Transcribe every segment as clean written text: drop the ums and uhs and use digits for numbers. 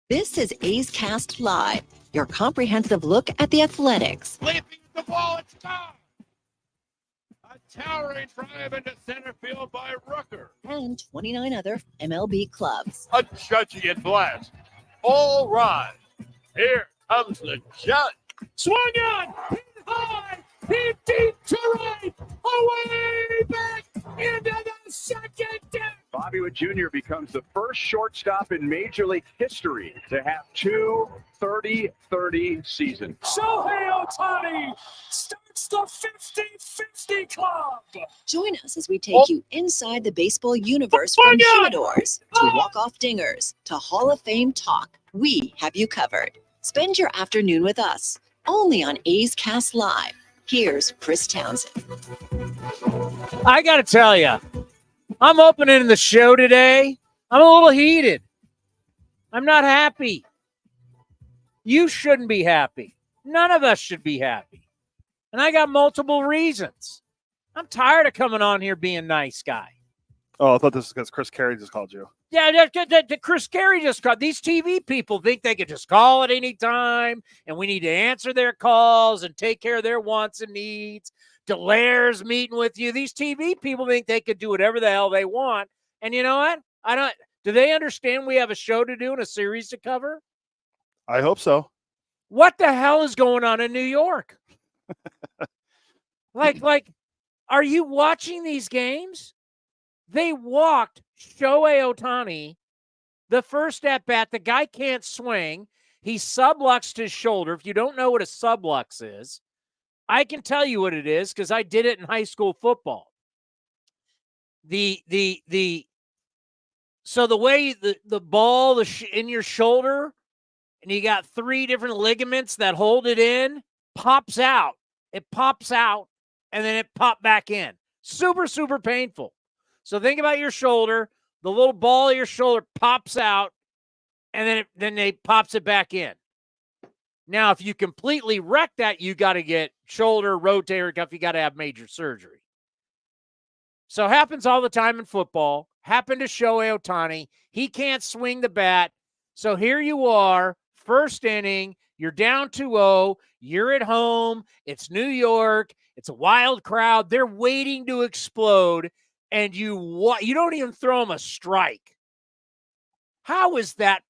This is A's Cast Live, your comprehensive look at the Athletics. Leaping the ball, it's gone. A towering drive into center field by Rooker. And 29 other MLB clubs. A judgy at blast. All rise. Here comes the judge. Swung on. Hit high. Hit deep to right. Away back into the second deck. Bobby Witt Jr. becomes the first shortstop in Major League history to have two 30-30 seasons. Shohei Ohtani starts the 50-50 club. Join us as we take you inside the baseball universe from humidors to walk-off dingers to Hall of Fame talk. We have you covered. Spend your afternoon with us, only on A's Cast Live. Here's Chris Townsend. I got to tell you, I'm opening the show today. I'm a little heated. I'm not happy. You shouldn't be happy. None of us should be happy. And I got multiple reasons. I'm tired of coming on here being nice guy. Oh, I thought this was because Chris Carey just called you. Yeah, Chris Carey just called. These TV people think they could just call at any time, and we need to answer their calls and take care of their wants and needs. Delaire's meeting with you. These TV people think they could do whatever the hell they want. And you know what? Do they understand we have a show to do and a series to cover? I hope so. What the hell is going on in New York? like, are you watching these games? They walked Shohei Ohtani the first at bat. The guy can't swing. He subluxed his shoulder. If you don't know what a sublux is, I can tell you what it is because I did it in high school football. So the way the ball in your shoulder, and you got three different ligaments that hold it in, pops out. It pops out, and then it popped back in. Super, super painful. So think about your shoulder. The little ball of your shoulder pops out, and then it pops it back in. Now, if you completely wreck that, you got to get shoulder, rotator cuff. You got to have major surgery. So happens all the time in football. Happened to Shohei Ohtani. He can't swing the bat. So here you are, first inning. You're down 2-0. You're at home. It's New York. It's a wild crowd. They're waiting to explode. And you don't even throw him a strike. How is that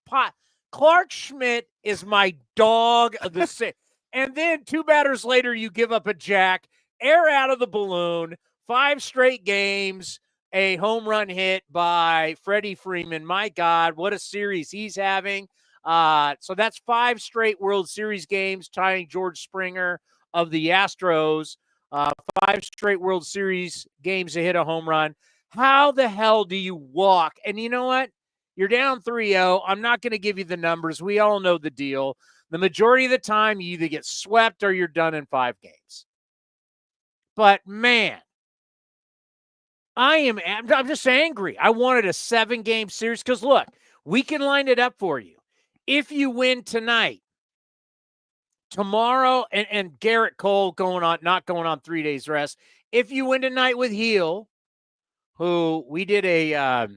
Clark Schmidt is my dog of the six. And then 2 batters later, you give up a jack, air out of the balloon, 5 straight games, a home run hit by Freddie Freeman. My God, what a series he's having. So that's 5 straight World Series games, tying George Springer of the Astros. 5 straight World Series games to hit a home run. How the hell do you walk? And you know what? You're down 3-0. I'm not going to give you the numbers. We all know the deal. The majority of the time, you either get swept or you're done in 5 games. But, man, I'm just angry. I wanted a 7-game series because, look, we can line it up for you. If you win tonight, tomorrow, and Gerrit Cole not going on 3 days rest. If you win tonight with Heel, who we did a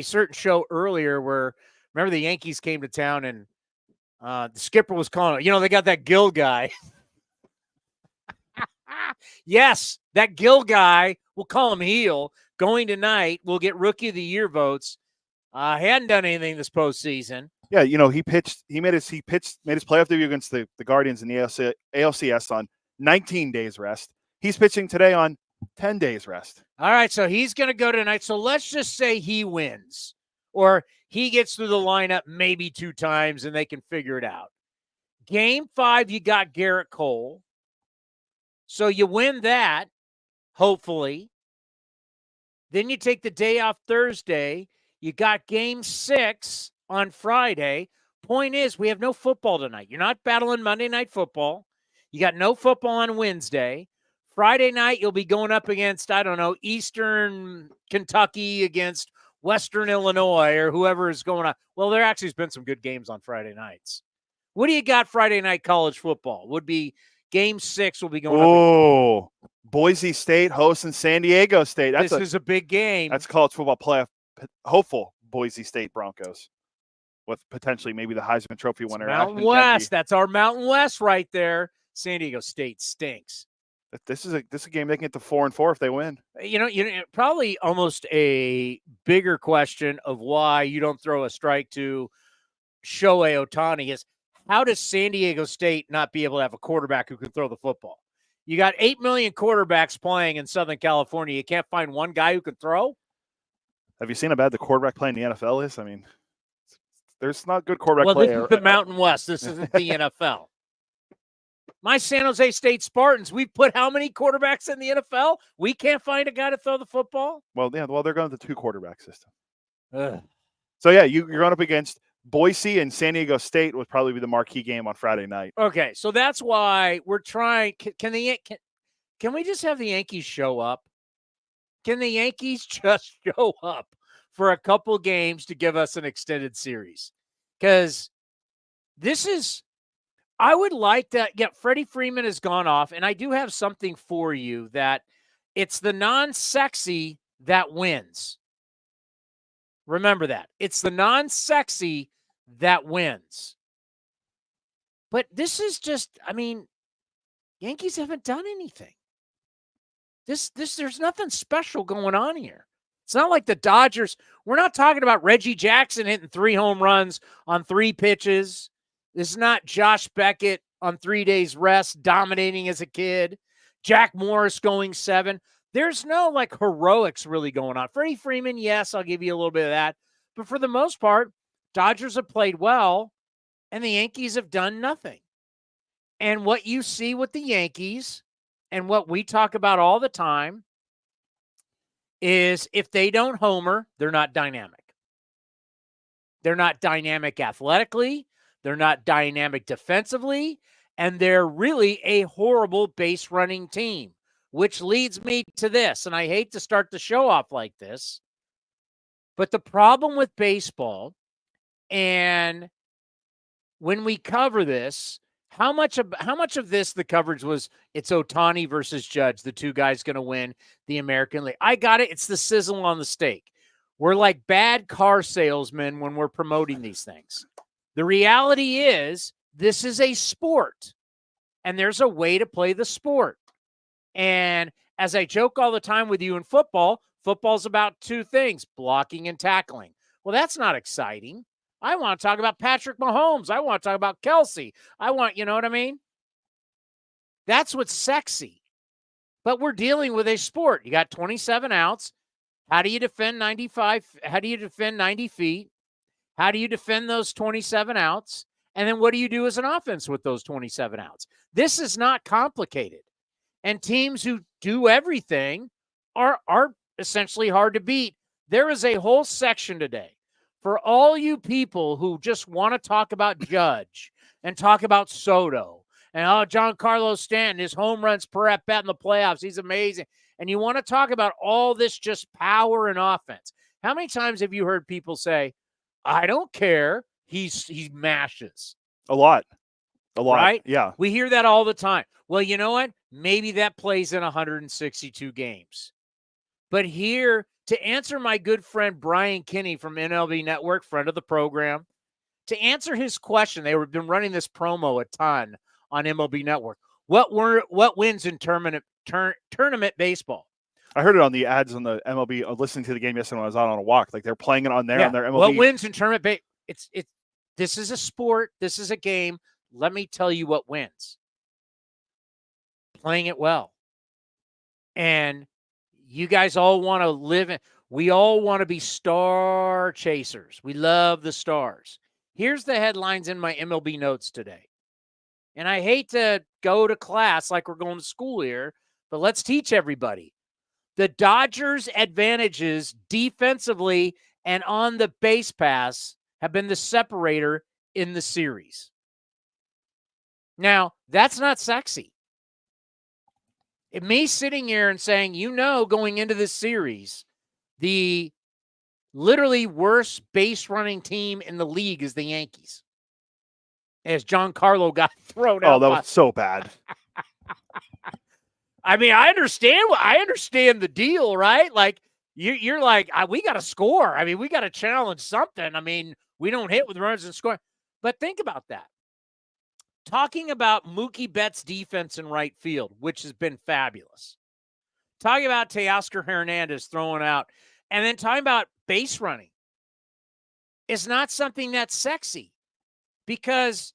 certain show earlier where, remember the Yankees came to town and the skipper was calling, they got that Gill guy. Yes, that Gill guy, we'll call him Heel, going tonight, will get Rookie of the Year votes. He hadn't done anything this postseason. Yeah, he made his playoff debut against the Guardians in the ALCS on 19 days rest. He's pitching today on 10 days rest. All right, so he's going to go tonight. So let's just say he wins, or he gets through the lineup maybe 2 times and they can figure it out. Game 5, you got Gerrit Cole. So you win that, hopefully. Then you take the day off Thursday. You got game 6 on Friday. Point is, we have no football tonight. You're not battling Monday Night Football. You got no football on Wednesday. Friday night, you'll be going up against, Eastern Kentucky against Western Illinois or whoever is going on. Well, there actually has been some good games on Friday nights. What do you got Friday night college football? Would be game 6 will be going up. Oh, Boise State hosting San Diego State. This is a big game. That's college football playoff hopeful Boise State Broncos. with potentially maybe the Heisman Trophy winner. Mountain Ashton West. Genty. That's our Mountain West right there. San Diego State stinks. This is a game they can get to 4-4 if they win. You know, probably almost a bigger question of why you don't throw a strike to Shohei Ohtani is how does San Diego State not be able to have a quarterback who can throw the football? You got 8 million quarterbacks playing in Southern California. You can't find one guy who can throw? Have you seen how bad the quarterback play in the NFL is? I mean, there's not good quarterback Well, play. this is the Mountain West. This isn't the NFL. My San Jose State Spartans, we've put how many quarterbacks in the NFL? We can't find a guy to throw the football? Well, yeah, they're going to the 2 quarterback system. Ugh. So, yeah, you're going up against Boise and San Diego State would probably be the marquee game on Friday night. Okay, so that's why we're trying. Can we just have the Yankees show up? Can the Yankees just show up for a couple games to give us an extended series? Because this is, I would like to, Freddie Freeman has gone off, and I do have something for you that it's the non-sexy that wins. Remember that. It's the non-sexy that wins. But this is just, I mean, Yankees haven't done anything. There's nothing special going on here. It's not like the Dodgers. We're not talking about Reggie Jackson hitting 3 home runs on 3 pitches. This is not Josh Beckett on 3 days rest, dominating as a kid. Jack Morris going 7. There's no like heroics really going on. Freddie Freeman, yes, I'll give you a little bit of that. But for the most part, Dodgers have played well, and the Yankees have done nothing. And what you see with the Yankees, and what we talk about all the time, is if they don't homer, they're not dynamic. They're not dynamic athletically. They're not dynamic defensively. And they're really a horrible base running team, which leads me to this. And I hate to start the show off like this, but the problem with baseball, and when we cover this, how much of this the coverage was it's Ohtani versus Judge, the 2 guys going to win the American League. I got it. It's the sizzle on the steak. We're like bad car salesmen when we're promoting these things. The reality is this is a sport, and there's a way to play the sport. And as I joke all the time with you in football, football's about 2 things, blocking and tackling. Well, that's not exciting. I want to talk about Patrick Mahomes. I want to talk about Kelsey. You know what I mean? That's what's sexy. But we're dealing with a sport. You got 27 outs. How do you defend 95? How do you defend 90 feet? How do you defend those 27 outs? And then what do you do as an offense with those 27 outs? This is not complicated. And teams who do everything are essentially hard to beat. There is a whole section today for all you people who just want to talk about Judge and talk about Soto and Giancarlo Stanton, his home runs per at bat in the playoffs, he's amazing. And you want to talk about all this just power and offense. How many times have you heard people say, I don't care, he mashes? A lot. Right? Yeah. We hear that all the time. Well, you know what? Maybe that plays in 162 games. But here, to answer my good friend Brian Kinney from MLB Network, friend of the program, to answer his question, they've been running this promo a ton on MLB Network. What wins in tournament baseball? I heard it on the ads on the MLB. Listening to the game yesterday when I was out on a walk, like they're playing it on there on their MLB. What wins in tournament? This is a sport. This is a game. Let me tell you what wins. Playing it well. And you guys all want to live in, we all want to be star chasers. We love the stars. Here's the headlines in my MLB notes today. And I hate to go to class like we're going to school here, but let's teach everybody. The Dodgers' advantages defensively and on the base pass have been the separator in the series. Now, that's not sexy. Me sitting here and saying, going into this series, the literally worst base running team in the league is the Yankees. As Giancarlo got thrown out. Oh, that was so bad. I mean, I understand the deal, right? Like, You're like, we got to score. I mean, we got to challenge something. I mean, we don't hit with runners and score. But think about that. Talking about Mookie Betts' defense in right field, which has been fabulous. Talking about Teoscar Hernandez throwing out, and then talking about base running is not something that's sexy, because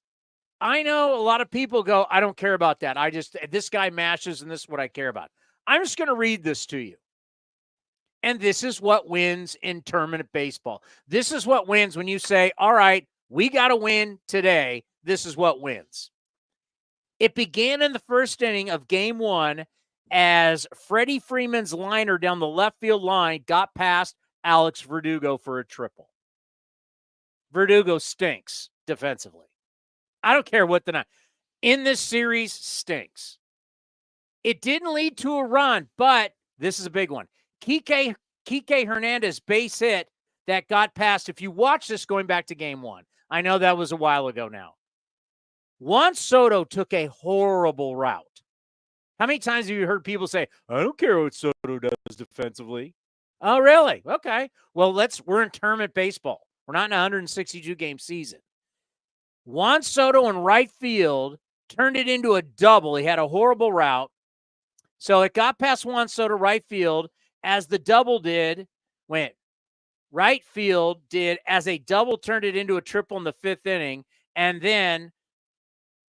I know a lot of people go, I don't care about that. This guy mashes, and this is what I care about. I'm just going to read this to you. And this is what wins in tournament baseball. This is what wins when you say, all right, we got to win today. This is what wins. It began in the first inning of game 1 as Freddie Freeman's liner down the left field line got past Alex Verdugo for a triple. Verdugo stinks defensively. I don't care what the night. In this series, stinks. It didn't lead to a run, but this is a big one. Kike Hernandez base hit that got past. If you watch this going back to game 1, I know that was a while ago now. Juan Soto took a horrible route. How many times have you heard people say, I don't care what Soto does defensively? Oh, really? Okay. Well, we're in tournament baseball. We're not in a 162-game season. Juan Soto in right field turned it into a double. He had a horrible route. So it got past Juan Soto right field as the double did. Right field did as a double turned it into a triple in the 5th inning. And then,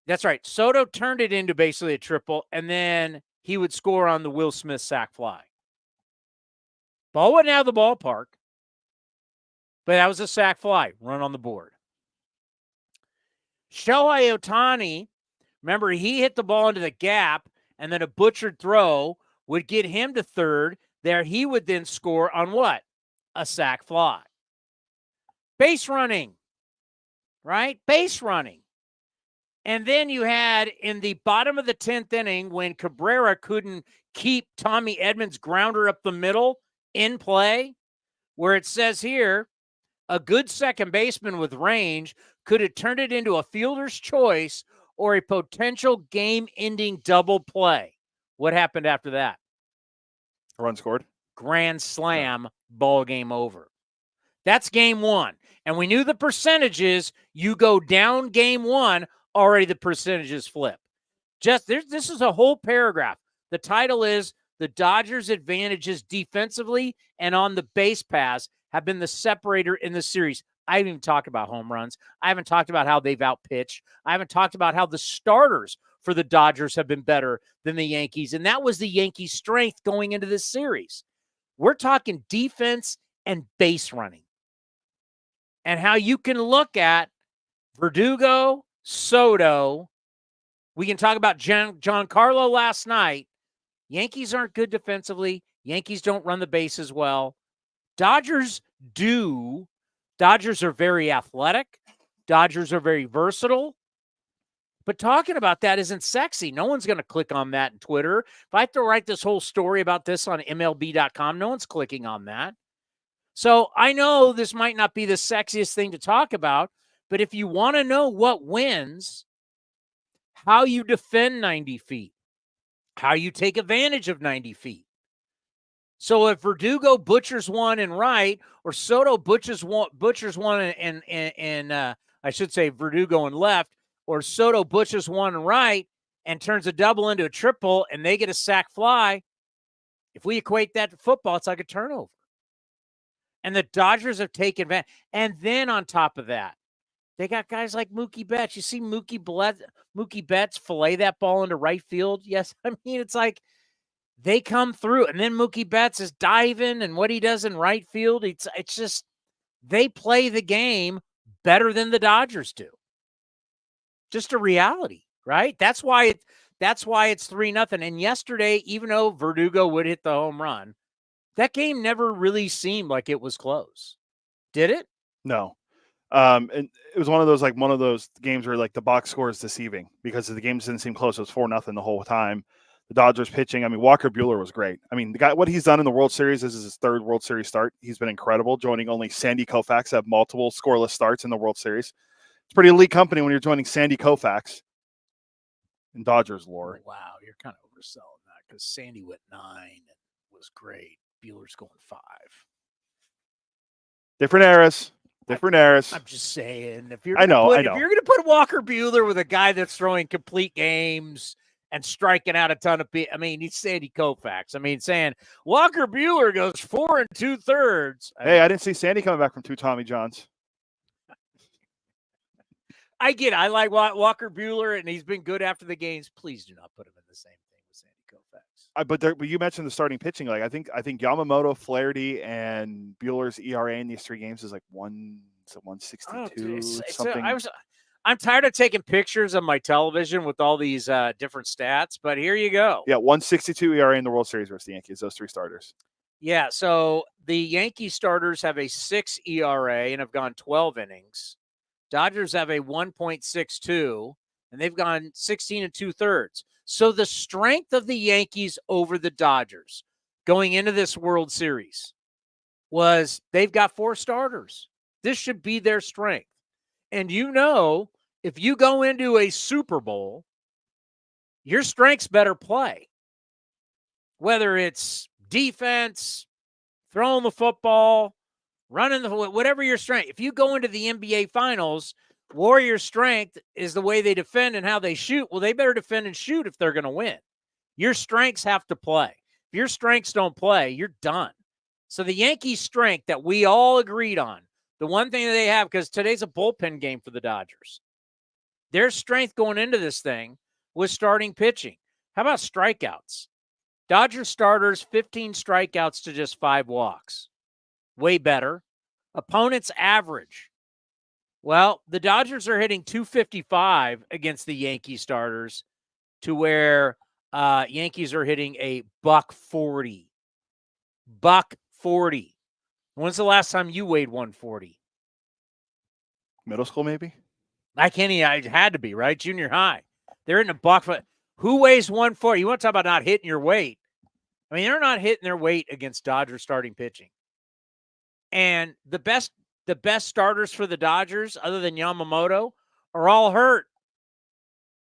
that's right, Soto turned it into basically a triple, and then he would score on the Will Smith sac fly. Ball wasn't out of the ballpark, but that was a sac fly, run on the board. Shohei Ohtani, remember, he hit the ball into the gap, and then a butchered throw would get him to third. There he would then score on what? A sac fly. Base running, right? Base running. And then you had in the bottom of the 10th inning when Cabrera couldn't keep Tommy Edmonds' grounder up the middle in play, where it says here, a good second baseman with range could have turned it into a fielder's choice or a potential game-ending double play. What happened after that? A run scored. Grand slam, ball game over. That's game 1. And we knew the percentages. You go down game 1, already the percentages flip. This is a whole paragraph. The title is The Dodgers' Advantages Defensively and on the Base Pass have been the separator in the series. I haven't even talked about home runs. I haven't talked about how they've outpitched. I haven't talked about how the starters for the Dodgers have been better than the Yankees. And that was the Yankees' strength going into this series. We're talking defense and base running. And how you can look at Verdugo, Soto. We can talk about Giancarlo last night. Yankees aren't good defensively. Yankees don't run the bases well. Dodgers do. Dodgers are very athletic. Dodgers are very versatile. But talking about that isn't sexy. No one's going to click on that in Twitter. If I have to write this whole story about this on MLB.com, no one's clicking on that. So I know this might not be the sexiest thing to talk about, but if you want to know what wins, how you defend 90 feet, how you take advantage of 90 feet. So if Verdugo butchers one in right, or Soto butchers one in I should say Verdugo in left, or Soto butchers one in right and turns a double into a triple, and they get a sac fly, if we equate that to football, it's like a turnover. And the Dodgers have taken advantage. And then on top of that, they got guys like Mookie Betts. You see Mookie Betts fillet that ball into right field? Yes, I mean, it's like they come through. And then Mookie Betts is diving, and what he does in right field, it's just they play the game better than the Dodgers do. Just a reality, right? That's why it's 3-0. And yesterday, even though Verdugo would hit the home run, that game never really seemed like it was close. Did it? No. And it was one of those games where like the box score is deceiving because the games didn't seem close. It was 4-0 the whole time. The Dodgers pitching. I mean, Walker Buehler was great. I mean, the guy, what he's done in the World Series, this is his 3rd World Series start. He's been incredible, joining only Sandy Koufax have multiple scoreless starts in the World Series. It's pretty elite company when you're joining Sandy Koufax in Dodgers lore. Wow, you're kind of overselling that because Sandy went 9 and was great. Bueller's going 5. Different eras. Different eras. I'm just saying, if you're I know. if you're going to put Walker Buehler with a guy that's throwing complete games and striking out a ton of people, I mean, he's Sandy Koufax. I mean, saying Walker Buehler goes 4 2/3. Hey, I didn't see Sandy coming back from 2 Tommy Johns. I get it. I like Walker Buehler, and he's been good after the games. Please do not put him in the same thing with Sandy Koufax. But you mentioned the starting pitching. Like I think Yamamoto, Flaherty, and Bueller's ERA in these 3 games is like 162 something. I'm tired of taking pictures of my television with all these different stats, but here you go. Yeah, 162 ERA in the World Series versus the Yankees. Those 3 starters. Yeah, so the Yankee starters have a 6 ERA and have gone 12 innings. Dodgers have a 1.62, and they've gone 16 2/3. So the strength of the Yankees over the Dodgers going into this World Series was they've got 4 starters. This should be their strength. And if you go into a Super Bowl, your strengths better play. Whether it's defense, throwing the football, running whatever your strength. If you go into the NBA Finals, Warriors' strength is the way they defend and how they shoot. Well, they better defend and shoot if they're going to win. Your strengths have to play. If your strengths don't play, you're done. So the Yankees' strength that we all agreed on, the one thing that they have, because today's a bullpen game for the Dodgers, their strength going into this thing was starting pitching. How about strikeouts? Dodgers starters, 15 strikeouts to just 5 walks. Way better. Opponents average. Well, the Dodgers are hitting 255 against the Yankee starters to where Yankees are hitting a $140. $140. When's the last time you weighed 140? Middle school, maybe? I had to be, right? Junior high. They're in a $140. Who weighs 140? You want to talk about not hitting your weight. I mean, they're not hitting their weight against Dodgers starting pitching. And the best starters for the Dodgers, other than Yamamoto, are all hurt.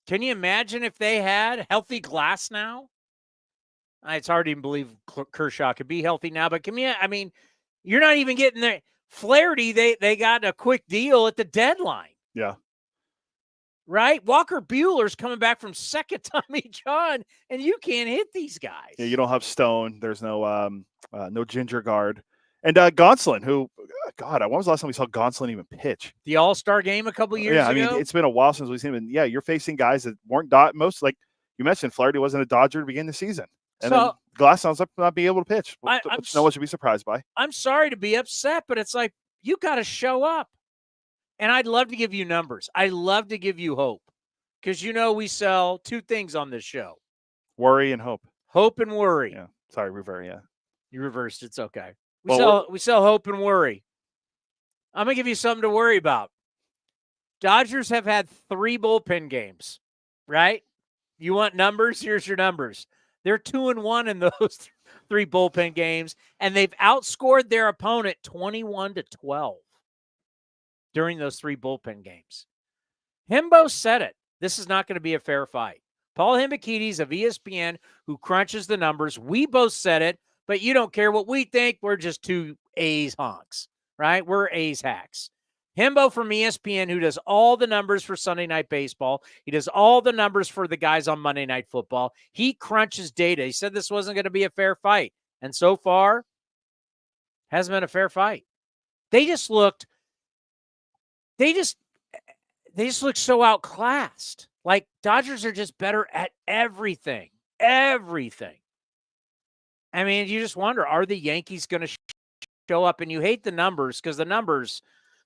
Can you imagine if they had healthy Glass now? It's hard to even believe Kershaw could be healthy now, but you're not even getting there. Flaherty, they got a quick deal at the deadline. Yeah. Right? Walker Buehler's coming back from second Tommy John, and you can't hit these guys. Yeah, you don't have Stone. There's no Ginger Guard. And Gonsolin, who, God, when was the last time we saw Gonsolin even pitch? The All-Star game a couple years ago? Yeah, I mean, it's been a while since we've seen him. And yeah, you're facing guys that weren't most, like you mentioned, Flaherty wasn't a Dodger to begin the season. And then Glass sounds like not being able to pitch, which no one should be surprised by. I'm sorry to be upset, but it's like, you got to show up. And I'd love to give you numbers. I love to give you hope. Because we sell 2 things on this show. Worry and hope. Hope and worry. Yeah. Sorry, yeah. You reversed. It's okay. We sell hope and worry. I'm going to give you something to worry about. Dodgers have had 3 bullpen games, right? You want numbers? Here's your numbers. They're 2-1 in those 3 bullpen games, and they've outscored their opponent 21-12 during those 3 bullpen games. Himbo said it. This is not going to be a fair fight. Paul Hembekides of ESPN, who crunches the numbers, we both said it, but you don't care what we think. We're just 2 A's honks, right? We're A's hacks. Himbo from ESPN, who does all the numbers for Sunday Night Baseball. He does all the numbers for the guys on Monday Night Football. He crunches data. He said this wasn't going to be a fair fight. And so far, hasn't been a fair fight. They just looked so outclassed. Like, Dodgers are just better at everything. Everything. I mean, you just wonder, are the Yankees going to show up? And you hate the numbers because the numbers,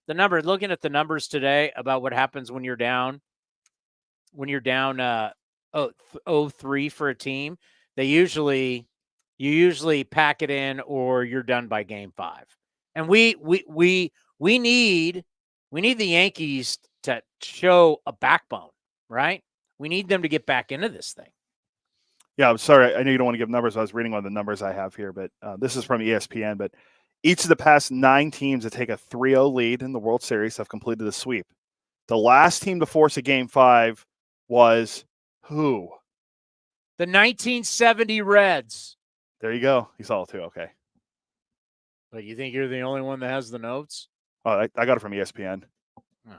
looking at the numbers today about what happens when you're down 0-3 for a team, you usually pack it in or you're done by game 5. And we need the Yankees to show a backbone, right? We need them to get back into this thing. Yeah, I'm sorry. I know you don't want to give numbers. I was reading one of the numbers I have here, but this is from ESPN. But each of the past 9 teams that take a 3-0 lead in the World Series have completed the sweep. The last team to force a Game 5 was who? The 1970 Reds. There you go. You saw it too. Okay. But you think you're the only one that has the notes? Oh, I got it from ESPN. No.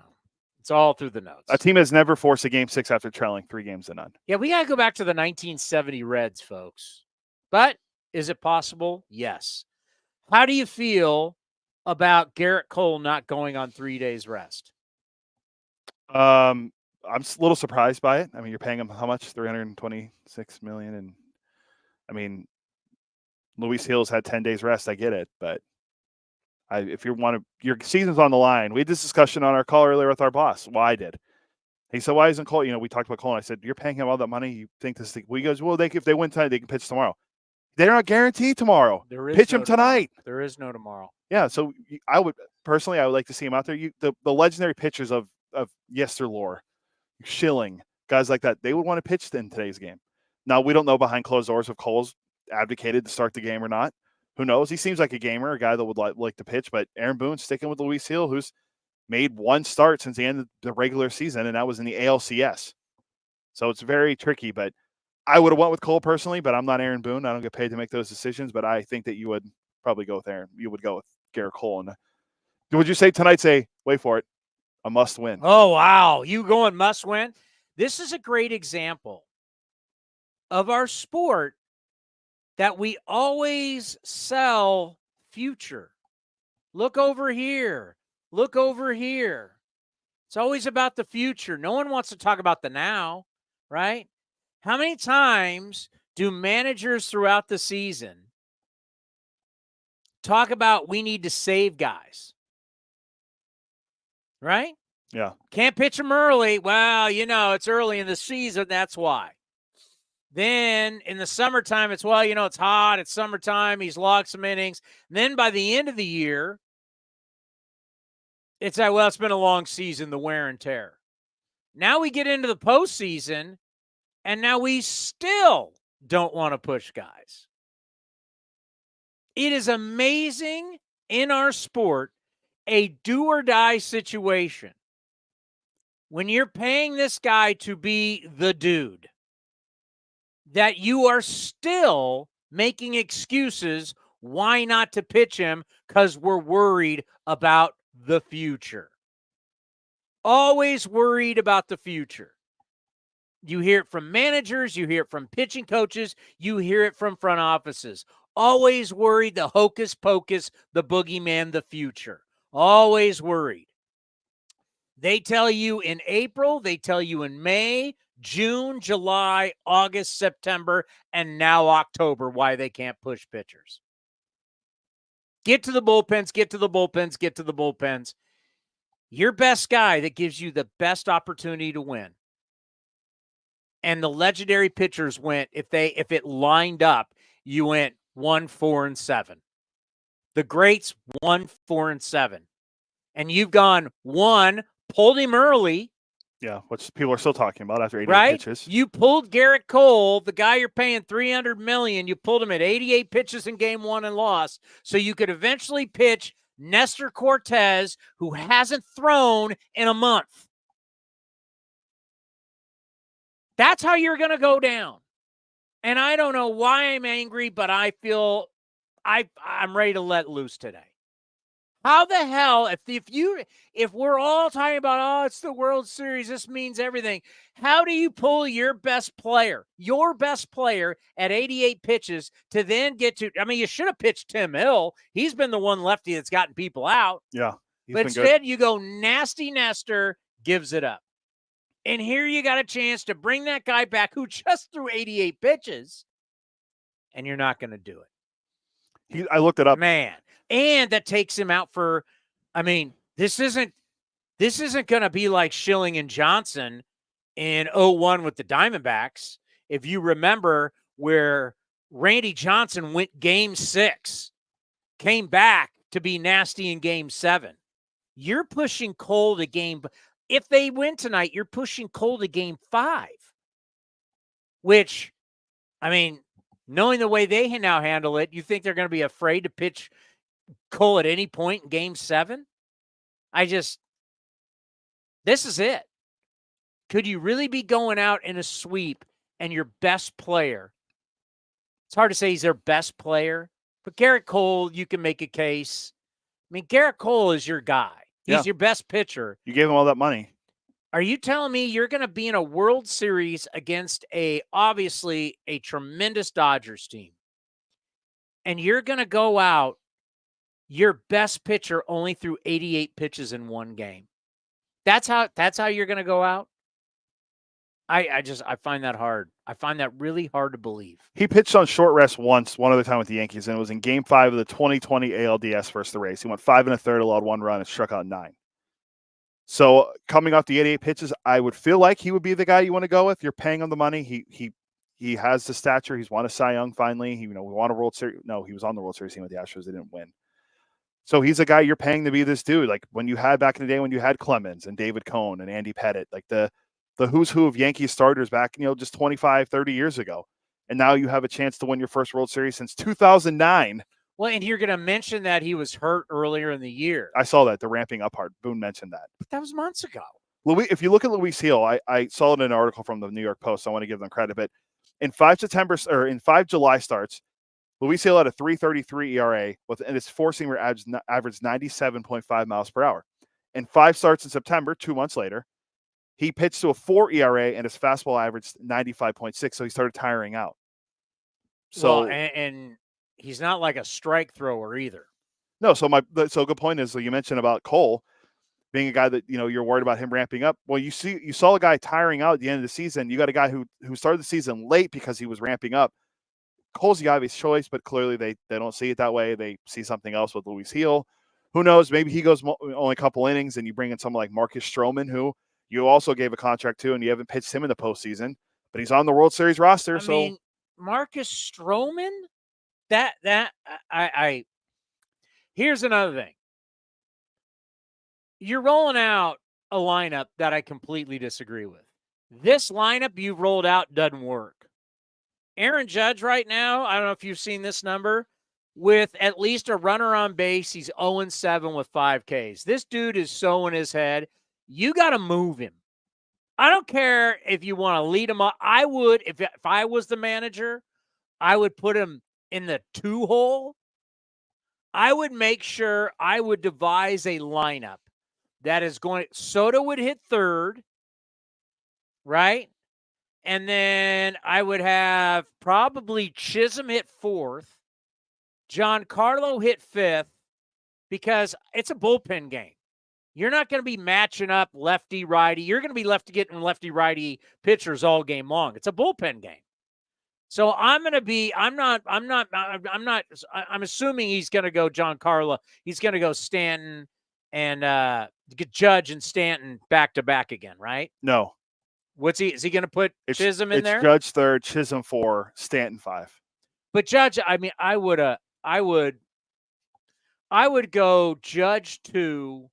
It's all through the notes. A team has never forced a game 6 after trailing 3-0. Yeah, we got to go back to the 1970 Reds, folks. But is it possible? Yes. How do you feel about Gerrit Cole not going on 3 days rest? I'm a little surprised by it. I mean, you're paying him how much? $326 million, and I mean, Luis Hill's had 10 days rest. I get it, but if you want to, your season's on the line. We had this discussion on our call earlier with our boss. Well, I did. He said, "Why isn't Cole?" You know, we talked about Cole, and I said, "You're paying him all that money. You think this thing?" He goes, "Well, if they win tonight, they can pitch tomorrow. They're not guaranteed tomorrow. Pitch him tonight. There is no tomorrow. Yeah, so I would like to see him out there. The legendary pitchers of yesterlore, Schilling, guys like that, they would want to pitch in today's game. Now, we don't know behind closed doors if Cole's advocated to start the game or not. Who knows? He seems like a gamer, a guy that would like to pitch, but Aaron Boone's sticking with Luis Hill, who's made one start since the end of the regular season, and that was in the ALCS. So it's very tricky, but I would have went with Cole personally, but I'm not Aaron Boone. I don't get paid to make those decisions, but I think that you would probably go with Aaron. You would go with Gerrit Cole. And would you say tonight's wait for it, a must win? Oh, wow. You going must win? This is a great example of our sport that we always sell future. Look over here. Look over here. It's always about the future. No one wants to talk about the now, right? How many times do managers throughout the season talk about we need to save guys? Right? Yeah. Can't pitch them early. Well, it's early in the season. That's why. Then in the summertime, it's, it's hot. It's summertime. He's logged some innings. And then by the end of the year, it's like, it's been a long season, the wear and tear. Now we get into the postseason, and now we still don't want to push guys. It is amazing in our sport, a do-or-die situation. When you're paying this guy to be the dude, that you are still making excuses why not to pitch him because we're worried about the future. Always worried about the future. You hear it from managers, you hear it from pitching coaches, you hear it from front offices. Always worried, the hocus pocus, the boogeyman, the future. Always worried. They tell you in April, they tell you in May, June, July, August, September, and now October why they can't push pitchers. Get to the bullpens, get to the bullpens, get to the bullpens. Your best guy that gives you the best opportunity to win. And the legendary pitchers went, if it lined up, you went 1, 4, and 7. The greats 1, 4, and 7. And you've gone 1, pulled him early. Yeah, which people are still talking about after 88 right? pitches. You pulled Gerrit Cole, the guy you're paying $300 million. You pulled him at 88 pitches in game 1 and lost, so you could eventually pitch Nestor Cortez, who hasn't thrown in a month. That's how you're going to go down. And I don't know why I'm angry, but I feel I'm ready to let loose today. How the hell, if we're all talking about, it's the World Series, this means everything. How do you pull your best player at 88 pitches to then get to, you should have pitched Tim Hill. He's been the one lefty that's gotten people out. Yeah. But instead you go nasty Nestor, gives it up. And here you got a chance to bring that guy back who just threw 88 pitches, and you're not going to do it. I looked it up. Man. And that takes him out for, this isn't going to be like Schilling and Johnson in 01 with the Diamondbacks. If you remember where Randy Johnson went game 6, came back to be nasty in game 7. You're pushing Cole to game. If they win tonight, you're pushing Cole to game 5, which, knowing the way they now handle it, you think they're going to be afraid to pitch Cole at any point in game 7? This is it. Could you really be going out in a sweep and your best player? It's hard to say he's their best player, But Gerrit Cole, you can make a case. I mean, Gerrit Cole is your guy. He's your best pitcher. You gave him all that money. Are you telling me you're going to be in a World Series against obviously a tremendous Dodgers team, and you're going to go out, your best pitcher only threw 88 pitches in one game? That's how you're going to go out? I find that hard. I find that really hard to believe. He pitched on short rest one other time with the Yankees, and it was in Game 5 of the 2020 ALDS versus the Rays. He went 5 1/3, allowed 1 run, and struck out 9. So coming off the 88 pitches, I would feel like he would be the guy you want to go with. You're paying him the money. He has the stature. He's won a Cy Young finally. We won a World Series. No, he was on the World Series team with the Astros. They didn't win. So he's a guy you're paying to be this dude. Like when you had back in the day when you had Clemens and David Cohn and Andy Pettitte, like the who's who of Yankee starters back, just 25, 30 years ago. And now you have a chance to win your first World Series since 2009. Well, and you're going to mention that he was hurt earlier in the year. I saw that, the ramping up part. Boone mentioned that. But that was months ago. If you look at Luis Hill, I saw it in an article from the New York Post. So I want to give them credit. But in 5 July starts, Luis Hill had a 3.33 ERA and his four-seamer averaged 97.5 miles per hour. In 5 starts in September, 2 months later, he pitched to a 4 ERA and his fastball averaged 95.6. So he started tiring out. So and he's not like a strike thrower either. No, so a good point is, so you mentioned about Cole being a guy that you're worried about him ramping up. Well, you saw a guy tiring out at the end of the season. You got a guy who started the season late because he was ramping up. Cole's the obvious choice, but clearly they don't see it that way. They see something else with Luis Hill. Who knows? Maybe he goes only a couple innings, and you bring in someone like Marcus Stroman, who you also gave a contract to, and you haven't pitched him in the postseason, but he's on the World Series roster. I mean, Marcus Stroman. Here's another thing. You're rolling out a lineup that I completely disagree with. This lineup you've rolled out doesn't work. Aaron Judge right now, I don't know if you've seen this number, with at least a runner on base, he's 0-7 with 5 Ks. This dude is so in his head. You got to move him. I don't care if you want to lead him up. I would, if I was the manager, I would put him in the 2-hole. I would make sure I would devise a lineup that is going. Soto would hit 3rd, right? And then I would have probably Chisholm hit 4th, Giancarlo hit 5th, because it's a bullpen game. You're not going to be matching up lefty righty. You're going to be getting lefty righty pitchers all game long. It's a bullpen game. So I'm assuming he's going to go Giancarlo. He's going to go Stanton and Judge and Stanton back to back again, right? No. Is he going to put Chisholm in there? It's Judge 3rd, Chisholm 4, Stanton 5. But Judge, I mean, I would go Judge 2,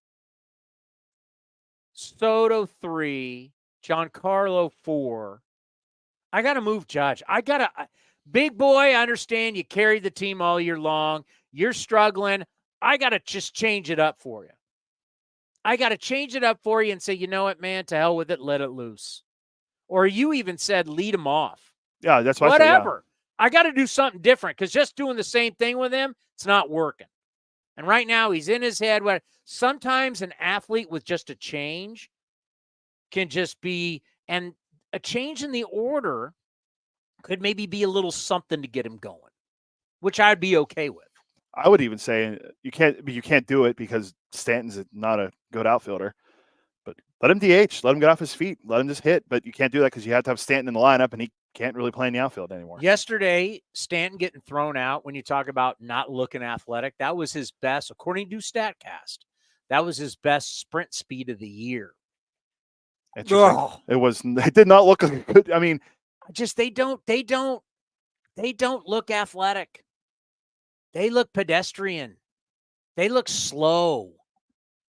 Soto 3, Giancarlo 4. I got to move Judge. Big boy, I understand you carried the team all year long. You're struggling. I got to just change it up for you. I got to change it up for you and say, you know what, man, to hell with it, let it loose. Or you even said lead him off. Yeah, that's what whatever. I got to do something different because just doing the same thing with him, it's not working. And right now he's in his head. Sometimes an athlete with just a change can just be, and a change in the order could maybe be a little something to get him going, which I'd be okay with. I would even say you can't do it because Stanton's not a good outfielder. But let him DH, let him get off his feet, let him just hit. But you can't do that because you have to have Stanton in the lineup, and he can't really play in the outfield anymore. Yesterday, Stanton getting thrown out, when you talk about not looking athletic, that was his best, according to StatCast, that was his best sprint speed of the year. Interesting. It did not look good. I mean, just they don't look athletic. They look pedestrian. They look slow.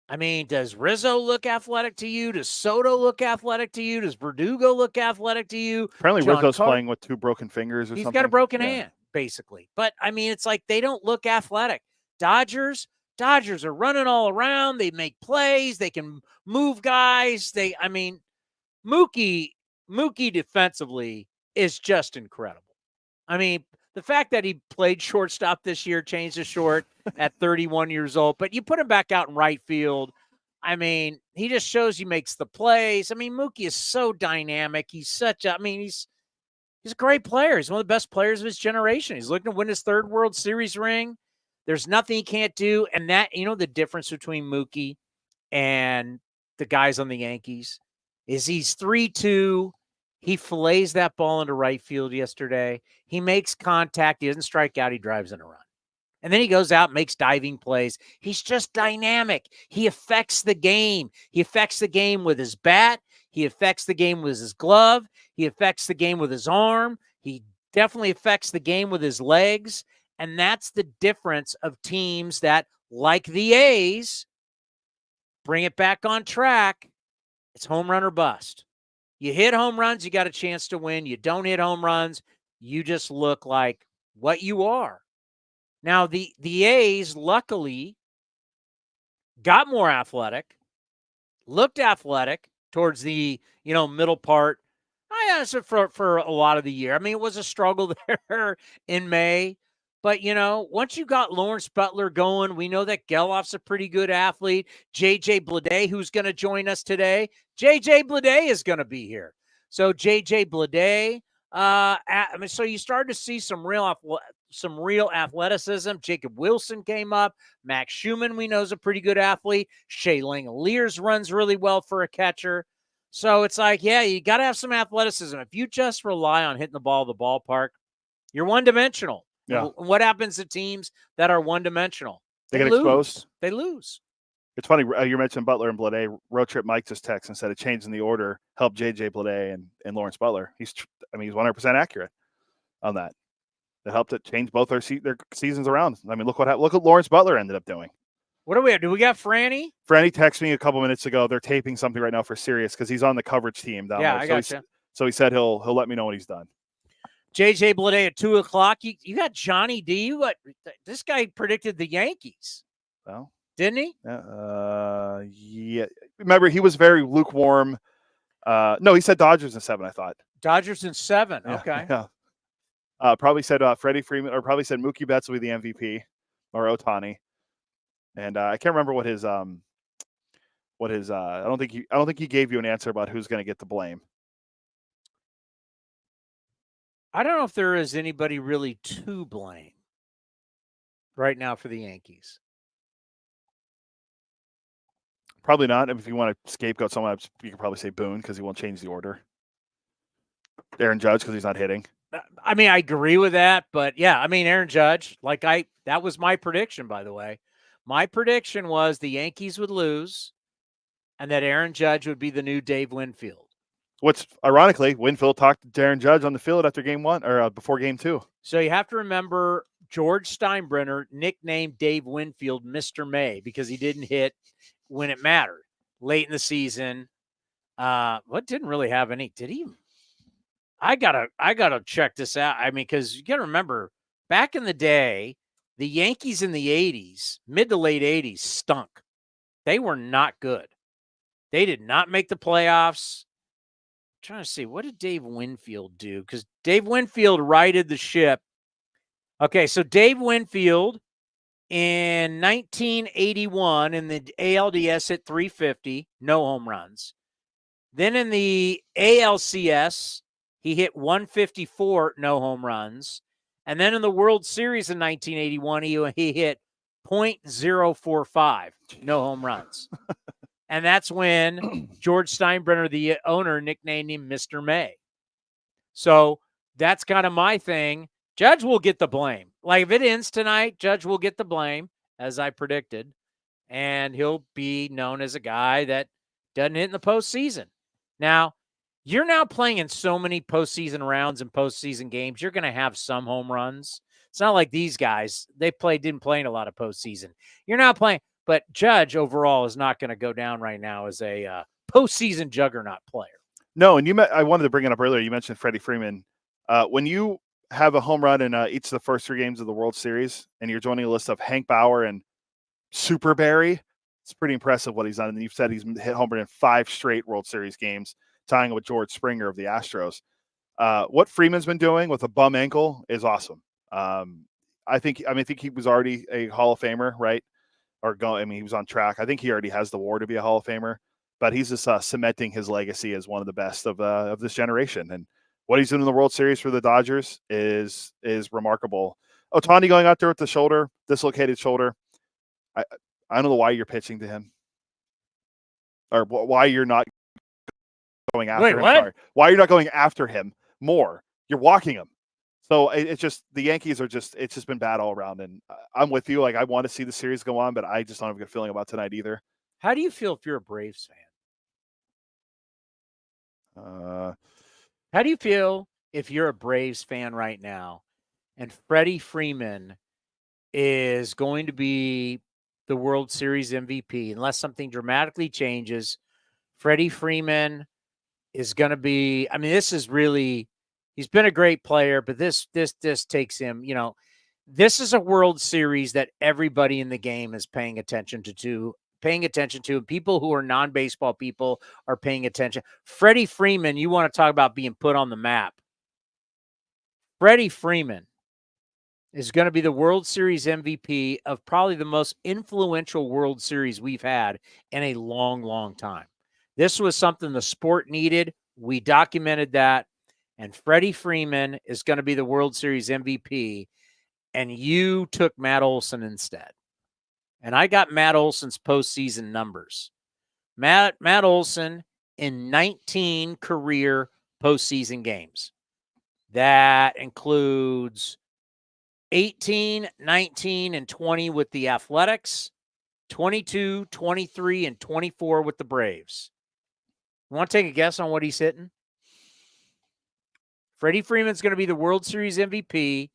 I mean, does Rizzo look athletic to you? Does Soto look athletic to you? Does Verdugo look athletic to you? Apparently Rizzo's playing with 2 broken fingers or something. He's got a broken hand, basically. But, I mean, it's like they don't look athletic. Dodgers are running all around. They make plays. They can move guys. Mookie defensively is just incredible. I mean, The fact that he played shortstop this year, changed his short at 31 years old, but you put him back out in right field. I mean, he just shows you makes the plays. I mean, Mookie is so dynamic. He's a great player. He's one of the best players of his generation. He's looking to win his 3rd World Series ring. There's nothing he can't do. And that, the difference between Mookie and the guys on the Yankees is he's 3-2. He fillets that ball into right field yesterday. He makes contact. He doesn't strike out. He drives in a run. And then he goes out and makes diving plays. He's just dynamic. He affects the game. He affects the game with his bat. He affects the game with his glove. He affects the game with his arm. He definitely affects the game with his legs. And that's the difference of teams that, like the A's, bring it back on track. It's home run or bust. You hit home runs, you got a chance to win. You don't hit home runs, you just look like what you are. Now, the A's, luckily, got more athletic, looked athletic towards the, middle part. I guess for a lot of the year. I mean, it was a struggle there in May. But, once you got Lawrence Butler going, we know that Gelof's a pretty good athlete. JJ Bleday, who's going to join us today. JJ Bleday is going to be here. So JJ Bleday, so you started to see some real athleticism. Jacob Wilson came up. Max Schumann, we know, is a pretty good athlete. Shea Langoliers runs really well for a catcher. So it's like, yeah, you got to have some athleticism. If you just rely on hitting the ball at the ballpark, you're one-dimensional. Yeah. What happens to teams that are one-dimensional? They get exposed. They lose. It's funny. You mentioned Butler and Bleday. Road Trip Mike just texted and said of changing the order helped JJ Bleday and Lawrence Butler. He's 100% accurate on that. It helped it change both their seasons around. I mean, look what Lawrence Butler ended up doing. What do we have? Do we got Franny? Franny texted me a couple minutes ago. They're taping something right now for Sirius because he's on the coverage team down there. I gotcha. So he said he'll let me know when he's done. JJ Bleday at 2:00. You got Johnny D. This guy predicted the Yankees. Well, didn't he? Yeah. Remember, he was very lukewarm. No, he said Dodgers in 7. I thought Dodgers in 7. Yeah, Okay. Yeah. Probably said Freddie Freeman, or probably said Mookie Betts will be the MVP, or Towny. And I can't remember what his I don't think he gave you an answer about who's going to get the blame. I don't know if there is anybody really to blame right now for the Yankees. Probably not. If you want to scapegoat someone, you could probably say Boone because he won't change the order. Aaron Judge because he's not hitting. I mean, I agree with that, but yeah, I mean, Aaron Judge, that was my prediction, by the way. My prediction was the Yankees would lose and that Aaron Judge would be the new Dave Winfield. What's ironically, Winfield talked to Aaron Judge on the field after game 1 or before game 2. So you have to remember George Steinbrenner nicknamed Dave Winfield Mr. May because he didn't hit when it mattered late in the season. Didn't really have any, did he? I gotta check this out. I mean, because you gotta remember back in the day, the Yankees in the 80s, mid to late 80s, stunk. They were not good. They did not make the playoffs. I'm trying to see, what did Dave Winfield do? Because Dave Winfield righted the ship. Okay, so Dave Winfield in 1981 in the ALDS hit 350, no home runs. Then in the ALCS, he hit 154, no home runs. And then in the World Series in 1981, he hit .045, no home runs. And that's when George Steinbrenner, the owner, nicknamed him Mr. May. So that's kind of my thing. Judge will get the blame. Like if it ends tonight, Judge will get the blame, as I predicted. And he'll be known as a guy that doesn't hit in the postseason. Now, you're now playing in so many postseason rounds and postseason games. You're going to have some home runs. It's not like these guys. Didn't play in a lot of postseason. You're not playing. But Judge overall is not going to go down right now as a postseason juggernaut player. No, and I wanted to bring it up earlier. You mentioned Freddie Freeman. When you have a home run in each of the first 3 games of the World Series, and you're joining a list of Hank Bauer and Super Barry, it's pretty impressive what he's done. And you've said he's hit home run in 5 straight World Series games, tying with George Springer of the Astros. What Freeman's been doing with a bum ankle is awesome. I think he was already a Hall of Famer, right? He was on track. I think he already has the war to be a Hall of Famer, but he's just cementing his legacy as one of the best of this generation. And what he's doing in the World Series for the Dodgers is remarkable. Towny going out there with the shoulder, dislocated shoulder. I don't know why you're pitching to him, or why you're not going after him. What? Sorry. Why you're not going after him more? You're walking him. So it's just the Yankees it's just been bad all around. And I'm with you. Like, I want to see the series go on, but I just don't have a good feeling about tonight either. How do you feel if you're a Braves fan? How do you feel if you're a Braves fan right now and Freddie Freeman is going to be the World Series MVP unless something dramatically changes? Freddie Freeman is going to be, this is really, he's been a great player, but this takes him, this is a World Series that everybody in the game is paying attention to, and people who are non-baseball people are paying attention. Freddie Freeman, you want to talk about being put on the map. Freddie Freeman is going to be the World Series MVP of probably the most influential World Series we've had in a long, long time. This was something the sport needed. We documented that. And Freddie Freeman is going to be the World Series MVP. And you took Matt Olson instead. And I got Matt Olson's postseason numbers. Matt Olson in 19 career postseason games. That includes 18, 19, and 20 with the Athletics, 22, 23, and 24 with the Braves. You want to take a guess on what he's hitting? Freddie Freeman's going to be the World Series MVP.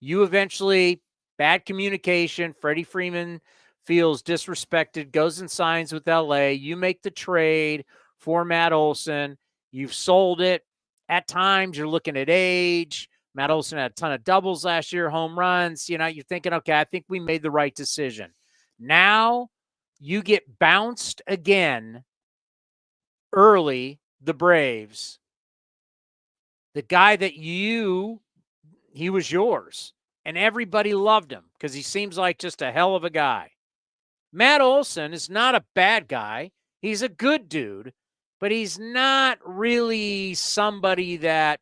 You eventually, bad communication. Freddie Freeman feels disrespected, goes and signs with LA. You make the trade for Matt Olson. You've sold it. At times, you're looking at age. Matt Olson had a ton of doubles last year, home runs. You're thinking, okay, I think we made the right decision. Now you get bounced again early, the Braves. The guy that he was yours, and everybody loved him because he seems like just a hell of a guy. Matt Olson is not a bad guy. He's a good dude, but he's not really somebody that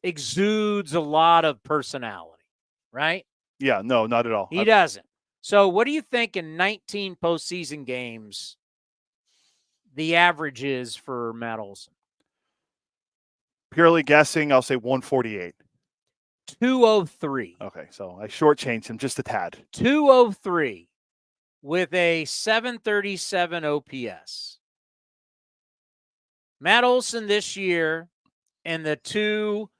exudes a lot of personality, right? Yeah, no, not at all. He doesn't. So what do you think in 19 postseason games the average is for Matt Olson? Purely guessing, I'll say 148. 203. Okay, so I shortchanged him just a tad. 203 with a 737 OPS. Matt Olson this year and the two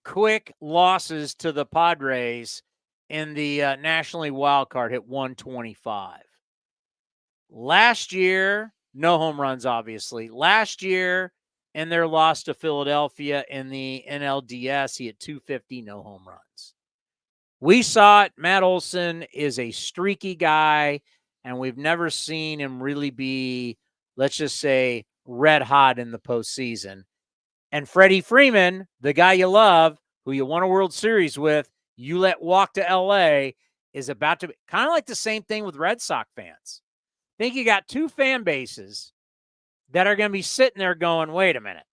quick losses to the Padres in the National League wild card hit 125. Last year, no home runs, obviously. Last year, in their loss to Philadelphia in the NLDS, he had 250, no home runs. We saw it. Matt Olson is a streaky guy, and we've never seen him really be, let's just say, red hot in the postseason. And Freddie Freeman, the guy you love, who you won a World Series with, you let walk to LA, is about to be kind of like the same thing with Red Sox fans. I think you got two fan bases that are going to be sitting there going, wait a minute.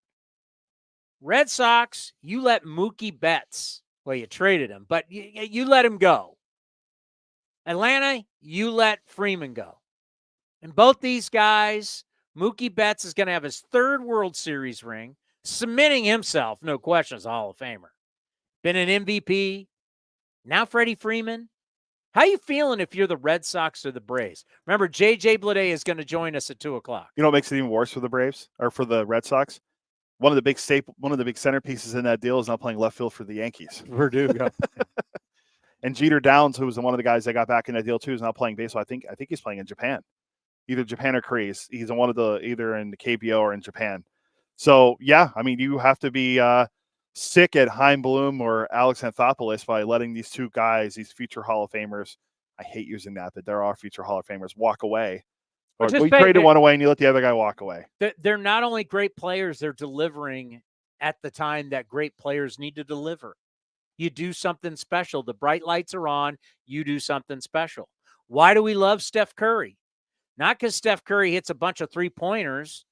Red Sox, you let Mookie Betts, well, you traded him, but you let him go. Atlanta, you let Freeman go. And both these guys, Mookie Betts is going to have his third World Series ring, cementing himself, no question, as a Hall of Famer. Been an MVP. Now Freddie Freeman. How you feeling if you're the Red Sox or the Braves? Remember, JJ Bleday is going to join us at 2:00. You know what makes it even worse for the Braves or for the Red Sox? One of the big centerpieces in that deal is now playing left field for the Yankees. Verdugo. And Jeter Downs, who was one of the guys that got back in that deal too, is now playing baseball. I think he's playing in Japan, either Japan or Korea. He's in one of the either in the KBO or in Japan. So yeah, I mean, you have to be sick at Chaim Bloom or Alex Anthopoulos by letting these two guys, these future Hall of Famers, I hate using that, but there are future Hall of Famers, walk away. Or you traded one away and you let the other guy walk away. They're not only great players, they're delivering at the time that great players need to deliver. You do something special. The bright lights are on. You do something special. Why do we love Steph Curry? Not because Steph Curry hits a bunch of three-pointers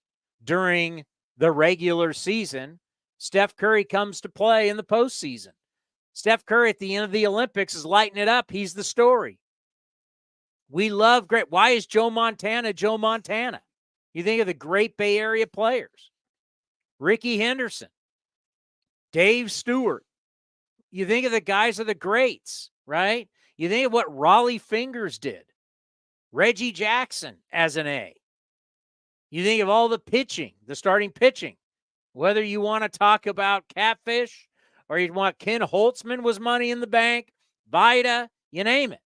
during the regular season. Steph Curry comes to play in the postseason. Steph Curry at the end of the Olympics is lighting it up. He's the story. We love great. Why is Joe Montana Joe Montana? You think of the great Bay Area players. Ricky Henderson, Dave Stewart. You think of the guys of the greats, right? You think of what Raleigh Fingers did. Reggie Jackson as an A. You think of all the pitching, the starting pitching. Whether you want to talk about Catfish or you want Ken Holtzman was money in the bank, Vida, you name it.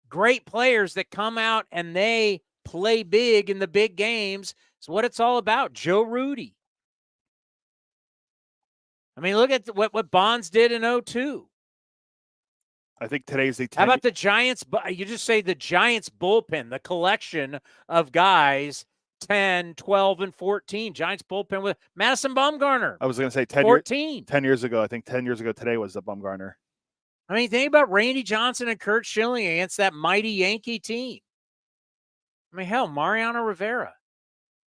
Great players that come out and they play big in the big games. It's what it's all about. Joe Rudy. I mean, look at what Bonds did in 2002. I think today's the 10. How about the Giants? You just say the Giants bullpen, the collection of guys, 10, 12, and 14. Giants bullpen with Madison Bumgarner. I was going to say 10 years ago. I think 10 years ago today was the Bumgarner. I mean, think about Randy Johnson and Kurt Schilling against that mighty Yankee team. I mean, hell, Mariano Rivera.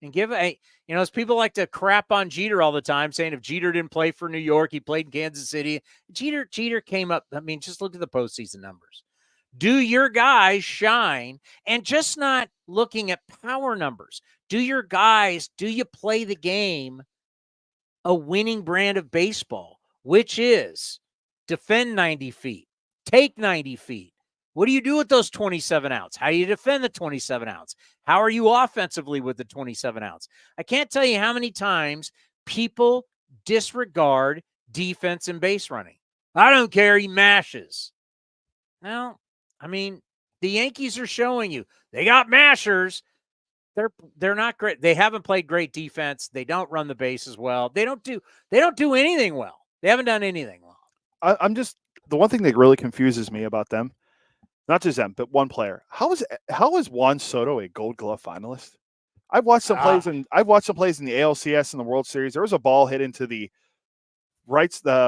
And as people like to crap on Jeter all the time, saying if Jeter didn't play for New York, he played in Kansas City. Jeter came up. I mean, just look at the postseason numbers. Do your guys shine? And just not looking at power numbers. Do you play the game a winning brand of baseball, which is defend 90 feet, take 90 feet. What do you do with those 27 outs? How do you defend the 27 outs? How are you offensively with the 27 outs? I can't tell you how many times people disregard defense and base running. I don't care. He mashes. Well, I mean, the Yankees are showing you they got mashers. They're not great. They haven't played great defense. They don't run the bases well. They don't do anything well. They haven't done anything well. I'm just the one thing that really confuses me about them. Not just them, but one player. How is Juan Soto a Gold Glove finalist? I've watched some plays in the ALCS and the World Series. There was a ball hit into the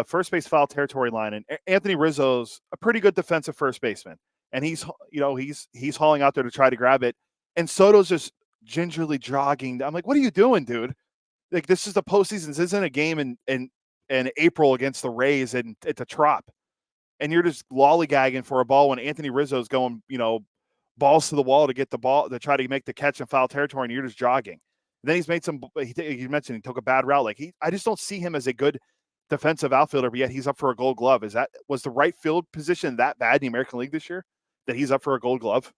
first base foul territory line, and Anthony Rizzo's a pretty good defensive first baseman, and he's hauling out there to try to grab it, and Soto's just gingerly jogging. I'm like, what are you doing, dude? Like, this is the postseason. This isn't a game in April against the Rays and at the Trop. And you're just lollygagging for a ball when Anthony Rizzo's going, balls to the wall to get the ball to try to make the catch in foul territory, and you're just jogging. And then he's made you mentioned he took a bad route. I just don't see him as a good defensive outfielder, but yet he's up for a Gold Glove. Was the right field position that bad in the American League this year that he's up for a Gold Glove?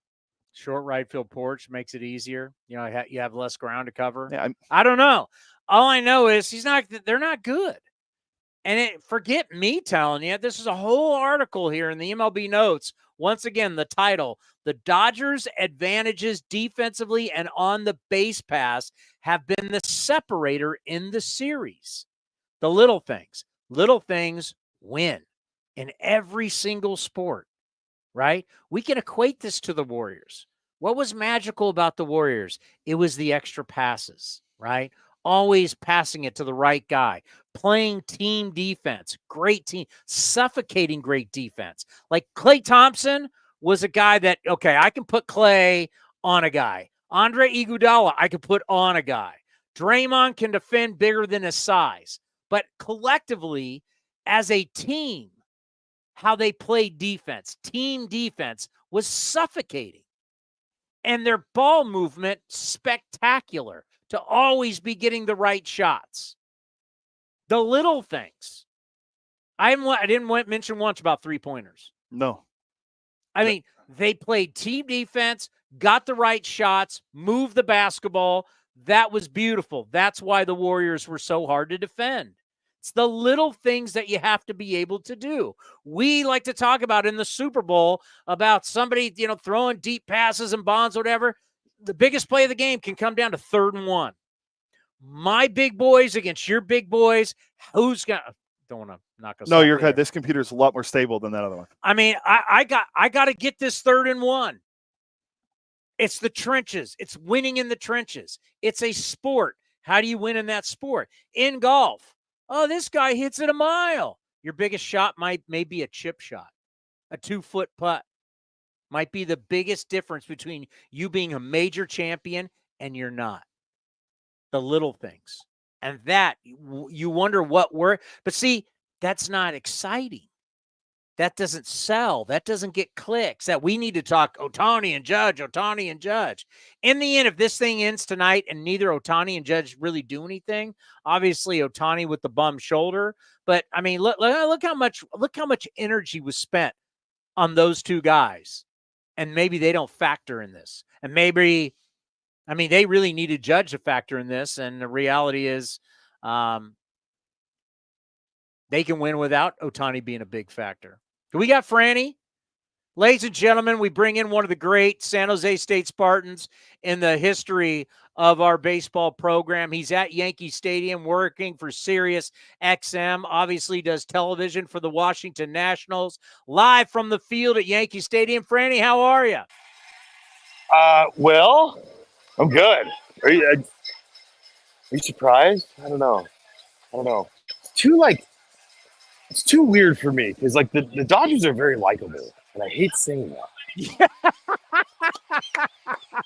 Short right field porch makes it easier. You have less ground to cover. Yeah, I don't know. All I know is they're not good. And forget me telling you, this is a whole article here in the MLB notes. Once again, the title, the Dodgers' advantages defensively and on the base pass have been the separator in the series. The little things win in every single sport, right? We can equate this to the Warriors. What was magical about the Warriors? It was the extra passes, right? Always passing it to the right guy, playing team defense, great team, suffocating great defense. Like Klay Thompson was a guy that, I can put Klay on a guy. Andre Iguodala, I could put on a guy. Draymond can defend bigger than his size. But collectively, as a team, how they played defense, team defense, was suffocating. And their ball movement, spectacular. To always be getting the right shots. The little things. I didn't mention once about three-pointers. No. I mean, they played team defense, got the right shots, moved the basketball. That was beautiful. That's why the Warriors were so hard to defend. It's the little things that you have to be able to do. We like to talk about in the Super Bowl about somebody, throwing deep passes and bonds, whatever. The biggest play of the game can come down to 3rd and 1. My big boys against your big boys. Who's going to – don't want to knock us off. No, you're good. This computer's a lot more stable than that other one. I mean, I got to get this 3rd and 1. It's the trenches. It's winning in the trenches. It's a sport. How do you win in that sport? In golf, Oh, this guy hits it a mile. Your biggest shot may be a chip shot, a 2-foot putt. Might be the biggest difference between you being a major champion and you're not. The little things. And that, you wonder what were. But see, that's not exciting. That doesn't sell. That doesn't get clicks. That we need to talk Ohtani and Judge, Ohtani and Judge. In the end, if this thing ends tonight and neither Ohtani and Judge really do anything, obviously Ohtani with the bum shoulder. But I mean, look how much energy was spent on those two guys. And maybe they don't factor in this. And maybe, I mean, they really needed Judge to factor in this. And the reality is they can win without Ohtani being a big factor. We got Franny. Ladies and gentlemen, we bring in one of the great San Jose State Spartans in the history of our baseball program. He's at Yankee Stadium working for Sirius XM, obviously does television for the Washington Nationals. Live from the field at Yankee Stadium. Franny, how are you? Well, I'm good. Are you surprised? I don't know. It's too weird for me because like the Dodgers are very likable, and I hate saying that.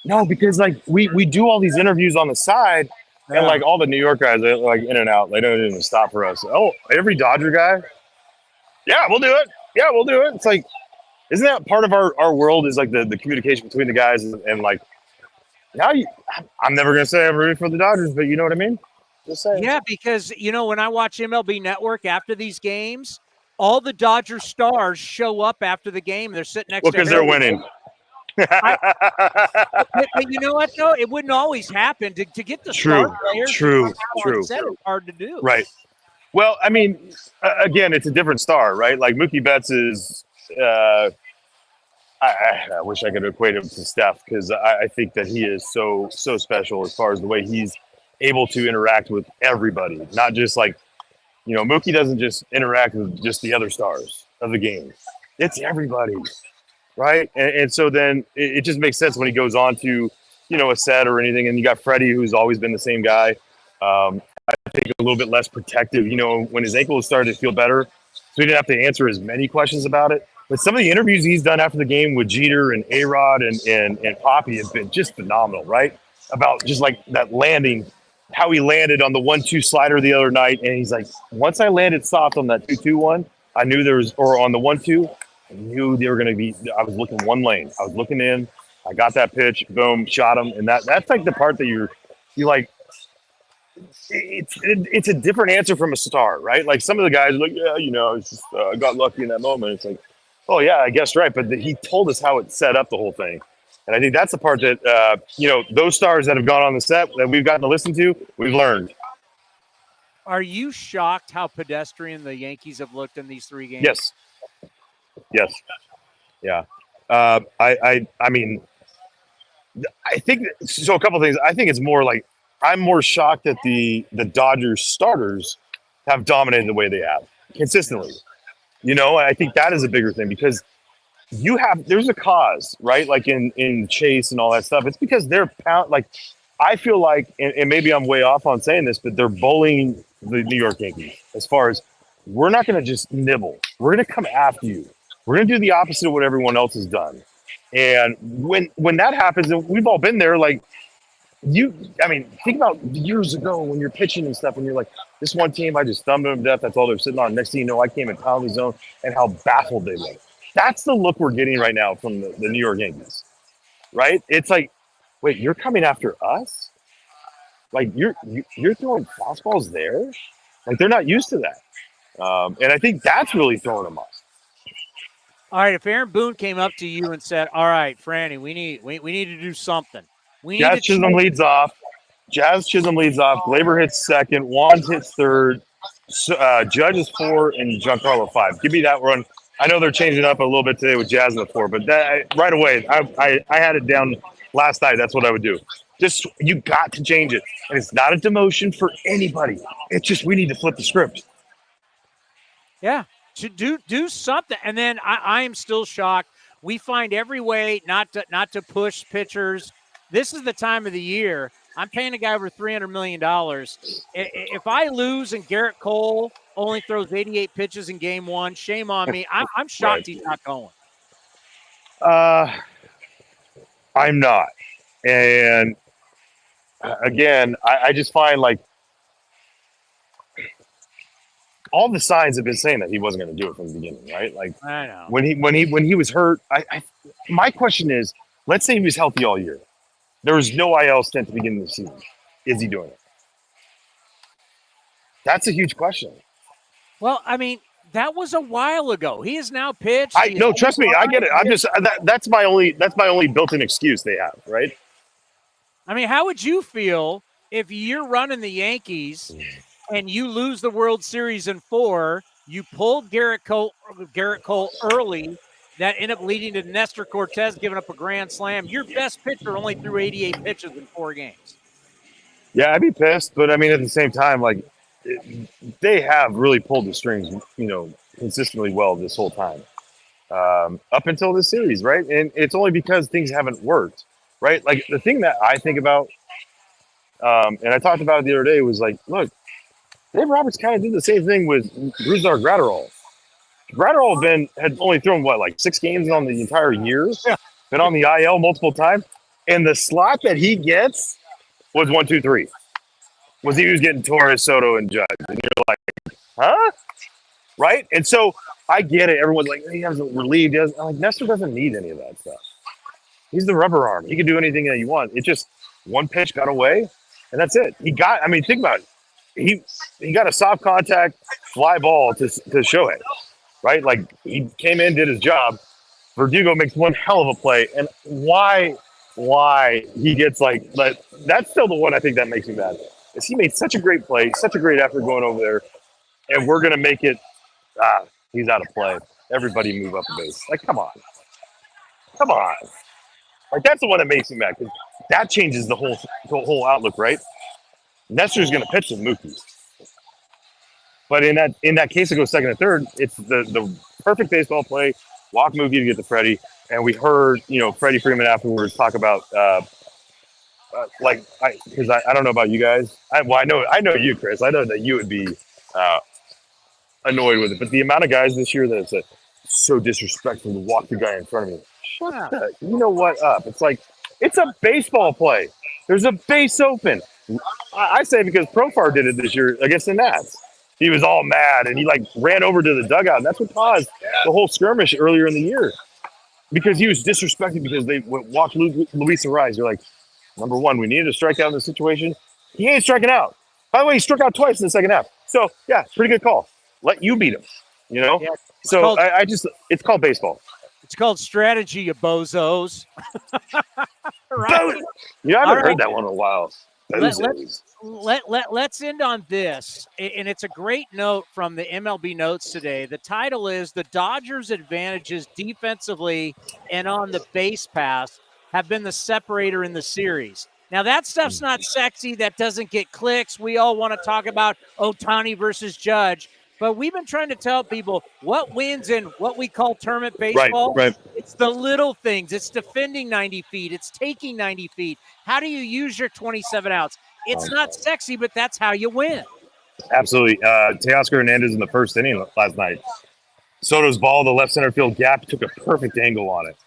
No, because like we do all these interviews on the side, and like all the New York guys are like in and out. They don't even stop for us. Oh, every Dodger guy, yeah, we'll do it. Yeah, we'll do it. It's like, isn't that part of our world is like the communication between the guys and like now I'm never gonna say I'm rooting for the Dodgers, but you know what I mean. Just saying. Yeah, because, you know, when I watch MLB Network after these games, all the Dodger stars show up after the game. They're sitting next to because they're winning. But you know what, though? It wouldn't always happen. To get the star players True. on set is hard to do. Right. Well, I mean, again, it's a different star, right? Like Mookie Betts is I wish I could equate him to Steph because I think that he is so special as far as the way he's able to interact with everybody, not just like, you know, Mookie doesn't just interact with just the other stars of the game. It's everybody, right? And so then it just makes sense when he goes on to, you know, a set or anything. And you got Freddie, who's always been the same guy. I think a little bit less protective, you know, when his ankle started to feel better. So he didn't have to answer as many questions about it. But some of the interviews he's done after the game with Jeter and A-Rod and Poppy have been just phenomenal, right? About just like that landing, how he landed on the 1-2 slider the other night. And he's like, once I landed soft on that 2-2-1, I knew there was, or on the 1-2, I knew they were going to be, I was looking one lane. I was looking in, I got that pitch, boom, shot him. And that's like the part that you're like, it's a different answer from a star, right? Like some of the guys are like, yeah, you know, it's just, I got lucky in that moment. It's like, oh yeah, I guess right. But he told us how it set up the whole thing. And I think that's the part that, you know, those stars that have gone on the set that we've gotten to listen to, we've learned. Are you shocked how pedestrian the Yankees have looked in these 3 games? Yes. Yeah. I mean, I think so. A couple of things. I think it's more like I'm more shocked that the Dodgers starters have dominated the way they have consistently. You know, I think that is a bigger thing because there's a cause, right? Like in Chase and all that stuff. It's because they're like, I feel like, and maybe I'm way off on saying this, but they're bullying the New York Yankees as far as we're not going to just nibble. We're going to come after you. We're going to do the opposite of what everyone else has done. And when that happens, and we've all been there, like think about years ago when you're pitching and stuff, and you're like, this one team, I just thumbed them to death. That's all they're sitting on. Next thing you know, I came and pounded the zone, and how baffled they look. That's the look we're getting right now from the New York Yankees, right? It's like, wait, you're coming after us? Like you're throwing fastballs there? Like they're not used to that, and I think that's really throwing them off. All right, if Aaron Boone came up to you and said, "All right, Franny, we need to do something. Jazz Chisholm leads off. Glaber hits second. Juan hits third. Judge is 4 and Giancarlo 5. Give me that run. I know they're changing up a little bit today with Jazz in the 4, but that right away, I had it down last night. That's what I would do. Just you got to change it, and it's not a demotion for anybody. It's just we need to flip the script. Yeah, to do something. And then I am still shocked. We find every way not to push pitchers. This is the time of the year I'm paying a guy over $300 million. If I lose and Gerrit Cole only throws 88 pitches in game one, shame on me. I'm shocked Right. he's not going. I'm not. And again, I just find like all the signs have been saying that he wasn't going to do it from the beginning, right? Like I know. when he was hurt, my question is, let's say he was healthy all year. There was no IL stint to begin the season. Is he doing it? That's a huge question. Well, I mean, that was a while ago. He has now pitched. No, trust me, I get it. I'm just that's my only built-in excuse they have, right? I mean, how would you feel if you're running the Yankees and you lose the World Series in 4? You pulled Gerrit Cole early. That ended up leading to Nestor Cortez giving up a grand slam. Your best pitcher only threw 88 pitches in 4 games. Yeah, I'd be pissed, but I mean, at the same time, like they have really pulled the strings, consistently well this whole time, up until this series, right? And it's only because things haven't worked, right? Like the thing that I think about, and I talked about it the other day, was like, look, Dave Roberts kind of did the same thing with Brusdar Graterol. Graterol had only thrown like 6 games on the entire year, been on the IL multiple times, and the slot that he gets was 1, 2, 3. He was getting Torres, Soto, and Judge, and you're like, huh? Right? And so I get it. Everyone's like, he hasn't relieved. I'm like, Nestor doesn't need any of that stuff. He's the rubber arm. He can do anything that you want. It just one pitch got away, and that's it. Think about it. He got a soft contact fly ball to Shohei, right? Like he came in, did his job. Verdugo makes one hell of a play, and why he gets that's still the one I think that makes me mad. Is he made such a great play, such a great effort going over there, and we're gonna make it. He's out of play. Everybody move up a base. Like, come on. Like that's the one that makes me mad because that changes the whole outlook, right? Nestor's gonna pitch with Mookie, but in that case, it goes second and third. It's the perfect baseball play. Walk Mookie to get to Freddie, and we heard Freddie Freeman afterwards talk about. Because I don't know about you guys. I know you, Chris. I know that you would be annoyed with it. But the amount of guys this year that it's so disrespectful to walk the guy in front of me. Shut the, you know what up? It's like it's a baseball play. There's a base open. I say because Profar did it this year against the Nats. He was all mad and he ran over to the dugout. And that's what caused the whole skirmish earlier in the year because he was disrespected because they walked Luis Ariz. You're like. Number one, we needed a strikeout in the situation. He ain't striking out. By the way, he struck out twice in the second half. So, yeah, pretty good call. Let you beat him, Yeah, so it's called baseball. It's called strategy, you bozos. Right? I haven't heard that one in a while. Let's end on this. And it's a great note from the MLB notes today. The title is The Dodgers' Advantages Defensively and on the Base Pass have been the separator in the series. Now, that stuff's not sexy. That doesn't get clicks. We all want to talk about Towny versus Judge. But we've been trying to tell people what wins in what we call tournament baseball. Right. It's the little things. It's defending 90 feet. It's taking 90 feet. How do you use your 27 outs? It's not sexy, but that's how you win. Absolutely. Teoscar Hernandez in the first inning last night. Soto's ball, the left center field gap, took a perfect angle on it.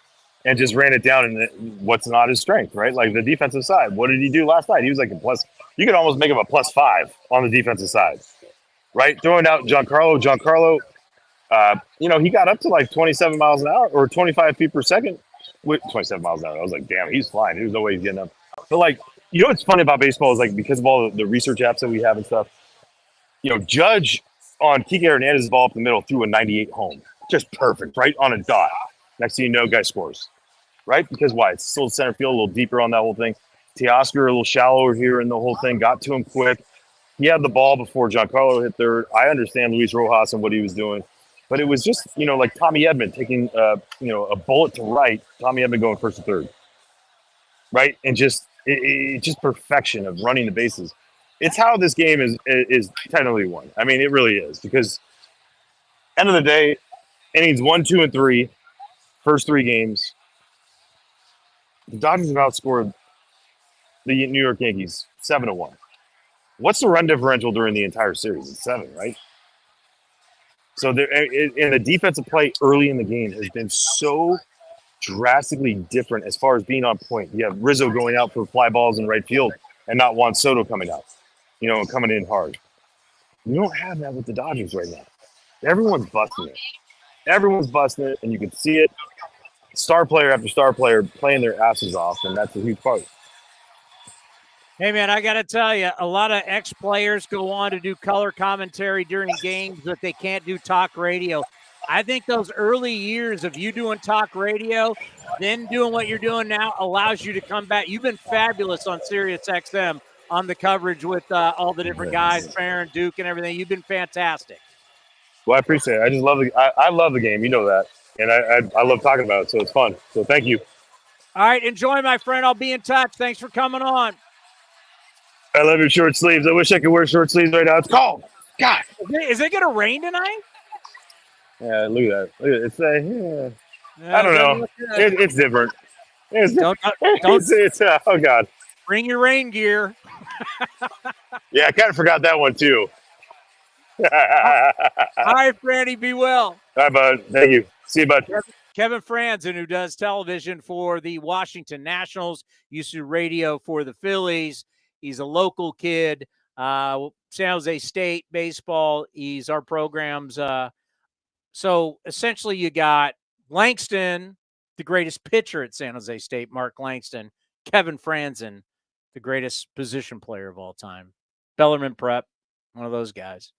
And just ran it down in what's not his strength, right? Like the defensive side. What did he do last night? He was like a plus. You could almost make him a +5 on the defensive side, right? Throwing out Giancarlo, he got up to 27 miles an hour or 25 feet per second with 27 miles an hour. I was like, damn, he's flying. There's no way he's getting up. But what's funny about baseball is because of all the research apps that we have and stuff, Judge on Kike Hernandez's ball up the middle threw a 98 home. Just perfect, right on a dot. Next thing you know, guy scores. Right? Because why? It's still center field, a little deeper on that whole thing. Teoscar a little shallower here in the whole thing, got to him quick. He had the ball before Giancarlo hit third. I understand Luis Rojas and what he was doing. But it was just, like Tommy Edman taking, a bullet to right, Tommy Edman going first to third. Right? And just perfection of running the bases. It's how this game is technically won. I mean, it really is. Because end of the day, innings 1, 2, and 3, first 3 games, the Dodgers have outscored the New York Yankees 7-1. What's the run differential during the entire series? It's 7, right? So and the defensive play early in the game has been so drastically different as far as being on point. You have Rizzo going out for fly balls in right field and not Juan Soto coming out, and coming in hard. You don't have that with the Dodgers right now. Everyone's busting it. Everyone's busting it, and you can see it. Star player after star player playing their asses off, and that's a huge part. Hey, man, I got to tell you, a lot of ex-players go on to do color commentary during games, but they can't do talk radio. I think those early years of you doing talk radio, then doing what you're doing now, allows you to come back. You've been fabulous on Sirius XM on the coverage with all the different guys, Farron, Duke, and everything. You've been fantastic. Well, I appreciate it. I just love I love the game. You know that. And I love talking about it, so it's fun. So thank you. All right, enjoy, my friend. I'll be in touch. Thanks for coming on. I love your short sleeves. I wish I could wear short sleeves right now. It's cold. God. Is it going to rain tonight? Yeah, look at that. It's I don't know. It's different. Don't, oh, God. Bring your rain gear. Yeah, I kind of forgot that one, too. All right, Freddie, be well. All right, bud. Thank you. See you, bud. Kevin Frandsen, who does television for the Washington Nationals, used to do radio for the Phillies. He's a local kid, San Jose State baseball. He's our programs. So essentially you got Langston, the greatest pitcher at San Jose State, Mark Langston, Kevin Frandsen, the greatest position player of all time. Bellarmine Prep, one of those guys.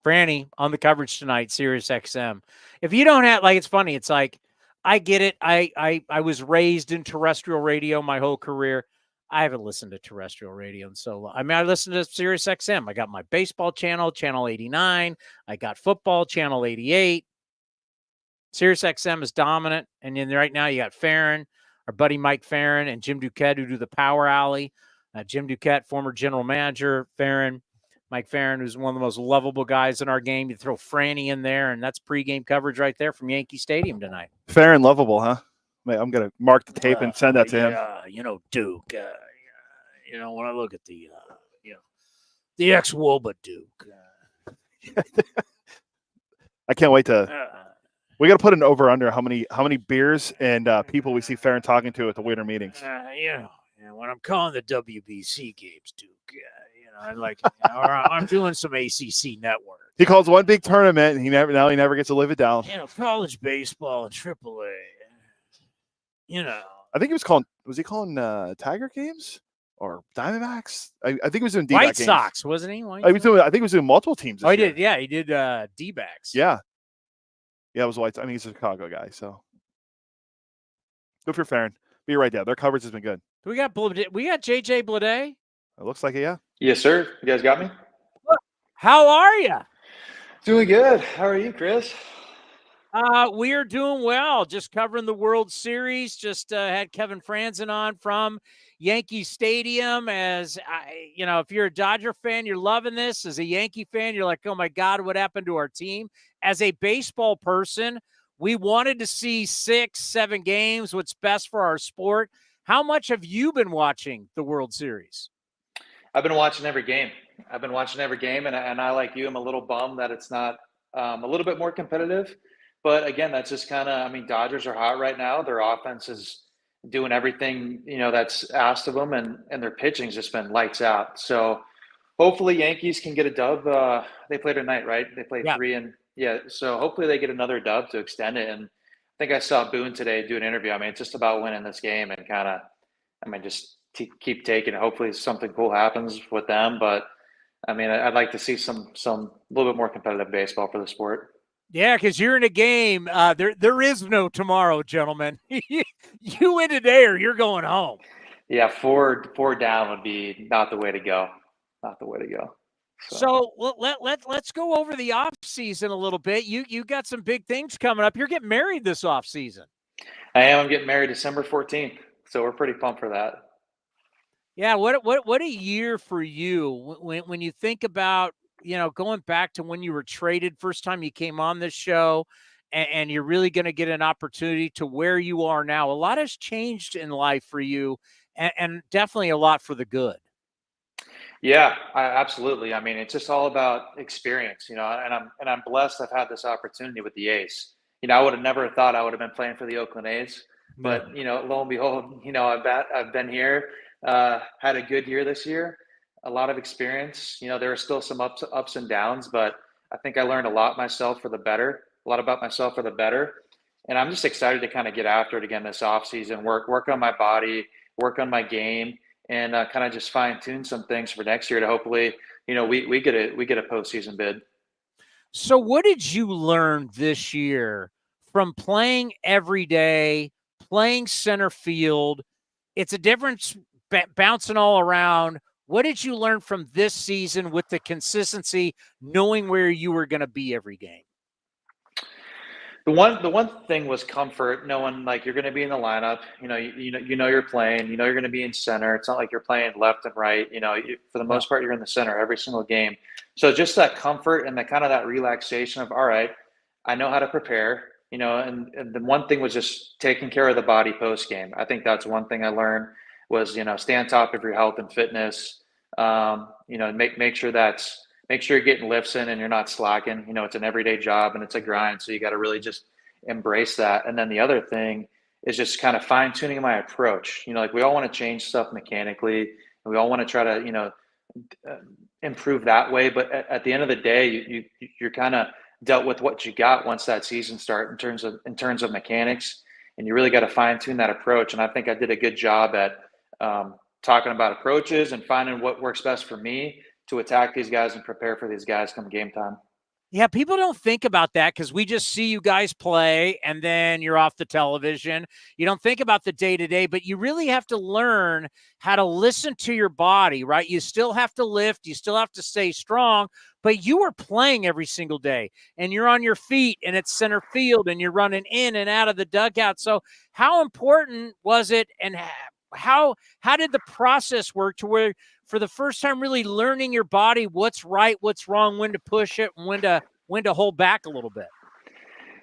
Franny on the coverage tonight, Sirius XM. If you don't have, it's funny. It's like, I get it. I was raised in terrestrial radio my whole career. I haven't listened to terrestrial radio in so long. I mean, I listened to Sirius XM. I got my baseball channel, channel 89. I got football, channel 88. Sirius XM is dominant. And then right now you got Farron, our buddy Mike Farron, and Jim Duquette, who do the Power Alley. Jim Duquette, former general manager. Farron, Mike Farron, who's one of the most lovable guys in our game. You throw Franny in there, and that's pregame coverage right there from Yankee Stadium tonight. Farron lovable, huh? I'm going to mark the tape and send that to him. Duke, when I look at the ex-Woba Duke. I can't wait to we got to put an over-under how many beers and people we see Farron talking to at the winter meetings. When I'm calling the WBC games, Duke, or I'm doing some ACC network. He calls one big tournament, and he never gets to live it down. College baseball and AAA. I think was he calling Tiger games or Diamondbacks? I think he was doing D-back White games. Sox, wasn't he? I think he was doing multiple teams. He did. Yeah, he did D-backs. Yeah, it was White. I mean, he's a Chicago guy, so good for Farron. Be right there. Their coverage has been good. We got JJ Bleday. It looks like it. Yeah. Yes, sir. You guys got me? How are you? Doing good. How are you, Chris? We are doing well. Just covering the World Series. Just had Kevin Frandsen on from Yankee Stadium. If you're a Dodger fan, you're loving this. As a Yankee fan, you're like, oh my God, what happened to our team? As a baseball person, we wanted to see 6-7 games, what's best for our sport. How much have you been watching the World Series? I've been watching every game. And I, like you, I'm a little bummed that it's not a little bit more competitive. But again, that's just Dodgers are hot right now. Their offense is doing everything, that's asked of them, and their pitching's just been lights out. So hopefully Yankees can get a dub. They play tonight, right? They play 3 and so hopefully they get another dub to extend it. And I think I saw Boone today do an interview. It's just about winning this game and just keep taking it. Hopefully something cool happens with them. But I'd like to see some little bit more competitive baseball for the sport. Yeah, because you're in a game. There is no tomorrow, gentlemen. You win today or you're going home. Yeah, four down would be not the way to go. So let's go over the off season a little bit. You got some big things coming up. You're getting married this off season. I am. I'm getting married December 14th, so we're pretty pumped for that. Yeah, what a year for you when you think about going back to when you were traded first time you came on this show, and you're really going to get an opportunity to where you are now. A lot has changed in life for you and definitely a lot for the good. Yeah, absolutely. I mean, it's just all about experience, and I'm blessed I've had this opportunity with the A's. I would have never thought I would have been playing for the Oakland A's, but lo and behold, I've been here, had a good year this year, a lot of experience. There are still some ups and downs, but I think I learned a lot about myself for the better, and I'm just excited to kind of get after it again this offseason, work on my body, work on my game, and kind of just fine tune some things for next year to hopefully, we get a postseason bid. So what did you learn this year from playing every day, playing center field? It's a difference bouncing all around. What did you learn from this season with the consistency, knowing where you were going to be every game? The one thing was comfort, knowing like you're going to be in the lineup. You're playing. You're going to be in center. It's not like you're playing left and right. For the most part, you're in the center every single game. So just that comfort and that relaxation of, all right, I know how to prepare. And the one thing was just taking care of the body post game. I think that's one thing I learned was stay on top of your health and fitness. Make sure you're getting lifts in and you're not slacking. It's an everyday job and it's a grind. So you got to really just embrace that. And then the other thing is just kind of fine tuning my approach. Like we all want to change stuff mechanically and we all want to try to, improve that way. But at the end of the day, you're kind of dealt with what you got once that season starts in terms of mechanics. And you really got to fine tune that approach. And I think I did a good job at talking about approaches and finding what works best for me to attack these guys and prepare for these guys come game time. Yeah, people don't think about that because we just see you guys play and then you're off the television. You don't think about the day-to-day, but you really have to learn how to listen to your body, right? You still have to lift. You still have to stay strong, but you are playing every single day and you're on your feet and it's center field and you're running in and out of the dugout. So how important was it and how did the process work to where for the first time really learning your body, what's right, what's wrong, when to push it, and when to hold back a little bit?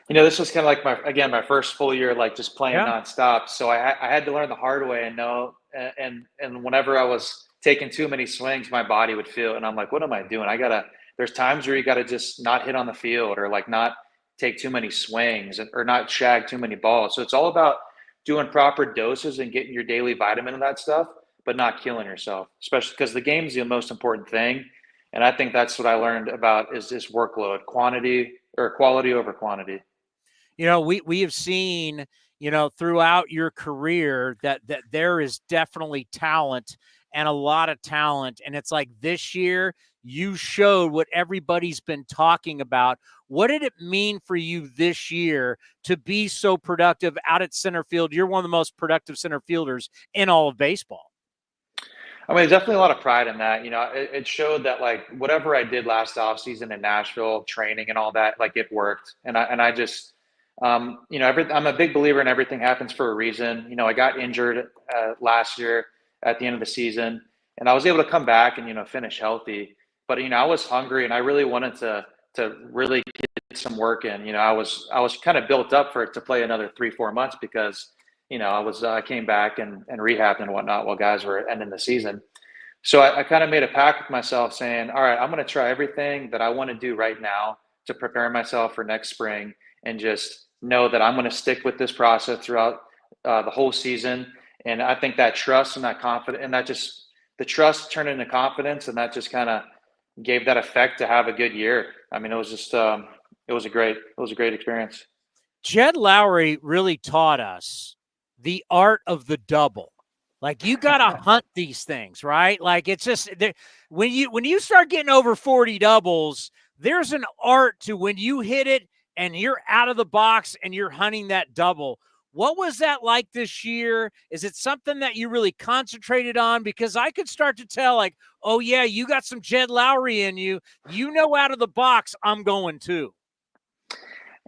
This was kind of like my first full year, like just playing nonstop. So I had to learn the hard way and know, and whenever I was taking too many swings, my body would feel, and I'm like, what am I doing? There's times where you got to just not hit on the field or like not take too many swings or not shag too many balls. So it's all about doing proper doses and getting your daily vitamin and that stuff, but not killing yourself, especially because the game's the most important thing. And I think that's what I learned about is this workload, quality over quantity. We have seen, throughout your career that there is definitely talent and a lot of talent. And it's like this year you showed what everybody's been talking about. What did it mean for you this year to be so productive out at center field? You're one of the most productive center fielders in all of baseball. I mean, there's definitely a lot of pride in that. It showed that like whatever I did last offseason in Nashville, training and all that, like it worked. And I just, I'm a big believer in everything happens for a reason. I got injured last year at the end of the season, and I was able to come back and finish healthy. But I was hungry, and I really wanted to really get some work in. I was kind of built up for it to play another 3-4 months because I came back and rehabbed and whatnot while guys were ending the season. So I kind of made a pact with myself saying, all right, I'm going to try everything that I want to do right now to prepare myself for next spring and just know that I'm going to stick with this process throughout the whole season. And I think that trust and that confidence and that just the trust turned into confidence, and that just kind of gave that effect to have a good year. I mean, it was just it was a great experience. Jed Lowry really taught us the art of the double. Like you got to hunt these things, right? Like it's just when you start getting over 40 doubles, there's an art to when you hit it and you're out of the box and you're hunting that double. What was that like this year? Is it something that you really concentrated on? Because I could start to tell like, oh yeah, you got some Jed Lowry in you. Out of the box, I'm going too.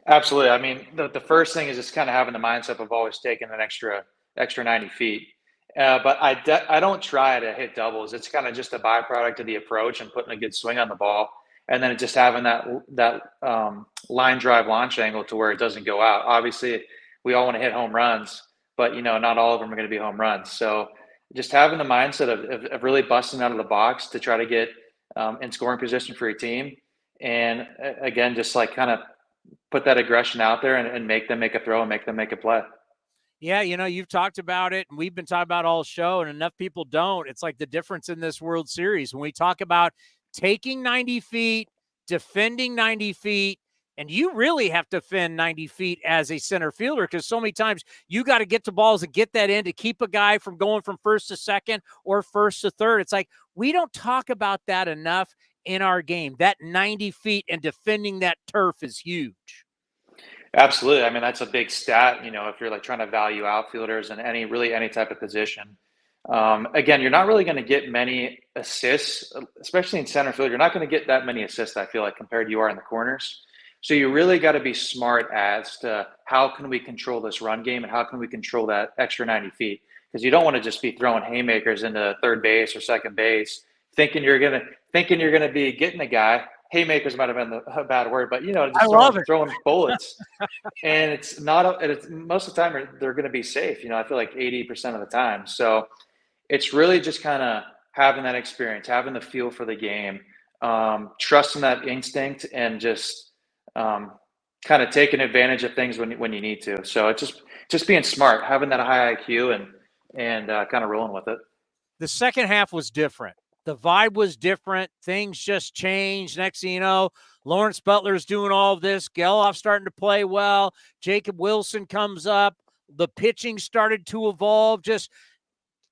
Absolutely. I mean, the first thing is just kind of having the mindset of always taking an extra 90 feet. But I don't try to hit doubles. It's kind of just a byproduct of the approach and putting a good swing on the ball. And then just having that line drive launch angle to where it doesn't go out. Obviously, we all want to hit home runs, but not all of them are going to be home runs. So just having the mindset of really busting out of the box to try to get in scoring position for your team. And again, just like kind of put that aggression out there and make them make a throw and make them make a play. Yeah, you've talked about it, and we've been talking about all show, and enough people don't. It's like the difference in this World Series. When we talk about taking 90 feet, defending 90 feet, and you really have to defend 90 feet as a center fielder because so many times you got to get to balls and get that in to keep a guy from going from first to second or first to third. It's like we don't talk about that enough in our game. That 90 feet and defending that turf is huge. Absolutely. I mean, that's a big stat, if you're like trying to value outfielders in any type of position. Again, you're not really going to get many assists, especially in center field. You're not going to get that many assists, I feel like, compared to you are in the corners. So you really got to be smart as to how can we control this run game and how can we control that extra 90 feet? Because you don't want to just be throwing haymakers into third base or second base, thinking you're going to be getting a guy. Haymakers might have been a bad word, but just throwing bullets. And it's most of the time they're going to be safe. I feel like 80% of the time. So it's really just kind of having that experience, having the feel for the game, trusting that instinct, and just kind of taking advantage of things when you need to. So it's just being smart, having that high IQ and kind of rolling with it. The second half was different. The vibe was different. Things just changed. Next thing you know, Lawrence Butler's doing all of this. Geloff's starting to play well. Jacob Wilson comes up. The pitching started to evolve. Just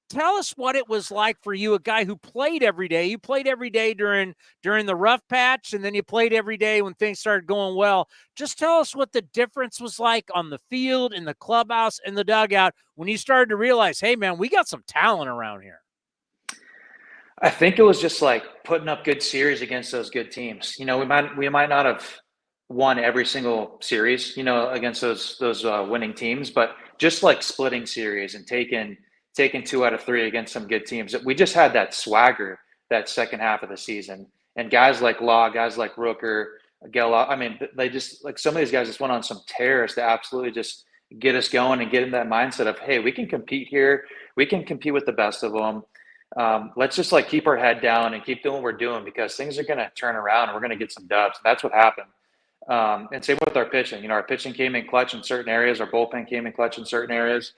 tell us what it was like for you, a guy who played every day. You played every day during the rough patch, and then you played every day when things started going well. Just tell us what the difference was like on the field, in the clubhouse, in the dugout, when you started to realize, hey, man, we got some talent around here. I think it was just like putting up good series against those good teams. We might not have won every single series, against those winning teams, but just like splitting series and taking 2 out of 3 against some good teams. We just had that swagger that second half of the season. And guys like Law, guys like Rooker, Geloff, I mean, they just like some of these guys just went on some tears to absolutely just get us going and get in that mindset of, hey, we can compete here. We can compete with the best of them. Let's just like keep our head down and keep doing what we're doing because things are going to turn around and we're going to get some dubs. That's what happened. And same with our pitching. Our pitching came in clutch in certain areas. Our bullpen came in clutch in certain areas.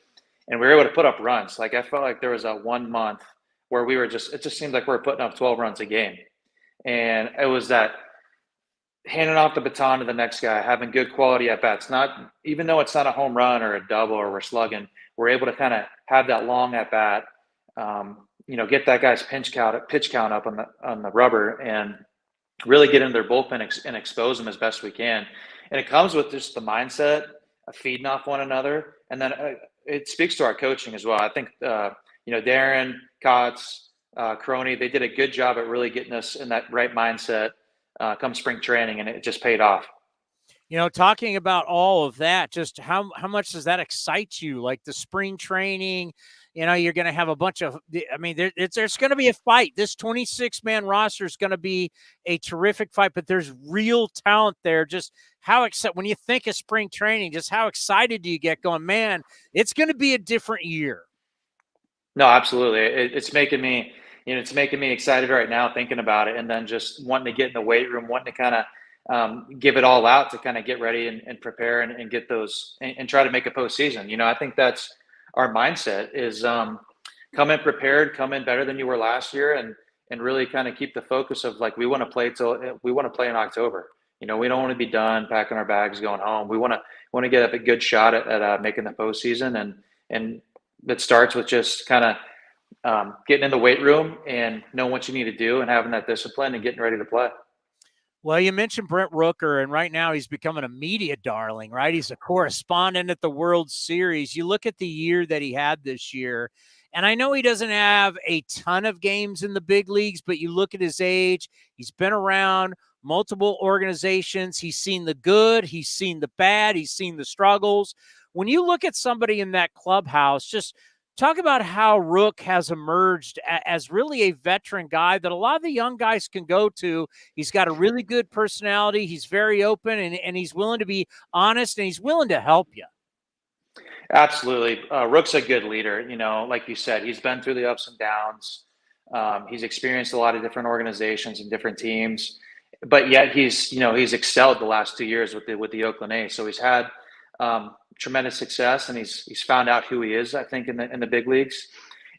And we were able to put up runs. Like I felt like there was a 1 month where it just seemed like we were putting up 12 runs a game. And it was that handing off the baton to the next guy, having good quality at bats. Even though it's not a home run or a double or we're slugging, we're able to kind of have that long at bat. Get that guy's pitch count up on the rubber and really get into their bullpen and expose them as best we can. And it comes with just the mindset of feeding off one another. And then it speaks to our coaching as well. I think, Darren, Kotz, Crony, they did a good job at really getting us in that right mindset come spring training, and it just paid off. Talking about all of that, just how much does that excite you? Like the spring training, you're going to have a bunch of, there's going to be a fight. This 26-man roster is going to be a terrific fight, but there's real talent there. Just how excited, when you think of spring training, just how excited do you get going, man, it's going to be a different year. No, absolutely. It's making me excited right now thinking about it. And then just wanting to get in the weight room, wanting to kind of give it all out to kind of get ready and prepare and get those and try to make a postseason. I think that's our mindset is come in prepared, come in better than you were last year and really kind of keep the focus of like, we want to play in October. We don't want to be done packing our bags, going home. We want to get a good shot at making the postseason. And it starts with just kind of getting in the weight room and knowing what you need to do and having that discipline and getting ready to play. Well, you mentioned Brent Rooker, and right now he's becoming a media darling, right? He's a correspondent at the World Series. You look at the year that he had this year, and I know he doesn't have a ton of games in the big leagues, but you look at his age, he's been around multiple organizations. He's seen the good, he's seen the bad, he's seen the struggles. When you look at somebody in that clubhouse, just talk about how Rook has emerged as really a veteran guy that a lot of the young guys can go to. He's got a really good personality. He's very open and he's willing to be honest and he's willing to help you. Absolutely. Rook's a good leader. You know, like you said, he's been through the ups and downs. He's experienced a lot of different organizations and different teams, but yet he's excelled the last 2 years with the Oakland A's. So he's had tremendous success, and he's found out who he is, I think, in the big leagues.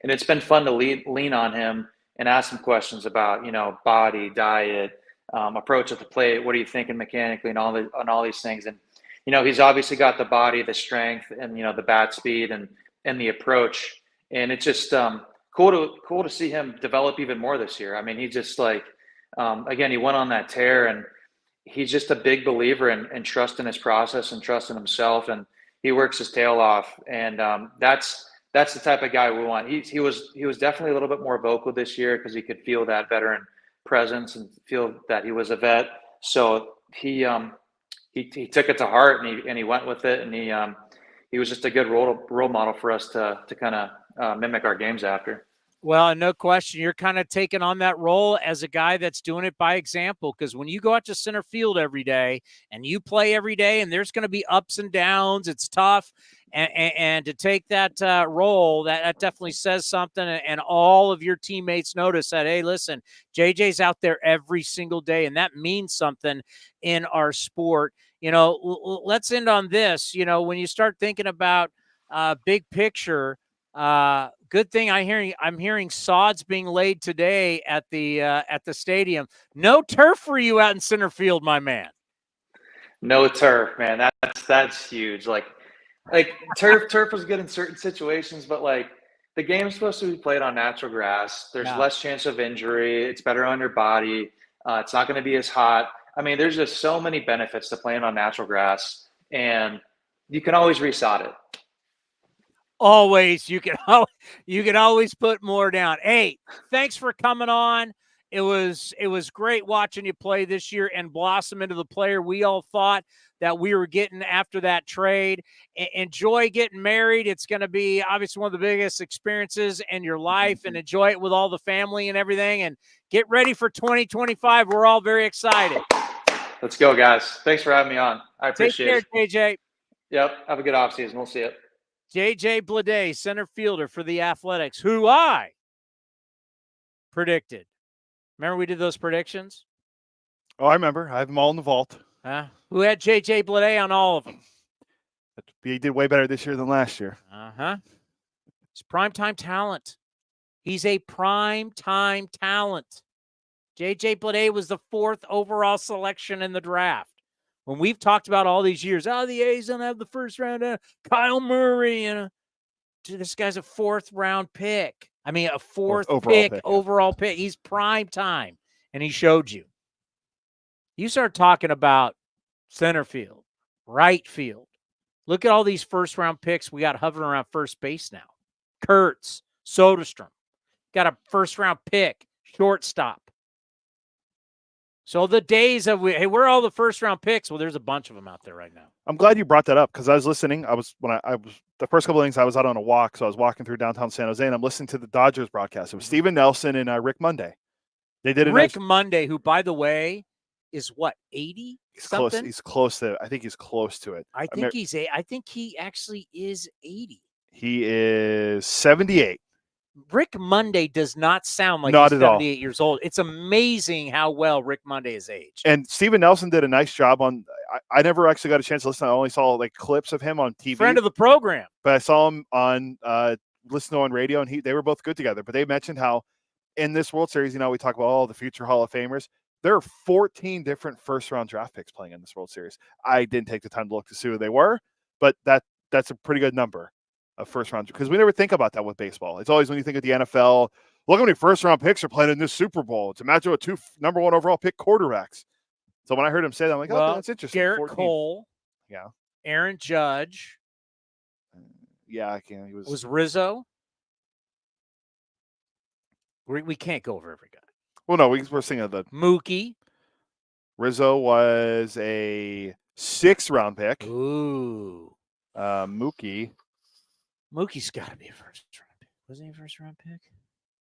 And it's been fun to lean on him and ask him questions about, body, diet, approach at the plate. What are you thinking mechanically, and all these things. And he's obviously got the body, the strength, and the bat speed and the approach. And it's just cool to see him develop even more this year. I mean, he just again, he went on that tear, and he's just a big believer in trusting his process and trusting himself, and he works his tail off. And that's the type of guy we want. He was definitely a little bit more vocal this year because he could feel that veteran presence and feel that he was a vet. So he took it to heart, and he went with it, and he was just a good role model for us to kind of mimic our games after. Well, no question, you're kind of taking on that role as a guy that's doing it by example, because when you go out to center field every day and you play every day, and there's going to be ups and downs, it's tough. And to take that role, that definitely says something. And all of your teammates notice that, hey, listen, JJ's out there every single day, and that means something in our sport. Let's end on this. When you start thinking about big picture, good thing I'm hearing sods being laid today at the stadium. No turf for you out in center field, my man. No turf, man. That's huge. Like turf was good in certain situations, but the game's supposed to be played on natural grass. There's less chance of injury. It's better on your body. It's not going to be as hot. I mean, there's just so many benefits to playing on natural grass, and you can always resod it. Always, you can always put more down. Hey, thanks for coming on. It was great watching you play this year and blossom into the player we all thought that we were getting after that trade. Enjoy getting married. It's going to be obviously one of the biggest experiences in your life, and enjoy it with all the family and everything. And get ready for 2025. We're all very excited. Let's go, guys. Thanks for having me on. I appreciate it. Take care, JJ. Yep. Have a good offseason. We'll see you. JJ Bleday, center fielder for the Athletics, who I predicted. Remember we did those predictions? Oh, I remember. I have them all in the vault. Who had JJ Bleday on all of them? He did way better this year than last year. He's primetime talent. He's a primetime talent. JJ Bleday was the 4th overall selection in the draft. When we've talked about all these years, the A's don't have the first round. Kyle Murray, dude, this guy's a 4th round pick. I mean, a 4th overall pick. He's prime time, and he showed you. You start talking about center field, right field. Look at all these first-round picks we got hovering around first base now. Kurtz, Soderstrom. Got a first-round pick, shortstop. So the days of, hey, where are all the first-round picks? Well, there's a bunch of them out there right now. I'm glad you brought that up because I was listening. The first couple of things I was out on a walk, so I was walking through downtown San Jose, and I'm listening to the Dodgers broadcast. It was Steven Nelson and Rick Monday. They did it. Rick Monday, who, by the way, is what, 80? He's close to. I think he's close to it. I think he actually is 80. He is 78. Rick Monday does not sound like not he's at 78 years old. It's amazing how well Rick Monday is aged. And Steven Nelson did a nice job on. I never actually got a chance to listen. I only saw clips of him on TV. Friend of the program. But I saw him on listen on radio, and they were both good together. But they mentioned how in this World Series, we talk about all the future Hall of Famers. There are 14 different first-round draft picks playing in this World Series. I didn't take the time to look to see who they were, but that's a pretty good number of first-round, because we never think about that with baseball. It's always when you think of the NFL, look how many first-round picks are playing in this Super Bowl. It's a matchup with 2 number 1 overall pick quarterbacks. So when I heard him say that, I'm like, that's interesting. Gerrit Cole. Yeah. Aaron Judge. Yeah, I can't. He was Rizzo. We can't go over every guy. Well, no, we're singing the Mookie. Rizzo was a 6th-round pick. Ooh. Mookie's got to be a first-round pick. Wasn't he a first-round pick?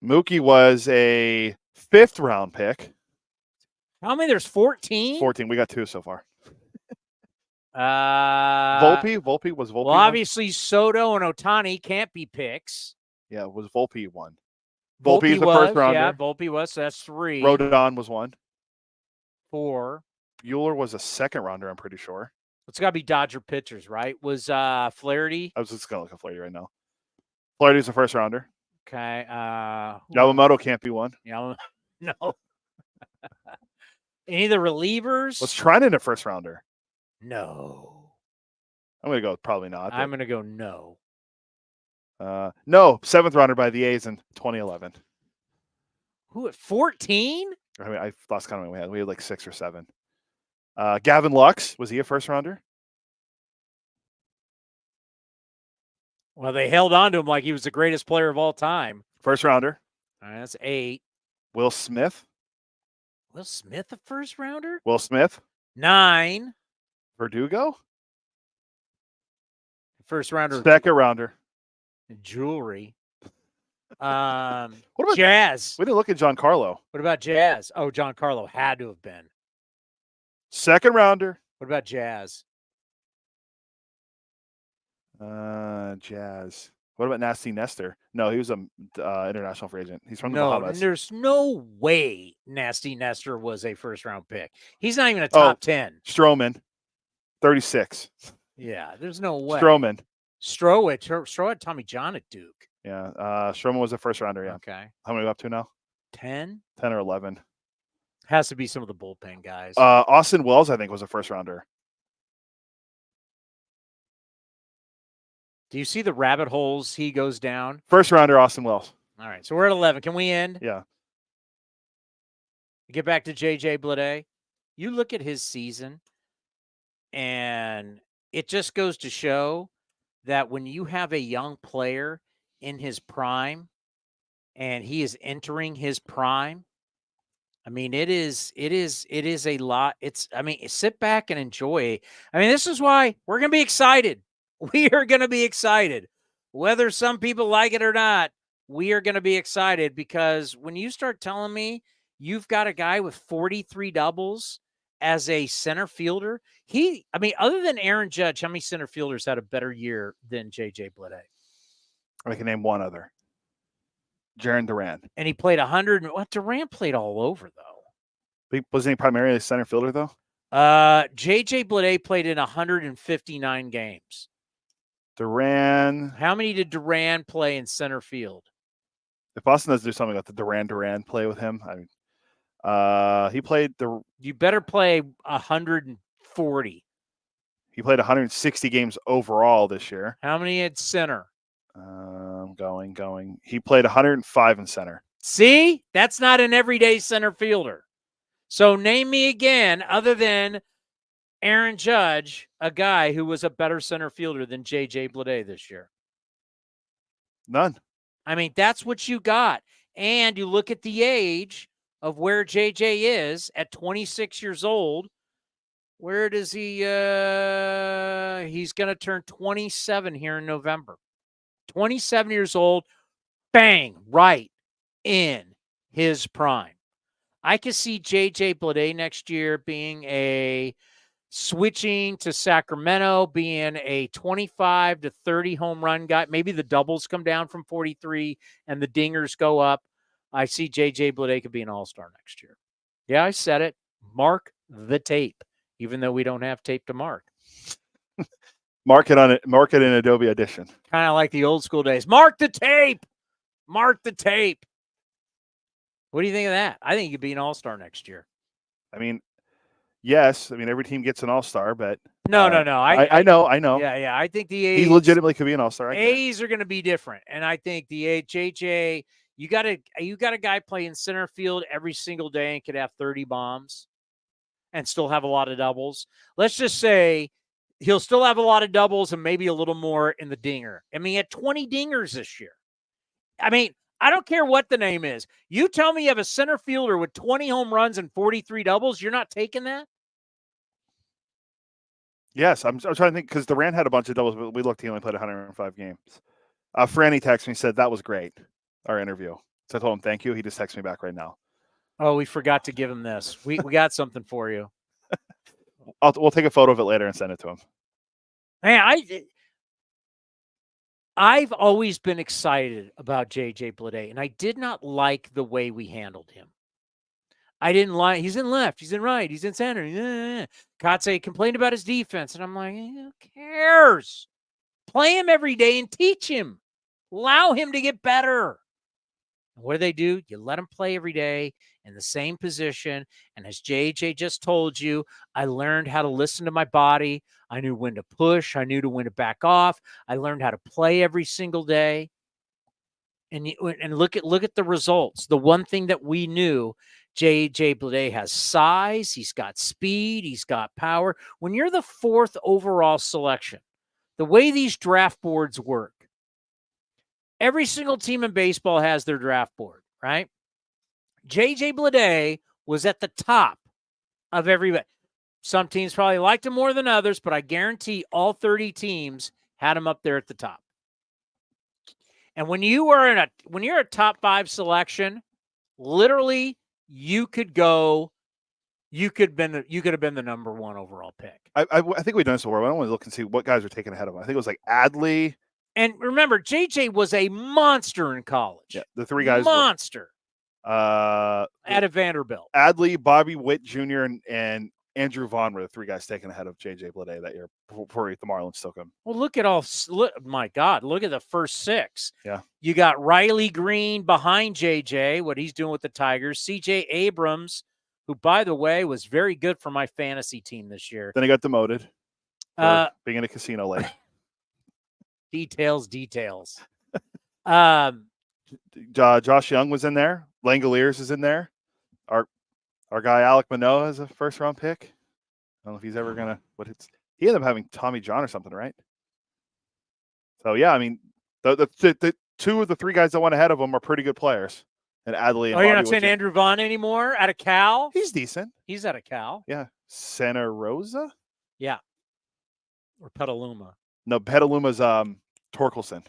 Mookie was a 5th-round pick. How many? There's 14? 14. We got 2 so far. Volpe was Volpe. Well, one? obviously Soto and Ohtani can't be picks. Yeah, was Volpe one. Volpe is the was, first rounder. Yeah, Volpe was. So that's 3. Rodon was 1. 4. Bueller was a second rounder, I'm pretty sure. It's got to be Dodger pitchers, right? Was Flaherty? I was just going to look at Flaherty right now. Flaherty's the first rounder. Okay. Yamamoto can't be 1. Yeah, no. Any of the relievers? Was Treinen a first rounder? No. I'm going to go probably not. I'm going to go no. No, 7th rounder by the A's in 2011. Who at 14? I mean, I lost count of what we had. We had like 6 or 7. Gavin Lux, was he a first rounder? Well, they held on to him like he was the greatest player of all time. First rounder. All right, that's 8. Will Smith. Will Smith, a first rounder? Will Smith. 9. Verdugo. First rounder. Second rounder. Jewelry. What about Jazz? We didn't look at Giancarlo. What about Jazz? Oh, Giancarlo had to have been. Second rounder. What about Jazz? Jazz. What about Nasty Nestor? No, he was a international free agent. He's from the No, Bahamas. there's no way Nasty Nestor was a first-round pick. He's not even a top 10. Stroman, 36. Yeah, there's no way. Stroman. Stroh Tommy John at Duke. Yeah, Stroman was a first rounder. Yeah. Okay. How many are we up to now? 10? 10 or 11. Has to be some of the bullpen guys. Austin Wells, I think, was a first rounder. Do you see the rabbit holes he goes down? First rounder, Austin Wells. All right, so we're at 11. Can we end? Yeah. Get back to JJ Bleday. You look at his season, and it just goes to show that when you have a young player in his prime and he is entering his prime, I mean, it is a lot. Sit back and enjoy. I mean, this is why we're going to be excited. We are going to be excited. Whether some people like it or not, we are going to be excited because when you start telling me you've got a guy with 43 doubles as a center fielder, other than Aaron Judge, how many center fielders had a better year than JJ Bleday? I can name one other. Jarren Duran. And he played 100. What Duran played all over, though. Wasn't he primarily a center fielder, though? JJ Bleday played in 159 games. Duran. How many did Duran play in center field? If Boston does do something about the Duran play with him, he played You better play 140. He played 160 games overall this year. How many at center? Going. He played 105 in center. See? That's not an everyday center fielder. So name me again, other than Aaron Judge, a guy who was a better center fielder than JJ Bleday this year. None. I mean, that's what you got. And you look at the age of where JJ is at 26 years old. Where does he he's going to turn 27 here in November. 27 years old, bang, right in his prime. I could see JJ Bleday next year being switching to Sacramento, being a 25 to 30 home run guy. Maybe the doubles come down from 43 and the dingers go up. I see JJ Bleday could be an all-star next year. Yeah, I said it. Mark the tape, even though we don't have tape to mark. Mark it in Adobe Audition. Kind of like the old school days. Mark the tape. Mark the tape. What do you think of that? I think he could be an all-star next year. I mean, yes. I mean, every team gets an all-star, but no. I know. Yeah. I think the A's, he legitimately could be an all-star. A's are going to be different, and I think the JJ, you got a guy playing center field every single day and could have 30 bombs, and still have a lot of doubles. Let's just say he'll still have a lot of doubles and maybe a little more in the dinger. I mean, he had 20 dingers this year. I mean, I don't care what the name is. You tell me you have a center fielder with 20 home runs and 43 doubles. You're not taking that? Yes, I'm trying to think because Duran had a bunch of doubles, but we looked, he only played 105 games. Franny texted me, said that was great, our interview. So I told him thank you. He just texted me back right now. Oh, we forgot to give him this. We got something for you. We'll take a photo of it later and send it to him. Man, I've always been excited about JJ Bleday, and I did not like the way we handled him. I didn't like, he's in left, he's in right, he's in center. Kotze complained about his defense, and I'm like, who cares? Play him every day and teach him. Allow him to get better. And what do? You let him play every day in the same position. And as JJ just told you, I learned how to listen to my body. I knew when to push. I knew when to back off. I learned how to play every single day. And look at the results. The one thing that we knew, JJ Bleday has size. He's got speed. He's got power. When you're the 4th overall selection, the way these draft boards work, every single team in baseball has their draft board, right? JJ Bleday was at the top of everybody. Some teams probably liked him more than others, but I guarantee all 30 teams had him up there at the top. And when you're a top 5 selection, literally you could have been the number 1 overall pick. I think we've done this before. I want to look and see what guys are taken ahead of him. I think it was like Adley. And remember, JJ was a monster in college. Yeah, the 3 guys. Monster. Out of Vanderbilt. Adley, Bobby Witt Jr., and Andrew Vaughn were the 3 guys taken ahead of JJ Bleday that year before the Marlins took him. Well, look at my God, look at the first 6. Yeah. You got Riley Green behind JJ, what he's doing with the Tigers. CJ Abrams, who, by the way, was very good for my fantasy team this year. Then he got demoted for being in a casino late. Details. Josh Young was in there. Langoliers is in there. Our guy Alec Manoah is a 1st-round pick. I don't know if he's ever gonna. He ended up having Tommy John or something, right? So yeah, I mean, the 2 of the 3 guys that went ahead of him are pretty good players. And Adley. And you're not saying Andrew Vaughn anymore? Out of Cal? He's decent. He's out of Cal. Yeah, Santa Rosa. Yeah, or Petaluma. No, Petaluma's Torkelson.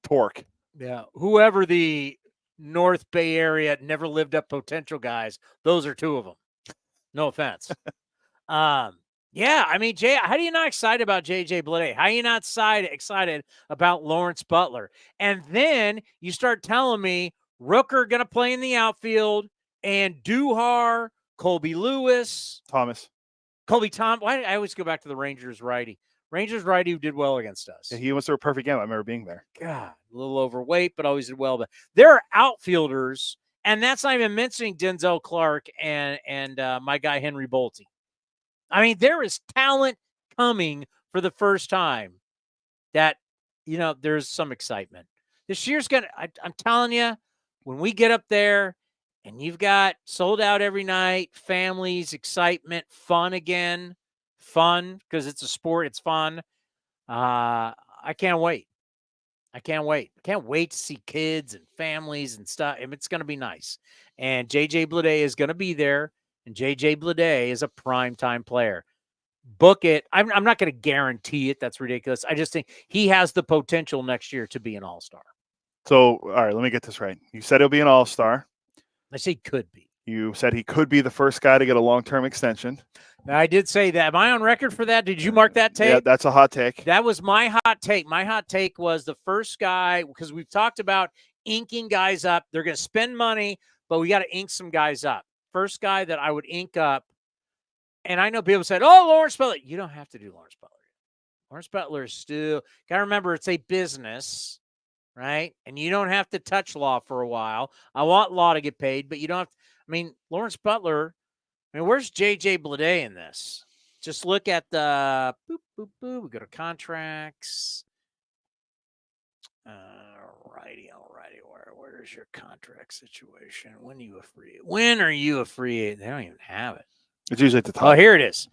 Torque. Yeah, whoever the North Bay Area never lived up potential guys, those are 2 of them. No offense. Yeah, I mean, Jay, how are you not excited about JJ Bleday? How are you not excited about Lawrence Butler? And then you start telling me Rooker going to play in the outfield and Duhar, Colby Lewis, Colby Tom. Why did I always go back to the Rangers righty? Rangers righty who did well against us. Yeah, he went through a perfect game. I remember being there. God, a little overweight, but always did well. But there are outfielders, and that's not even mentioning Denzel Clark and my guy Henry Bolte. I mean, there is talent coming for the first time that, there's some excitement. This year's I'm telling you, when we get up there and you've got sold out every night, families, excitement, fun again. Fun because it's a sport. It's fun. I can't wait. I can't wait to see kids and families and stuff. It's going to be nice. And JJ Bleday is going to be there. And JJ Bleday is a primetime player. Book it. I'm not going to guarantee it. That's ridiculous. I just think he has the potential next year to be an all-star. So, all right, let me get this right. You said he'll be an all-star. I say could be. You said he could be the first guy to get a long-term extension. I did say that. Am I on record for that? Did you mark that take? Yeah, that's a hot take. That was my hot take. My hot take was the first guy, because we've talked about inking guys up. They're going to spend money, but we got to ink some guys up. First guy that I would ink up, and I know people said, oh, Lawrence Butler. You don't have to do Lawrence Butler. Lawrence Butler is still, got to remember, it's a business, right? And you don't have to touch law for a while. I want law to get paid, but you don't have to. I mean, Lawrence Butler, where's JJ Bleday in this? Just look at the boop, boop, boop. We go to contracts. All righty. Where's your contract situation? When are you a free agent? They don't even have it. It's usually at the top. Oh, here it is.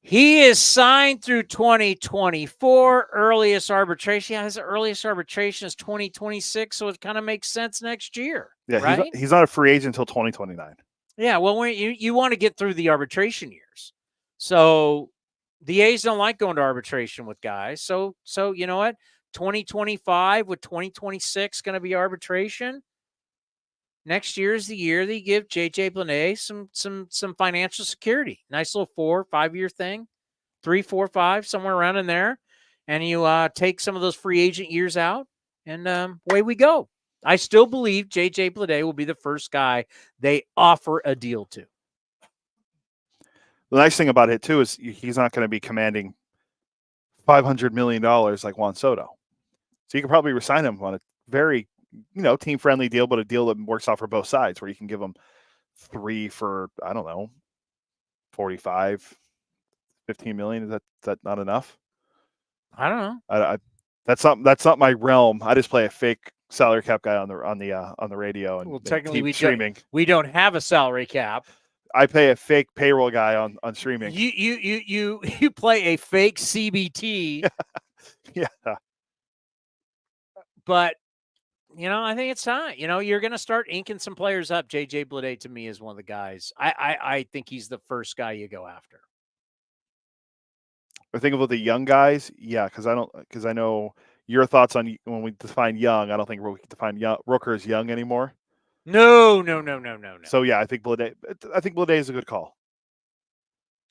He is signed through 2024. Earliest arbitration. Yeah, his earliest arbitration is 2026, so it kind of makes sense next year. Yeah, right? He's not a free agent until 2029. Yeah, well, you want to get through the arbitration years. So the A's don't like going to arbitration with guys. So you know what? 2025 with 2026 going to be arbitration. next year is the year that you give JJ Bleday some financial security. Nice little 4 or 5 year thing, 3, 4, 5, somewhere around in there. And you take some of those free agent years out, and away we go. I still believe JJ Bleday will be the first guy they offer a deal to. The nice thing about it, too, is he's not going to be commanding $500 million like Juan Soto. So you can probably resign him on a very, team-friendly deal, but a deal that works out for both sides, where you can give him 3 for, I don't know, 45, 15 million. Is that not enough? I don't know. That's not my realm. I just play a fake salary cap guy on the radio and technically streaming. We don't have a salary cap. I pay a fake payroll guy on streaming. You play a fake CBT. Yeah. But I think it's time. You're going to start inking some players up. JJ Bleday to me is one of the guys. I think he's the first guy you go after. I think about the young guys, yeah, because I know your thoughts on when we define young. I don't think we define Rooker as young anymore. No. So yeah, I think Bleday is a good call.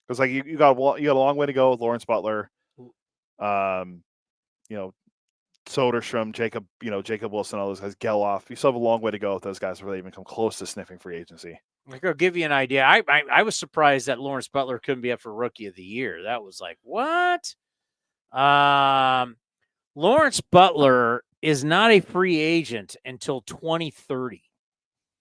Because like you got a long way to go with Lawrence Butler, Soderstrom, Jacob Wilson, all those guys, Geloff. You still have a long way to go with those guys before they even come close to sniffing free agency. I'll give you an idea. I was surprised that Lawrence Butler couldn't be up for Rookie of the Year. That was like, what? Lawrence Butler is not a free agent until 2030.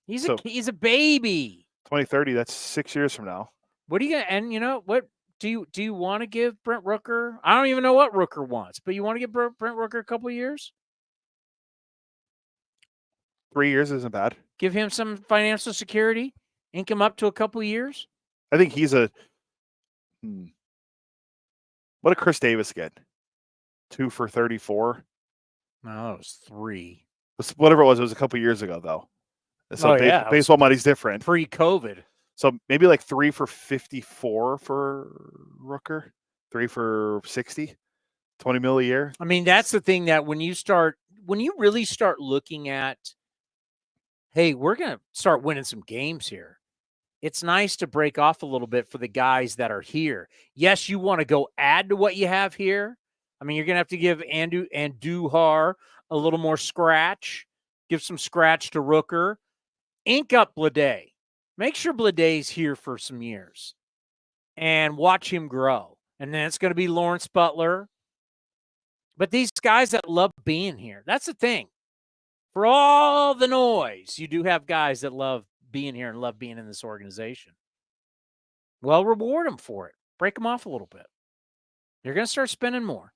He's a baby. 2030, that's 6 years from now. What do you got? And what do you want to give Brent Rooker? I don't even know what Rooker wants, but you want to give Brent Rooker a couple of years? 3 years isn't bad. Give him some financial security, ink him up to a couple of years. I think he's a. What did Chris Davis get? 2 for 34. No, it was 3. Whatever it was a couple of years ago though. So baseball money's different. Pre-COVID. So maybe like 3 for 54 for Rooker, 3 for 60, 20 mil a year. I mean, that's the thing that when you really start looking at, hey, we're going to start winning some games here. It's nice to break off a little bit for the guys that are here. Yes, you want to go add to what you have here. I mean, you're going to have to give Andujar a little more scratch, give some scratch to Rooker, ink up Bleday. Make sure Bleday's here for some years and watch him grow. And then it's going to be Lawrence Butler. But these guys that love being here, that's the thing. For all the noise, you do have guys that love being here and love being in this organization. Well, reward them for it. Break them off a little bit. You're going to start spending more.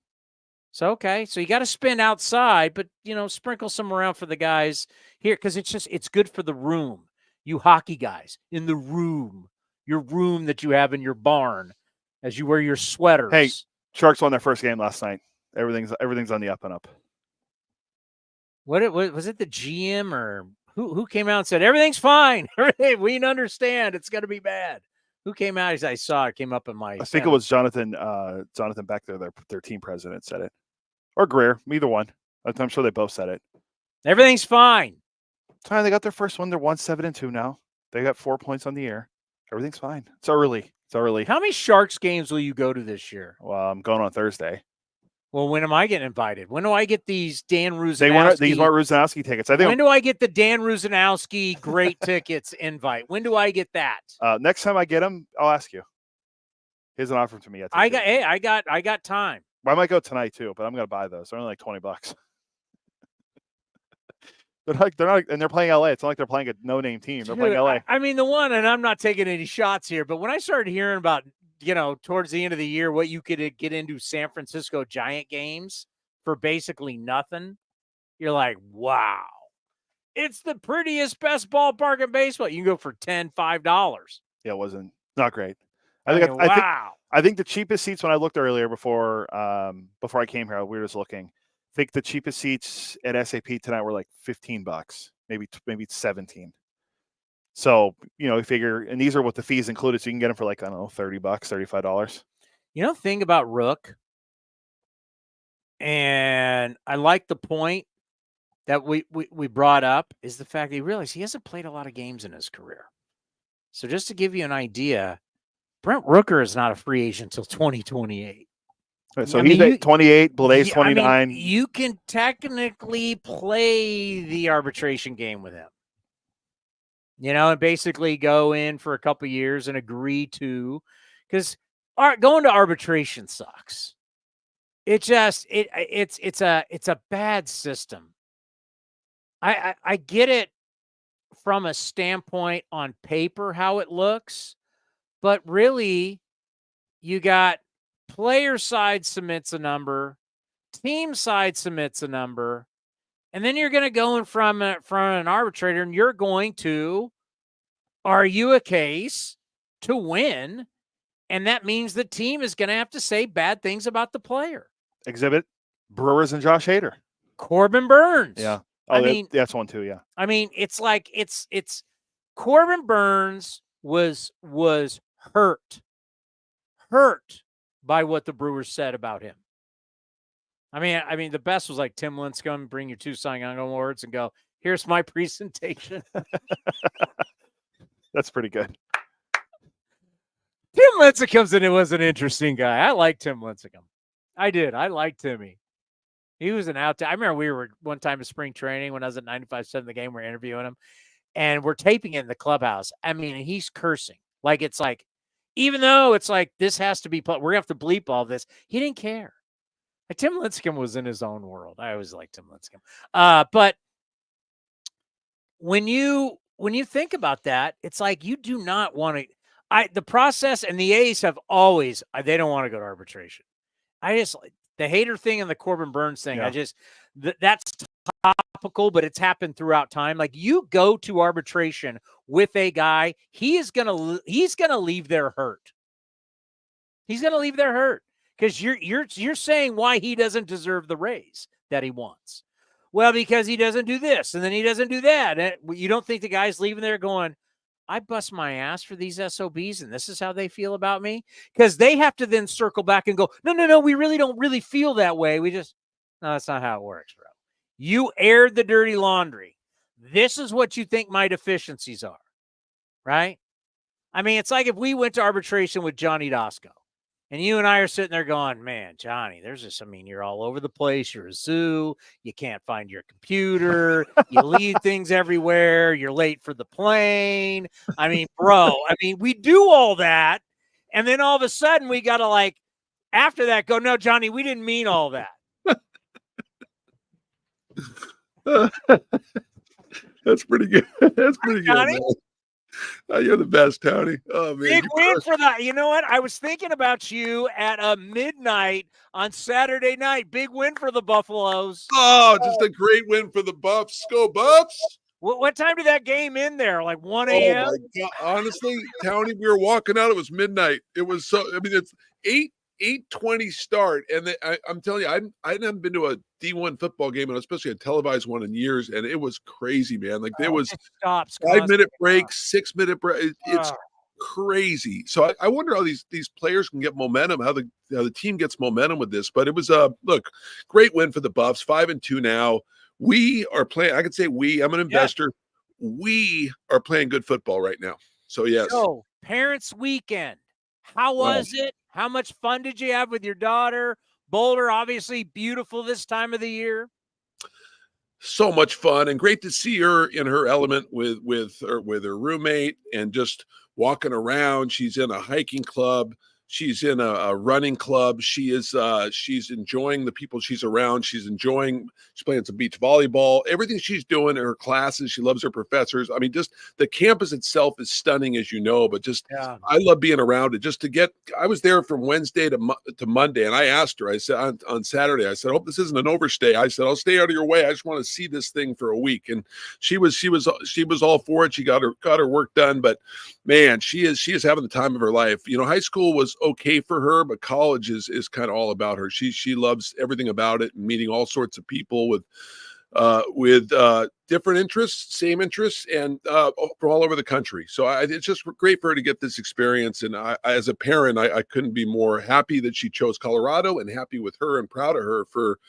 So you got to spend outside, but, sprinkle some around for the guys here because it's good for the room. You hockey guys in the room, your room that you have in your barn as you wear your sweaters. Hey, Sharks won their first game last night. Everything's on the up and up. What was it? The GM or who came out and said everything's fine? We understand it's going to be bad. Who came out? As I saw it, came up in my. I think it was Jonathan back there. Their team president said it, or Greer. Either one. I'm sure they both said it. Everything's fine. Fine, they got their first one. They're 1-7-2 now. They got 4 points on the year. Everything's fine. It's early. How many Sharks games will you go to this year? Well, I'm going on Thursday. Well, when am I getting invited? When do I get these Dan Rusanowski? These weren't Rusanowski tickets. I think. When do I get the Dan Rusanowski great tickets invite? When do I get that? Next time I get them, I'll ask you. He hasn't offered to me yet. I got time. I might go tonight too, but I'm going to buy those. They're only like $20. They're not, and they're playing LA. It's not like they're playing a no-name team. They're playing LA. I mean, the one, and I'm not taking any shots here, but when I started hearing about, towards the end of the year, what you could get into San Francisco Giant games for basically nothing, you're like, wow, it's the prettiest, best ballpark in baseball. You can go for $10, $5. Yeah, it wasn't not great. Wow. I think the cheapest seats when I looked earlier before I came here, we were just looking. I think the cheapest seats at SAP tonight were like $15, maybe 17. So, you figure, and these are with the fees included, so you can get them for like, I don't know, $30, $35. Thing about Rook, and I like the point, that we brought up is the fact that he realized he hasn't played a lot of games in his career. So just to give you an idea, Brent Rooker is not a free agent until 2028. So he's 28, Bleday's 29. I mean, you can technically play the arbitration game with him. And basically go in for a couple of years and agree to, because going to arbitration sucks. It's a bad system. I get it from a standpoint on paper how it looks, but really you got player side submits a number, team side submits a number, and then you're going to go in front of an arbitrator and you're going to argue a case to win, and that means the team is going to have to say bad things about the player. Exhibit Brewers and Josh Hader. Corbin Burns. Yeah. I mean, that's one too, yeah. I mean, it's like it's Corbin Burns was hurt by what the Brewers said about him. I mean, the best was like Tim Lincecum, bring your 2 Cy Young awards and go, here's my presentation. That's pretty good. Tim Lincecum was an interesting guy. I liked Tim Lincecum. I did. I liked Timmy. He was an out. I remember we were one time in spring training when I was at 95.7 the game. We're interviewing him, and we're taping it in the clubhouse. I mean, he's cursing. Like, it's like, even though it's like, this has to be, we're going to have to bleep all this. He didn't care. Like, Tim Lincecum was in his own world. I always liked Tim Lincecum. But when you think about that, it's like, you do not want to, the process, and the A's have always, they don't want to go to arbitration. The Hader thing and the Corbin Burns thing, yeah. That's topical, but it's happened throughout time. Like, you go to arbitration with a guy, he's gonna leave there hurt. He's gonna leave there hurt because you're saying why he doesn't deserve the raise that he wants. Well, because he doesn't do this and then he doesn't do that. And you don't think the guy's leaving there going, I bust my ass for these SOBs, and this is how they feel about me? Because they have to then circle back and go, no, we really don't really feel that way. No, that's not how it works, bro. You aired the dirty laundry. This is what you think my deficiencies are, right? I mean, it's like if we went to arbitration with Johnny Doskow, and you and I are sitting there going, man, Johnny, you're all over the place. You're a zoo. You can't find your computer. You leave things everywhere. You're late for the plane. I mean, bro, we do all that. And then all of a sudden we got to, after that, go, no, Johnny, we didn't mean all that. That's pretty good. That's pretty good, man. You're the best, Towny. Oh, man. Big win for that. You know what? I was thinking about you at midnight on Saturday night. Big win for the Buffaloes. Oh, just a great win for the Buffs. Go Buffs. What time did that game in there? Like 1 a.m.? Oh, my God. Honestly, Towny, we were walking out. It was midnight. It was it's 8:20 start. And I'm telling you, I haven't been to a D1 football game, and especially a televised one, in years, and it was crazy, man. Like, there was 5-minute breaks, 6-minute break. It's crazy. So I wonder how these players can get momentum, how the team gets momentum with this. But it was great win for the Buffs, 5-2 now. We are playing. I could say I'm an investor. Yeah. We are playing good football right now. So yes. So Parents' Weekend. How was it? How much fun did you have with your daughter? Boulder, obviously beautiful this time of the year. So much fun, and great to see her in her element with her roommate and just walking around. She's in a hiking club. She's in a running club. She's enjoying the people she's around. She's playing some beach volleyball. Everything she's doing in her classes, she loves her professors. I mean, just the campus itself is stunning, as you know, but I love being around it. I was there from Wednesday to Monday, and I asked her, I said on Saturday, I said, I hope this isn't an overstay. I said, I'll stay out of your way. I just want to see this thing for a week. And she was all for it. She got her work done, but man, she is having the time of her life. You know, high school was okay for her, but college is kind of all about her. She loves everything about it, and meeting all sorts of people with with different interests, same interests, and from all over the country. So it's just great for her to get this experience. And I as a parent, I couldn't be more happy that she chose Colorado, and happy with her and proud of her for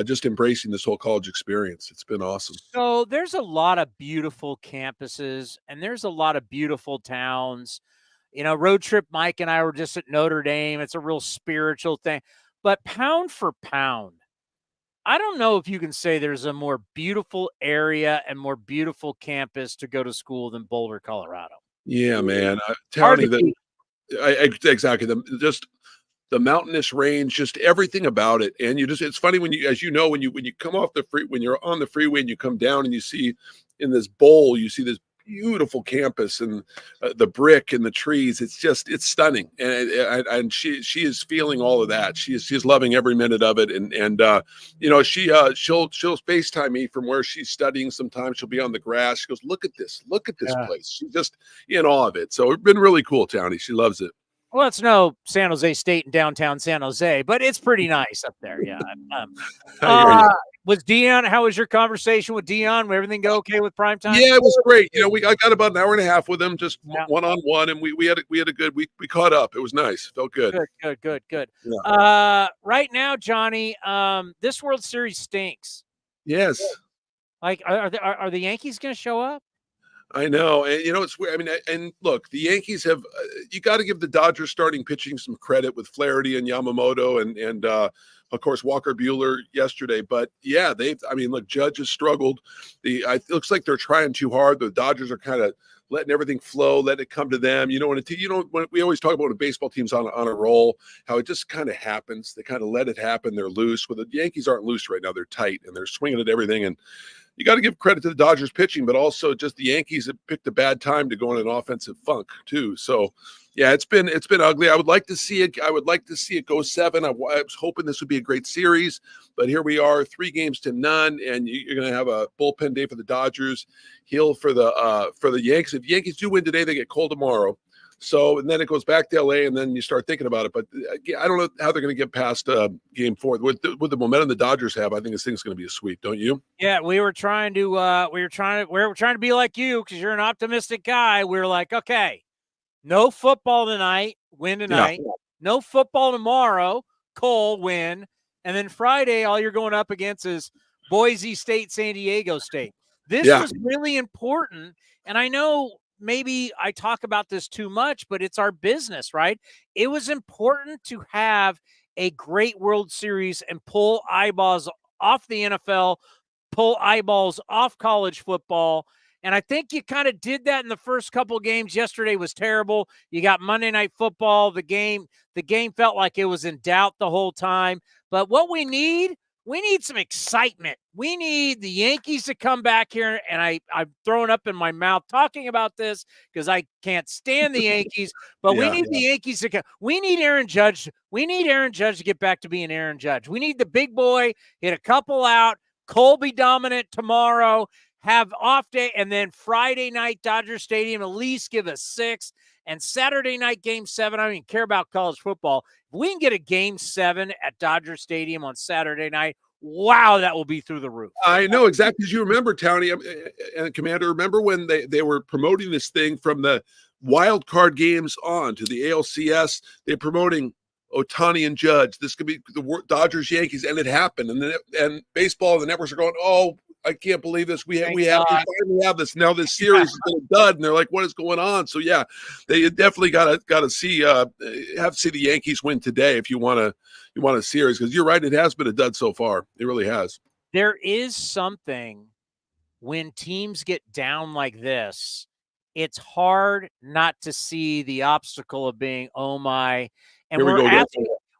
just embracing this whole college experience. It's been awesome. So there's a lot of beautiful campuses and there's a lot of beautiful towns. Road trip Mike and I were just at Notre Dame. It's a real spiritual thing. But pound for pound, I don't know if you can say there's a more beautiful area and more beautiful campus to go to school than Boulder, Colorado. Yeah, man. Towny, exactly. Just the mountainous range, just everything about it. And it's funny when you come off when you're on the freeway and you come down and you see in this bowl, you see this beautiful campus and the brick and the trees. It's stunning. And she is feeling all of that. She's loving every minute of it. And she'll FaceTime me from where she's studying. Sometimes she'll be on the grass. She goes, look at this place. She's just in awe of it. So it's been really cool, Towny. She loves it. Well, it's no San Jose State in downtown San Jose, but it's pretty nice up there. Yeah. Was Dion? How was your conversation with Dion? Everything go okay with primetime? Yeah, it was great. I got about an hour and a half with him, just one-on-one, and we had a good. We caught up. It was nice. Felt good. Good. Yeah. Right now, Johnny, this World Series stinks. Yes. Like, are the Yankees going to show up? I know, and it's weird. I mean, and look, the Yankees have. You got to give the Dodgers starting pitching some credit with Flaherty and Yamamoto, and of course Walker Buehler yesterday. But yeah, look, Judge has struggled. It looks like they're trying too hard. The Dodgers are kind of letting everything flow, letting it come to them. When we always talk about when a baseball team's on a roll, how it just kind of happens. They kind of let it happen. They're loose. Well, the Yankees aren't loose right now. They're tight and they're swinging at everything. And you got to give credit to the Dodgers pitching, but also just the Yankees have picked a bad time to go in an offensive funk too. So, yeah, it's been ugly. I would like to see it. I would like to see it go 7. I was hoping this would be a great series, but here we are, 3-0, and you're going to have a bullpen day for the Dodgers. Hill for the Yankees. If the Yankees do win today, they get Cole tomorrow. So, and then it goes back to LA, and then you start thinking about it. But I don't know how they're going to get past Game 4 with the momentum the Dodgers have. I think this thing's going to be a sweep, don't you? Yeah, we were trying to be like you because you're an optimistic guy. We were like, okay, no football tonight, win tonight. Yeah. No football tomorrow, Cole win, and then Friday, all you're going up against is Boise State, San Diego State. This was really important, and I know. Maybe I talk about this too much, but it's our business, right? It was important to have a great World Series and pull eyeballs off the NFL, pull eyeballs off college football. And I think you kind of did that in the first couple games. Yesterday was terrible. You got Monday Night Football. The game felt like it was in doubt the whole time. But what we need some excitement. We need the Yankees to come back here, and I'm throwing up in my mouth talking about this because I can't stand the Yankees, but we need the Yankees to come. We need Aaron Judge. We need Aaron Judge to get back to being Aaron Judge. We need the big boy, hit a couple out, Cole be dominant tomorrow, have off day, and then Friday night, Dodger Stadium, at least give us 6. And Saturday night, Game 7, I don't even care about college football. If we can get a Game 7 at Dodger Stadium on Saturday night, wow, that will be through the roof. I know exactly. As you remember, Towny and Commander, remember when they were promoting this thing from the wild card games on to the ALCS? They're promoting Ohtani and Judge. This could be the Dodgers, Yankees, and it happened. And baseball, the networks are going, oh, I can't believe this. We finally have this. Now this series has been a dud, and they're like, what is going on? So yeah, they definitely got to see the Yankees win today if you want a series, because you're right, it has been a dud so far. It really has. There is something when teams get down like this, it's hard not to see the obstacle of being, oh my, and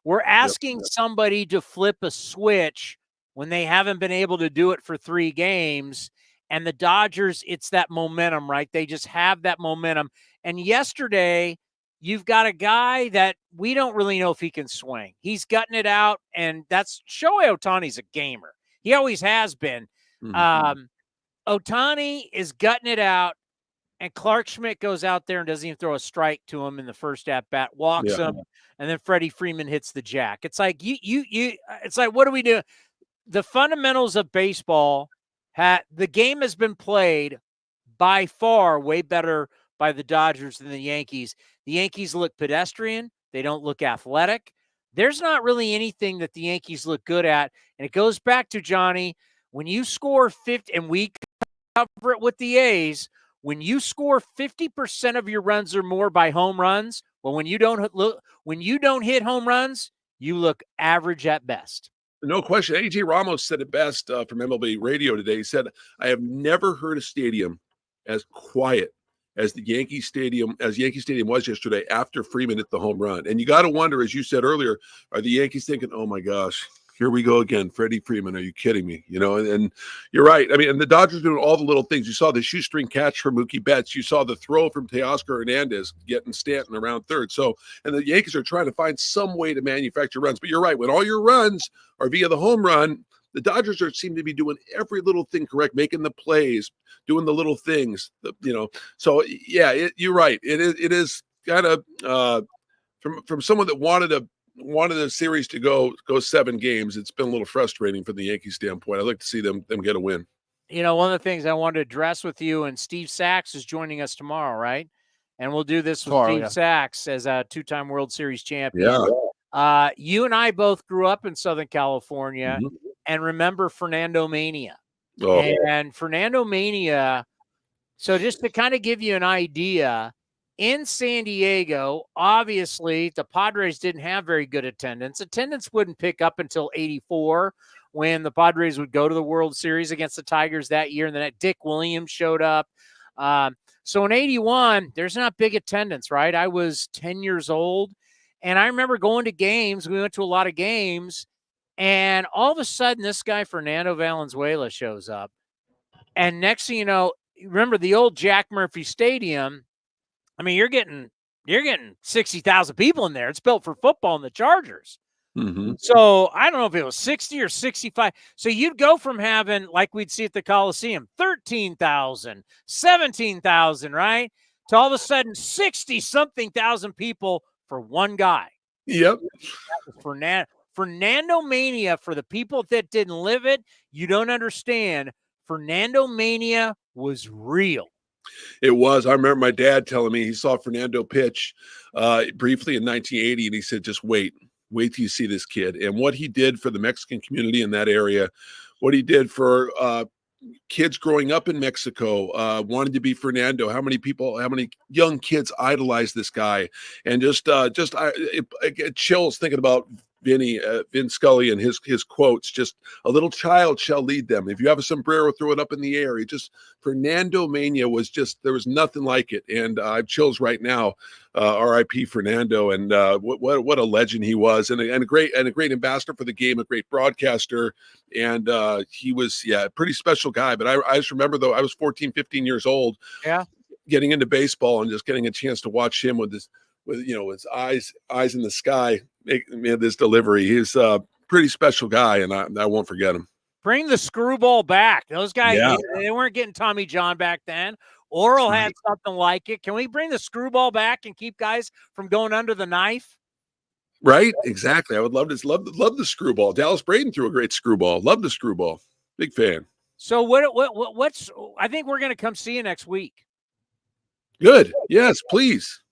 we're asking somebody to flip a switch when they haven't been able to do it for 3 games. And the Dodgers, it's that momentum, right? They just have that momentum. And yesterday, you've got a guy that we don't really know if he can swing. He's gutting it out, and that's Shohei Ohtani's a gamer. He always has been. Mm-hmm. Ohtani is gutting it out, and Clark Schmidt goes out there and doesn't even throw a strike to him in the first at-bat, walks him, and then Freddie Freeman hits the jack. It's like, it's like, what do we do? The fundamentals of baseball The game has been played by far way better by the Dodgers than the Yankees. The Yankees look pedestrian. They don't look athletic. There's not really anything that the Yankees look good at. And it goes back to, Johnny, when you score 50, and we cover it with the A's, when you score 50% of your runs or more by home runs, well, when you don't hit home runs, you look average at best. No question. A.J. Ramos said it best from MLB Radio today. He said, I have never heard a stadium as quiet as Yankee Stadium was yesterday after Freeman hit the home run. And you got to wonder, as you said earlier, are the Yankees thinking, oh my gosh, here we go again, Freddie Freeman, are you kidding me? And you're right. I mean, and the Dodgers doing all the little things. You saw the shoestring catch from Mookie Betts. You saw the throw from Teoscar Hernandez getting Stanton around third. So, and the Yankees are trying to find some way to manufacture runs. But you're right. When all your runs are via the home run, the Dodgers seem to be doing every little thing correct, making the plays, doing the little things, So, yeah, you're right. It is kind of from someone that wanted a series to go 7 games. It's been a little frustrating from the Yankee standpoint. I'd like to see them get a win. One of the things I wanted to address with you, and Steve Sachs is joining us tomorrow, right? And we'll do this with Steve Sachs as a 2-time World Series champion. Yeah. You and I both grew up in Southern California and remember Fernando Mania. Oh. And Fernando Mania, so just to kind of give you an idea, in San Diego, obviously, the Padres didn't have very good attendance. Attendance wouldn't pick up until 84 when the Padres would go to the World Series against the Tigers that year, and then Dick Williams showed up. So in 81, there's not big attendance, right? I was 10 years old, and I remember going to games. We went to a lot of games, and all of a sudden, this guy, Fernando Valenzuela, shows up. And next thing you know, remember the old Jack Murphy Stadium, I mean, you're getting 60,000 people in there. It's built for football and the Chargers. Mm-hmm. So I don't know if it was 60 or 65. So you'd go from having, like we'd see at the Coliseum, 13,000, 17,000, right? To all of a sudden 60-something thousand people for one guy. Yep. Fernando Mania, for the people that didn't live it, you don't understand. Fernando Mania was real. It was. I remember my dad telling me he saw Fernando pitch briefly in 1980, and he said, just wait till you see this kid. And what he did for the Mexican community in that area, what he did for kids growing up in Mexico, wanted to be Fernando. How many young kids idolized this guy? And I get chills thinking about Vin Scully and his quotes. Just a little child shall lead them. If you have a sombrero, throw it up in the air. Fernando Mania was there was nothing like it. And I have chills right now. R.I.P. Fernando. And what a legend he was, and a great ambassador for the game, a great broadcaster. And he was, a pretty special guy. But I just remember, though, I was 14, 15 years old, getting into baseball and just getting a chance to watch him with his eyes in the sky, make this delivery. He's a pretty special guy, and I won't forget him. Bring the screwball back. Those guys, they weren't getting Tommy John back then. Oral had something like it. Can we bring the screwball back and keep guys from going under the knife? Right, exactly. I would love the screwball. Dallas Braden threw a great screwball. Love the screwball. Big fan. So what's? I think we're going to come see you next week. Good. Yes, please.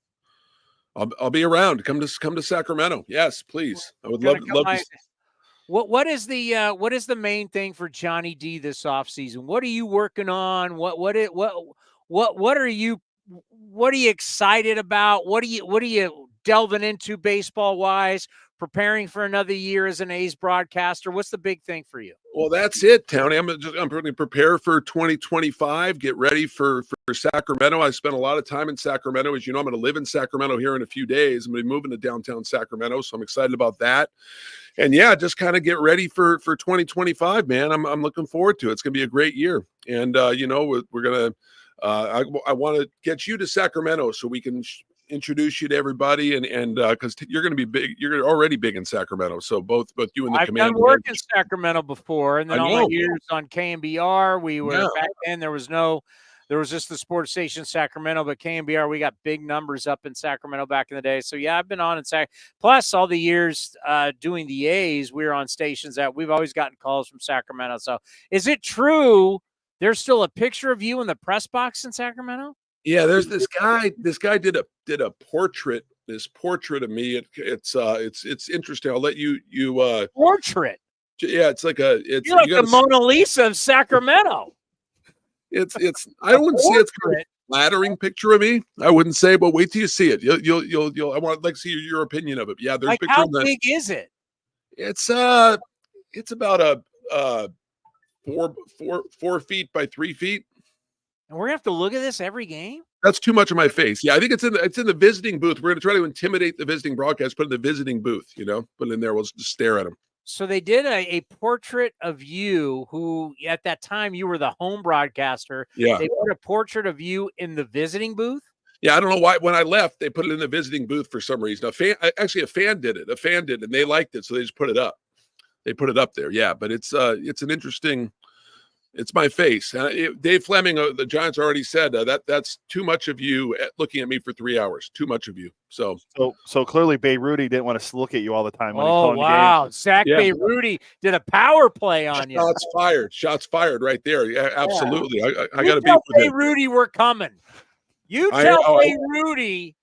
I'll be around. Come to Sacramento. Yes, please. I would love to. What is the main thing for Johnny D this offseason? What are you working on? What are you excited about? What are you delving into baseball wise? Preparing for another year as an A's broadcaster. What's the big thing for you? Well, that's it, Towny. I'm going to prepare for 2025. Get ready for Sacramento. I spent a lot of time in Sacramento. As you know, I'm going to live in Sacramento here in a few days. I'm going to be moving to downtown Sacramento, so I'm excited about that. And just kind of get ready for 2025, man. I'm looking forward to it. It's going to be a great year. And we're going to. I want to get you to Sacramento so we can introduce you to everybody, and because you're going to be big, you're already big in Sacramento. So both you and the command. I've done work in Sacramento before, and then all my years on KMBR, we were back then. There was just the sports station Sacramento, but KMBR, we got big numbers up in Sacramento back in the day. So I've been on in plus all the years doing the A's, we were on stations that we've always gotten calls from Sacramento. So is it true There's still a picture of you in the press box in Sacramento? Yeah, there's this guy. This guy did a portrait. This portrait of me. It's interesting. I'll let you Portrait. Yeah, it's like it's You're like you the gotta Mona Lisa of Sacramento. It's I wouldn't say it's kind of a flattering picture of me. I wouldn't say, but wait till you see it. You'll I want like to see your opinion of it. Yeah, there's Like, a picture how of that. big is it? It's about a 4 feet by 3 feet. And we're gonna have to look at this every game. That's too much of my face. Yeah, I think it's in the visiting booth. We're gonna try to intimidate the visiting broadcast. Put in the visiting booth. Put it in there. We'll just stare at them. So they did a portrait of you, who at that time you were the home broadcaster. Yeah. They put a portrait of you in the visiting booth. Yeah, I don't know why. When I left, they put it in the visiting booth for some reason. A fan did it. A fan did it, and they liked it, so they just put it up. They put it up there. Yeah, but it's an interesting. It's my face. Dave Fleming, the Giants already said that's too much of you looking at me for 3 hours. Too much of you. So clearly, Beirudi didn't want to look at you all the time. When Oh, he wow. Zach Beirudi did a power play on you. Shots fired. Shots fired right there. Yeah, absolutely. Yeah. I got to be tell Beirudi we're coming. You tell Beirudi.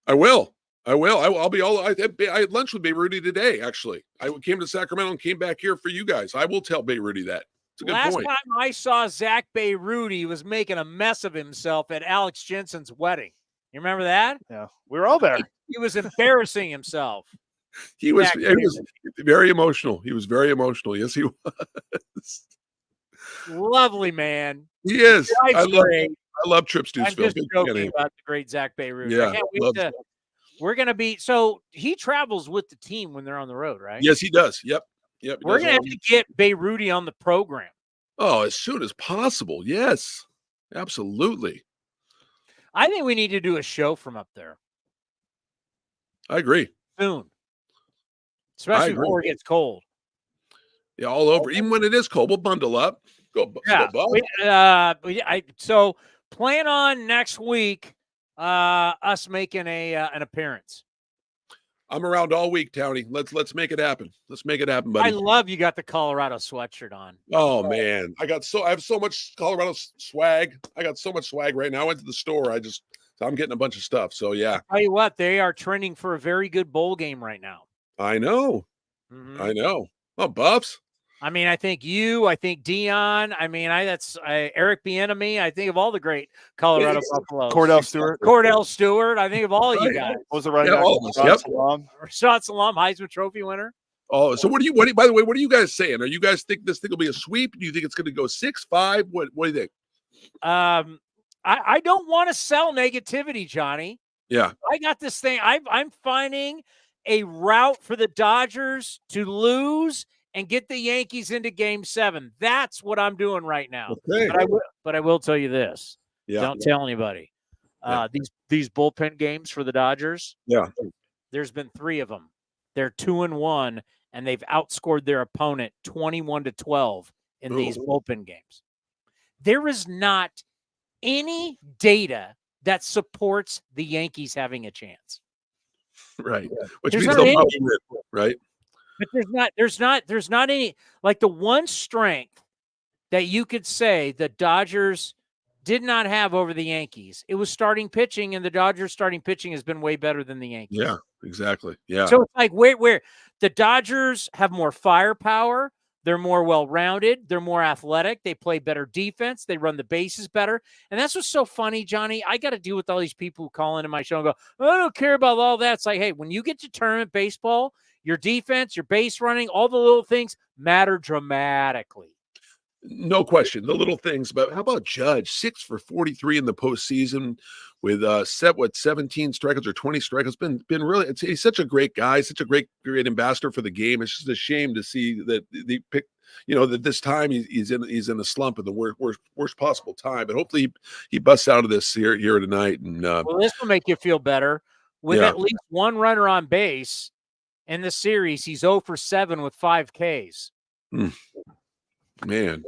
I will. I'll be all. I had lunch with Beirudi today. Actually, I came to Sacramento and came back here for you guys. I will tell Beirudi that. It's a good Last point. time I saw Zach Beirudi was making a mess of himself at Alex Jensen's wedding. You remember that? Yeah, we were all there. He was embarrassing himself. He was very emotional. He was very emotional. Yes, he was. Lovely man. He is. I love Trip I'm Stootsville. just joking about the great Zach Beirudi. Yeah, I can't wait to. We're going to be – so he travels with the team when they're on the road, right? Yes, he does. Yep. We're going to have to get Beirudi on the program. Oh, as soon as possible. Yes, absolutely. I think we need to do a show from up there. I agree. Soon. Especially before it gets cold. Yeah, all over. Even when it is cold, we'll bundle up. Go so plan on next week us making an appearance. I'm around all week, Towny. Let's make it happen. Let's make it happen, buddy. I love you got the Colorado sweatshirt on. Oh man, I have so much Colorado swag. I got so much swag right now. I went to the store. I'm getting a bunch of stuff. So yeah. I'll tell you what, they are trending for a very good bowl game right now. I know. Mm-hmm. I know. Oh, Buffs. I mean, I think Dion. I mean, that's Eric Bieniemy. I think of all the great Colorado Buffaloes. Cordell Stewart. I think of all you guys. What was the right? Rashad Salam, Heisman Trophy winner. Oh, so what do you? By the way, what are you guys saying? Are you guys think this thing will be a sweep? Do you think it's going to go 6-5? What do you think? I don't want to sell negativity, Johnny. Yeah, I got this thing. I'm finding a route for the Dodgers to lose and get the Yankees into Game 7. That's what I'm doing right now. Okay. But I will tell you this. Yeah. Don't tell anybody. These bullpen games for the Dodgers. Yeah. There's been 3 of them. They're 2-1, and they've outscored their opponent 21-12 in these bullpen games. There is not any data that supports the Yankees having a chance. Right. Which There's means not they'll any. probably win, right? But there's not any, like the one strength that you could say the Dodgers did not have over the Yankees. It was starting pitching, and the Dodgers starting pitching has been way better than the Yankees. Yeah, exactly. Yeah. So it's like where the Dodgers have more firepower. They're more well-rounded. They're more athletic. They play better defense. They run the bases better. And that's what's so funny, Johnny. I got to deal with all these people who call into my show and go, I don't care about all that. It's like, hey, when you get to tournament baseball, your defense, your base running, all the little things matter dramatically. No question. The little things, but how about Judge? 6 for 43 in the postseason with 17 strikeouts or 20 strikeouts. Been really, he's such a great guy, such a great ambassador for the game. It's just a shame to see that the pick, that this time he's in a slump in the worst possible time. But hopefully he busts out of this here tonight. And well, this will make you feel better. With at least one runner on base in the series, he's 0 for 7 with 5 Ks. Man.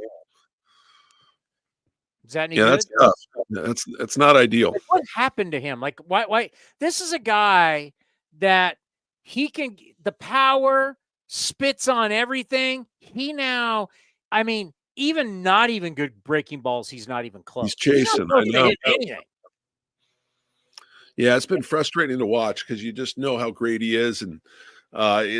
Is that any good? That's tough. That's not ideal. Like, what happened to him? Like, why? This is a guy that he can, the power, spits on everything. He even not even good breaking balls, he's not even close. He's chasing. I know. Hit anything. Yeah, it's been frustrating to watch because you just know how great he is, and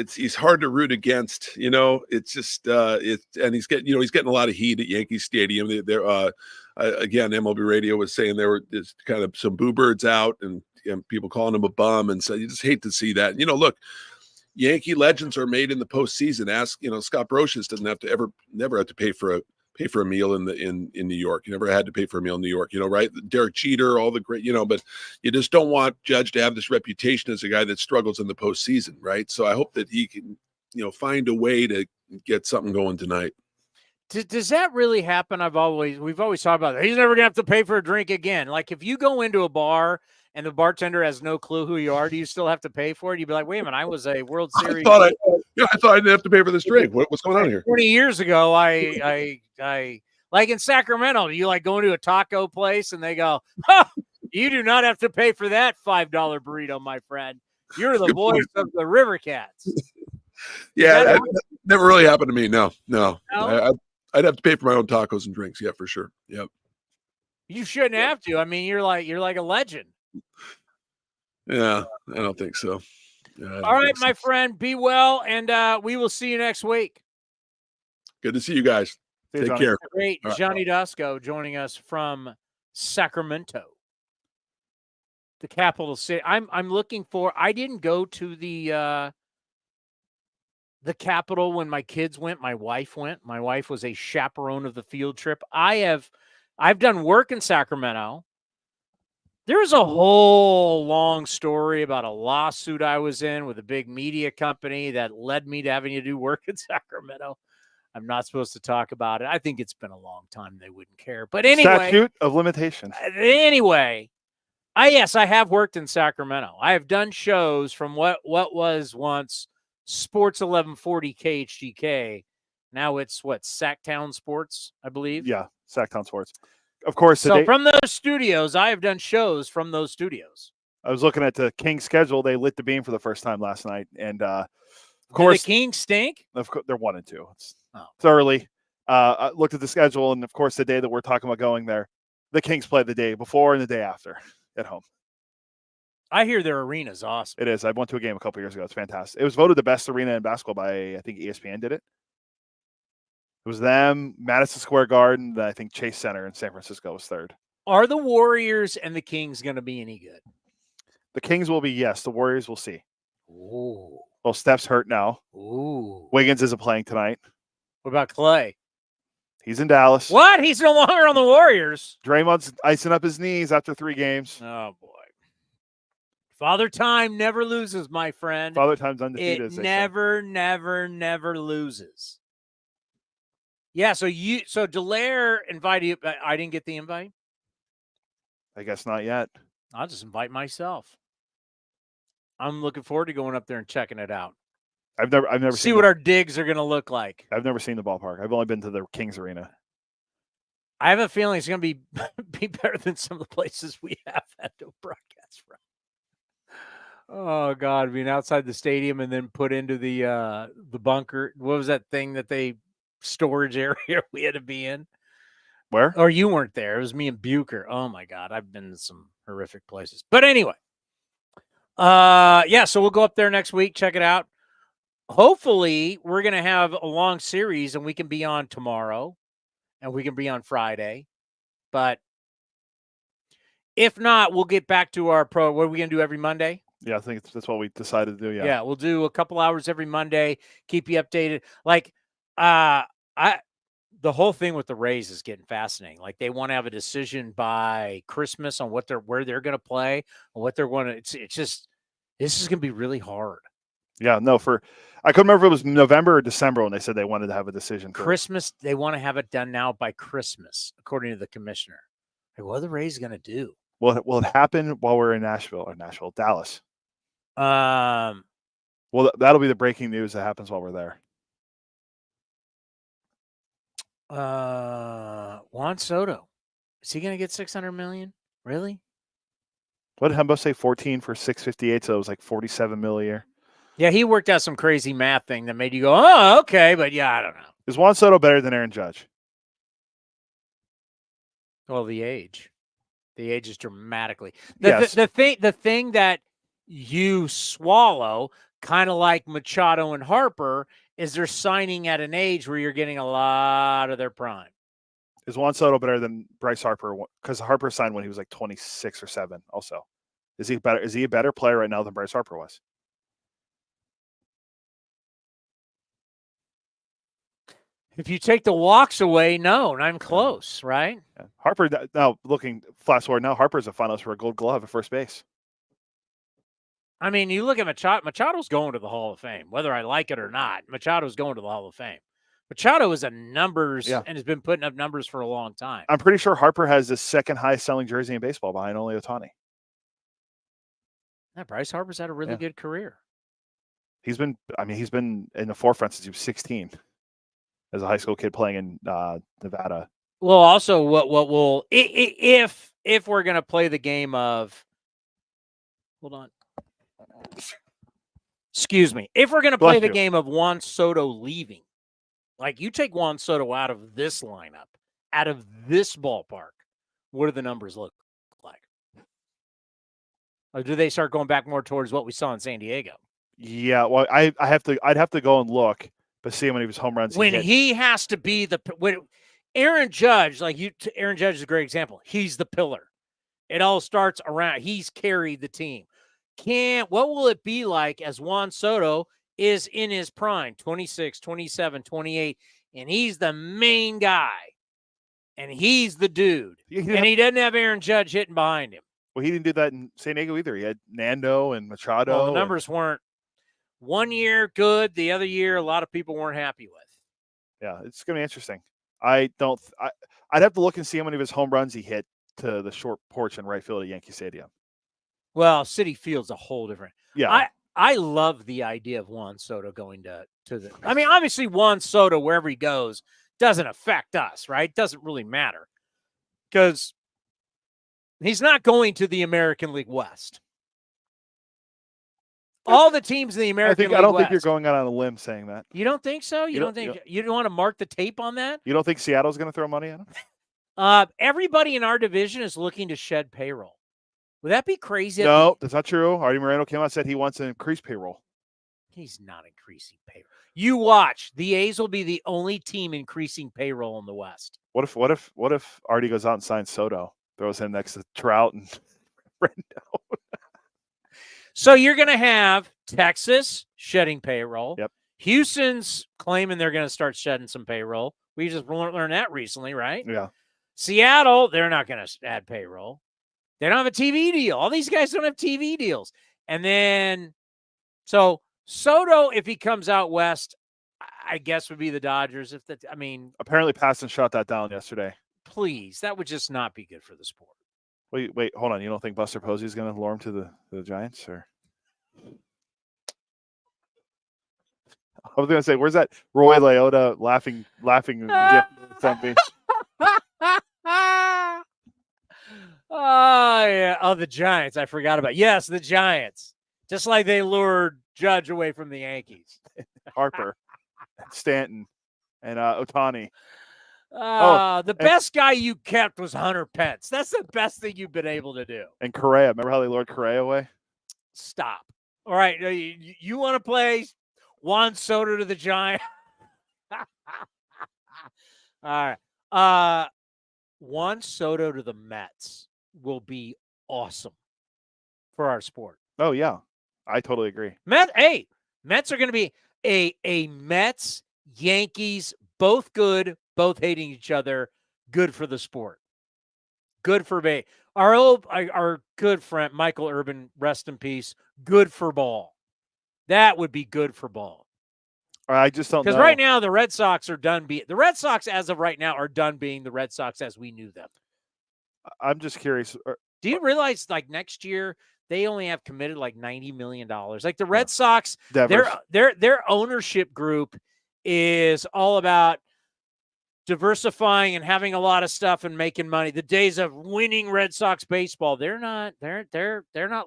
he's hard to root against. It's just and he's getting a lot of heat at Yankee Stadium. Again, MLB Radio was saying there's kind of some boo birds out and people calling him a bum, and so you just hate to see that. Look, Yankee legends are made in the postseason. Ask Scott Brocious doesn't have to never have to pay for a meal in New York. You never had to pay for a meal in New York, right? Derek Jeter, all the great, but you just don't want Judge to have this reputation as a guy that struggles in the postseason, right? So I hope that he can, find a way to get something going tonight. Does that really happen? We've always talked about that. He's never gonna have to pay for a drink again. Like if you go into a bar and the bartender has no clue who you are, do you still have to pay for it? You'd be like, wait a minute, I was a World Series. I thought I didn't have to pay for this drink. What's going on here? 20 years ago, I like in Sacramento, you like going to a taco place and they go, you do not have to pay for that $5 burrito, my friend. You're the voice of the River Cats. Yeah, that never really happened to me. No. I'd have to pay for my own tacos and drinks. Yeah, for sure. Yep. You shouldn't have to. I mean, you're like a legend. Yeah, I don't think so. Yeah, all right, my friend, be well, and we will see you next week. Good to see you guys. Take care. Great. Right. Johnny Doskow joining us from Sacramento, the capital city. I'm looking for. I didn't go to the capital when my kids went. My wife went. My wife was a chaperone of the field trip. I've done work in Sacramento. There's a whole long story about a lawsuit I was in with a big media company that led me to having to do work in Sacramento. I'm not supposed to talk about it. I think it's been a long time. They wouldn't care. But anyway. Statute of limitations. Anyway, I have worked in Sacramento. I have done shows from what was once Sports 1140 KHGK. Now it's Sacktown Sports, I believe. Yeah, Sacktown Sports. Of course. So from those studios, I have done shows from those studios. I was looking at the Kings schedule. They lit the beam for the first time last night. And of course, the Kings stink? Of course, they're 1-2. It's early. I looked at the schedule, and of course, the day that we're talking about going there, the Kings play the day before and the day after at home. I hear their arena's awesome. It is. I went to a game a couple years ago. It's fantastic. It was voted the best arena in basketball by, I think, ESPN did it. It was them, Madison Square Garden, I think Chase Center in San Francisco was third. Are the Warriors and the Kings going to be any good? The Kings will be, yes. The Warriors will see. Ooh. Well, Steph's hurt now. Ooh. Wiggins isn't playing tonight. What about Clay? He's in Dallas. What? He's no longer on the Warriors. Draymond's icing up his knees after 3 games. Oh, boy. Father Time never loses, my friend. Father Time's undefeated. It never loses. Yeah, so Dallaire invited you. I didn't get the invite? I guess not yet. I'll just invite myself. I'm looking forward to going up there and checking it out. I've never see what our digs are going to look like. I've never seen the ballpark. I've only been to the Kings Arena. I have a feeling it's going to be better than some of the places we have had to broadcast from. Oh God, being outside the stadium and then put into the bunker. What was that thing that they storage area we had to be in? Where? Or you weren't there. It was me and Bucher. Oh my God, I've been to some horrific places. But anyway, yeah. So we'll go up there next week. Check it out. Hopefully, we're going to have a long series and we can be on tomorrow and we can be on Friday. But if not, we'll get back to our pro. What are we going to do every Monday? Yeah, I think that's what we decided to do. Yeah. Yeah, we'll do a couple hours every Monday. Keep you updated. Like, the whole thing with the Rays is getting fascinating. Like, they want to have a decision by Christmas on where they're going to play and what they're going to. It's just, this is going to be really hard. Yeah, no, I couldn't remember if it was November or December when they said they wanted to have a decision. Christmas, they want to have it done now by Christmas, according to the commissioner. Like, what are the Rays going to do? Will it happen while we're in Dallas? Well, that'll be the breaking news that happens while we're there. Juan Soto, is he going to get $600 million? Really? What did Hembo say? 14 for 658, so it was like $47 million a year. Yeah, he worked out some crazy math thing that made you go, oh, okay, but yeah, I don't know. Is Juan Soto better than Aaron Judge? Well, the age is dramatically. Yes. The thing that you swallow, kind of like Machado and Harper, is they're signing at an age where you're getting a lot of their prime. Is Juan Soto better than Bryce Harper? Because Harper signed when he was like 26 or 7 also. Is he better? Is he a better player right now than Bryce Harper was? If you take the walks away, no, I'm close, right? Yeah. Harper, now looking fast forward, now Harper's a finalist for a Gold Glove at first base. I mean, you look at Machado. Machado's going to the Hall of Fame, whether I like it or not. Machado's going to the Hall of Fame. Machado is a numbers and has been putting up numbers for a long time. I'm pretty sure Harper has the second highest selling jersey in baseball behind only Towny. Yeah, Bryce Harper's had a really good career. He's been in the forefront since he was 16 as a high school kid playing in Nevada. Well, also what will if we're going to play the game of hold on. Excuse me. If we're going to play the game of Juan Soto leaving, like you take Juan Soto out of this lineup, out of this ballpark, what do the numbers look like? Or do they start going back more towards what we saw in San Diego? Yeah, well, I'd have to go and look, but see how many of his home runs he has to be Aaron Judge, Aaron Judge is a great example. He's the pillar. It all starts around. He's carried the team. What will it be like as Juan Soto is in his prime, 26, 27, 28, and he's the main guy, and he's the dude, and he doesn't have Aaron Judge hitting behind him. Well, he didn't do that in San Diego either. He had Nando and Machado. Well, the numbers weren't one year good, the other year a lot of people weren't happy with. Yeah, it's going to be interesting. I'd have to look and see how many of his home runs he hit to the short porch in right field at Yankee Stadium. Well, Citi Field's a whole different. Yeah. I love the idea of Juan Soto going to the. I mean, obviously Juan Soto, wherever he goes, doesn't affect us, right? Doesn't really matter because he's not going to the American League West. All the teams in the American League I don't West. think you're going out on a limb saying that. You don't think so? You don't want to mark the tape on that? You don't think Seattle's going to throw money at him? Everybody in our division is looking to shed payroll. Would that be crazy? No, that's not true. Artie Moreno came out and said he wants to increase payroll. He's not increasing payroll. You watch. The A's will be the only team increasing payroll in the West. What if Artie goes out and signs Soto, throws him next to Trout and Rendon? So you're going to have Texas shedding payroll. Yep. Houston's claiming they're going to start shedding some payroll. We just learned that recently, right? Yeah. Seattle, they're not going to add payroll. They don't have a TV deal. All these guys don't have TV deals. And then, so Soto, if he comes out west, I guess would be the Dodgers. Apparently Paston shot that down yesterday. Please, that would just not be good for the sport. Wait, hold on. You don't think Buster Posey is going to lure him to the Giants? Or I was going to say, where's that Roy Liotta laughing something? Oh, yeah. Oh, the Giants. I forgot about. Yes, the Giants. Just like they lured Judge away from the Yankees. Harper, Stanton, and Ohtani. The best guy you kept was Hunter Pence. That's the best thing you've been able to do. And Correa. Remember how they lured Correa away? Stop. All right. You want to play Juan Soto to the Giants? All right. Juan Soto to the Mets will be awesome for our sport. Oh, yeah. I totally agree. Mets are going to be a Mets, Yankees, both good, both hating each other, good for the sport. Good for Bay. Our good friend, Michael Urban, rest in peace, good for ball. That would be good for ball. I just don't know. Because right now the Red Sox are done being the Red Sox as of right now are done being the Red Sox as we knew them. I'm just curious. Do you realize like next year they only have committed like $90 million? Like the Red Sox, their ownership group is all about diversifying and having a lot of stuff and making money. The days of winning Red Sox baseball, they're not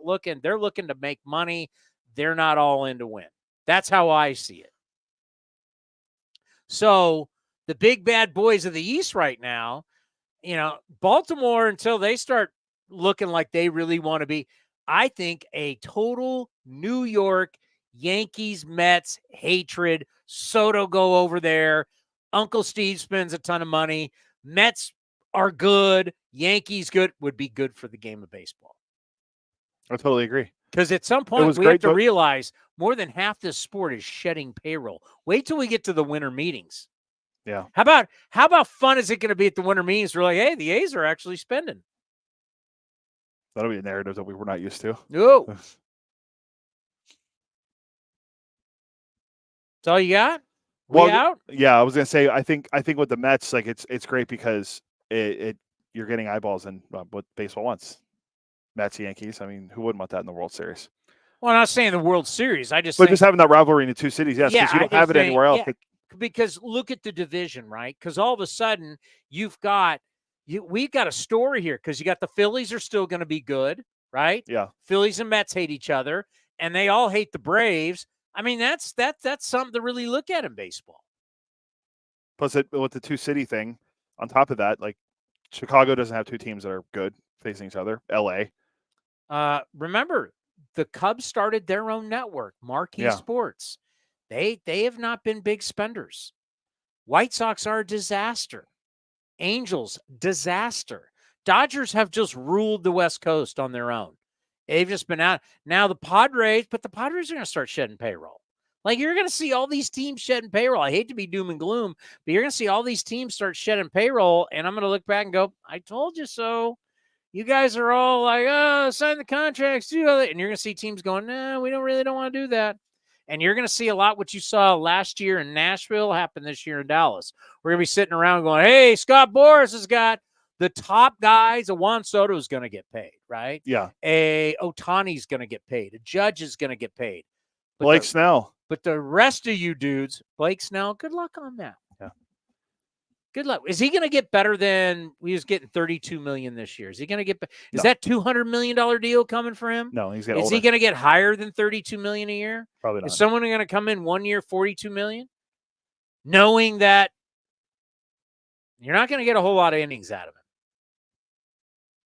looking. They're looking to make money. They're not all in to win. That's how I see it. So the big bad boys of the East right now, Baltimore, until they start looking like they really want to be, I think a total New York Yankees, Mets hatred. Soto go over there. Uncle Steve spends a ton of money. Mets are good. Yankees good would be good for the game of baseball. I totally agree. Because at some point we have to realize more than half this sport is shedding payroll. Wait till we get to the winter meetings. Yeah. How about fun is it going to be at the winter meetings? We're like, hey, the A's are actually spending. That'll be a narrative that we were not used to. No. That's all you got? Out? Yeah, I was gonna say I think with the Mets, like it's great because you're getting eyeballs in what baseball wants. Mets, Yankees. I mean, who wouldn't want that in the World Series? Well, I'm not saying the World Series. Just having that rivalry in the two cities, yes, because you don't have it anywhere else. Yeah, because look at the division, right? Because all of a sudden we've got a story here because you got the Phillies are still going to be good, right? Yeah. Phillies and Mets hate each other, and they all hate the Braves. I mean, that's something to really look at in baseball. Plus, with the two city thing, on top of that, like Chicago doesn't have two teams that are good facing each other. LA. Remember, the Cubs started their own network, Marquee Sports. They have not been big spenders. White Sox are a disaster. Angels, disaster. Dodgers have just ruled the West Coast on their own. They've just been out. Now the Padres are going to start shedding payroll. Like you're going to see all these teams shedding payroll. I hate to be doom and gloom, but you're going to see all these teams start shedding payroll, and I'm going to look back and go, I told you so. You guys are all like, oh, sign the contracts, do all that. And you're going to see teams going, no, we don't want to do that. And you're going to see a lot what you saw last year in Nashville happen this year in Dallas. We're going to be sitting around going, hey, Scott Boras has got the top guys. A Juan Soto is going to get paid, right? Yeah. A Ohtani's going to get paid. A Judge is going to get paid. But Blake Snell. But the rest of you dudes, Blake Snell, good luck on that. Yeah. Good luck. Is he going to get better than he was getting $32 million this year? Is he going to get? Is that $200 million deal coming for him? No, he's Is he going to get higher than $32 million a year? Probably not. Is someone going to come in 1 year $42 million, knowing that you're not going to get a whole lot of innings out of him?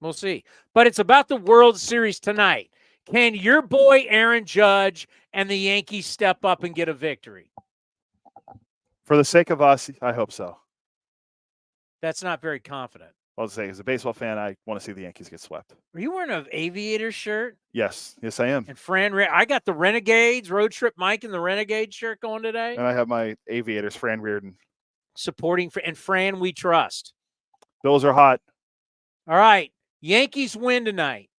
We'll see. But it's about the World Series tonight. Can your boy Aaron Judge and the Yankees step up and get a victory? For the sake of us, I hope so. That's not very confident. I'll say, as a baseball fan, I want to see the Yankees get swept. Are you wearing an Aviator shirt? Yes, I am. And I got the Renegades, Road Trip Mike and the Renegade shirt going today. And I have my Aviators, Fran Reardon. Supporting, and Fran, we trust. Bills are hot. All right. Yankees win tonight.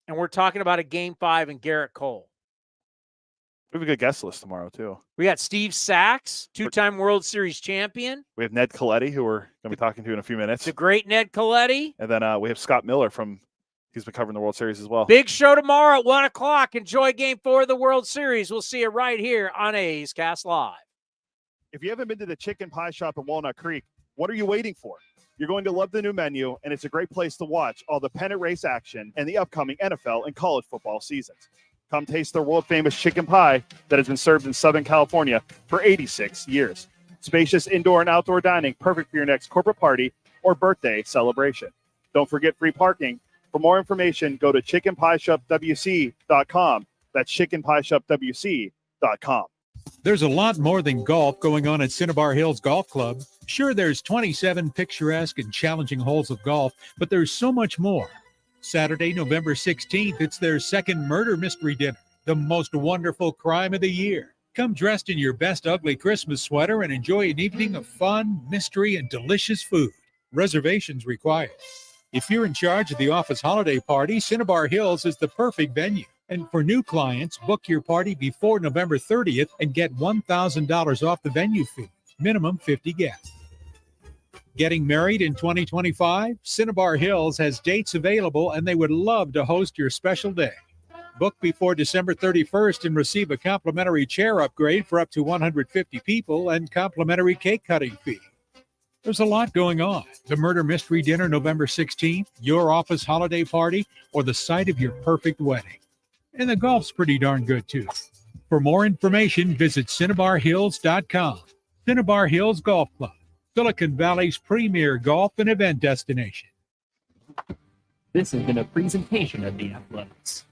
And we're talking about a Game 5 and Gerrit Cole. We have a good guest list tomorrow, too. We got Steve Sachs, two-time World Series champion. We have Ned Colletti, who we're going to be talking to in a few minutes. The great Ned Colletti. And then we have Scott Miller he's been covering the World Series as well. Big show tomorrow at 1 o'clock. Enjoy Game 4 of the World Series. We'll see you right here on A's Cast Live. If you haven't been to the Chicken Pie Shop in Walnut Creek, what are you waiting for? You're going to love the new menu, and it's a great place to watch all the pennant race action and the upcoming NFL and college football seasons. Come taste their world-famous chicken pie that has been served in Southern California for 86 years. Spacious indoor and outdoor dining, perfect for your next corporate party or birthday celebration. Don't forget free parking. For more information, go to chickenpieshopwc.com. That's chickenpieshopwc.com. There's a lot more than golf going on at Cinnabar Hills Golf Club. Sure, there's 27 picturesque and challenging holes of golf, but there's so much more. Saturday, November 16th, it's their second murder mystery dinner, the most wonderful crime of the year. Come dressed in your best ugly Christmas sweater and enjoy an evening of fun, mystery, and delicious food. Reservations required. If you're in charge of the office holiday party, Cinnabar Hills is the perfect venue. And for new clients, book your party before November 30th and get $1,000 off the venue fee, minimum 50 guests. Getting married in 2025? Cinnabar Hills has dates available, and they would love to host your special day. Book before December 31st and receive a complimentary chair upgrade for up to 150 people and complimentary cake cutting fee. There's a lot going on. The murder mystery dinner November 16th, your office holiday party, or the site of your perfect wedding. And the golf's pretty darn good, too. For more information, visit CinnabarHills.com. Cinnabar Hills Golf Club. Silicon Valley's premier golf and event destination. This has been a presentation of The Athletics.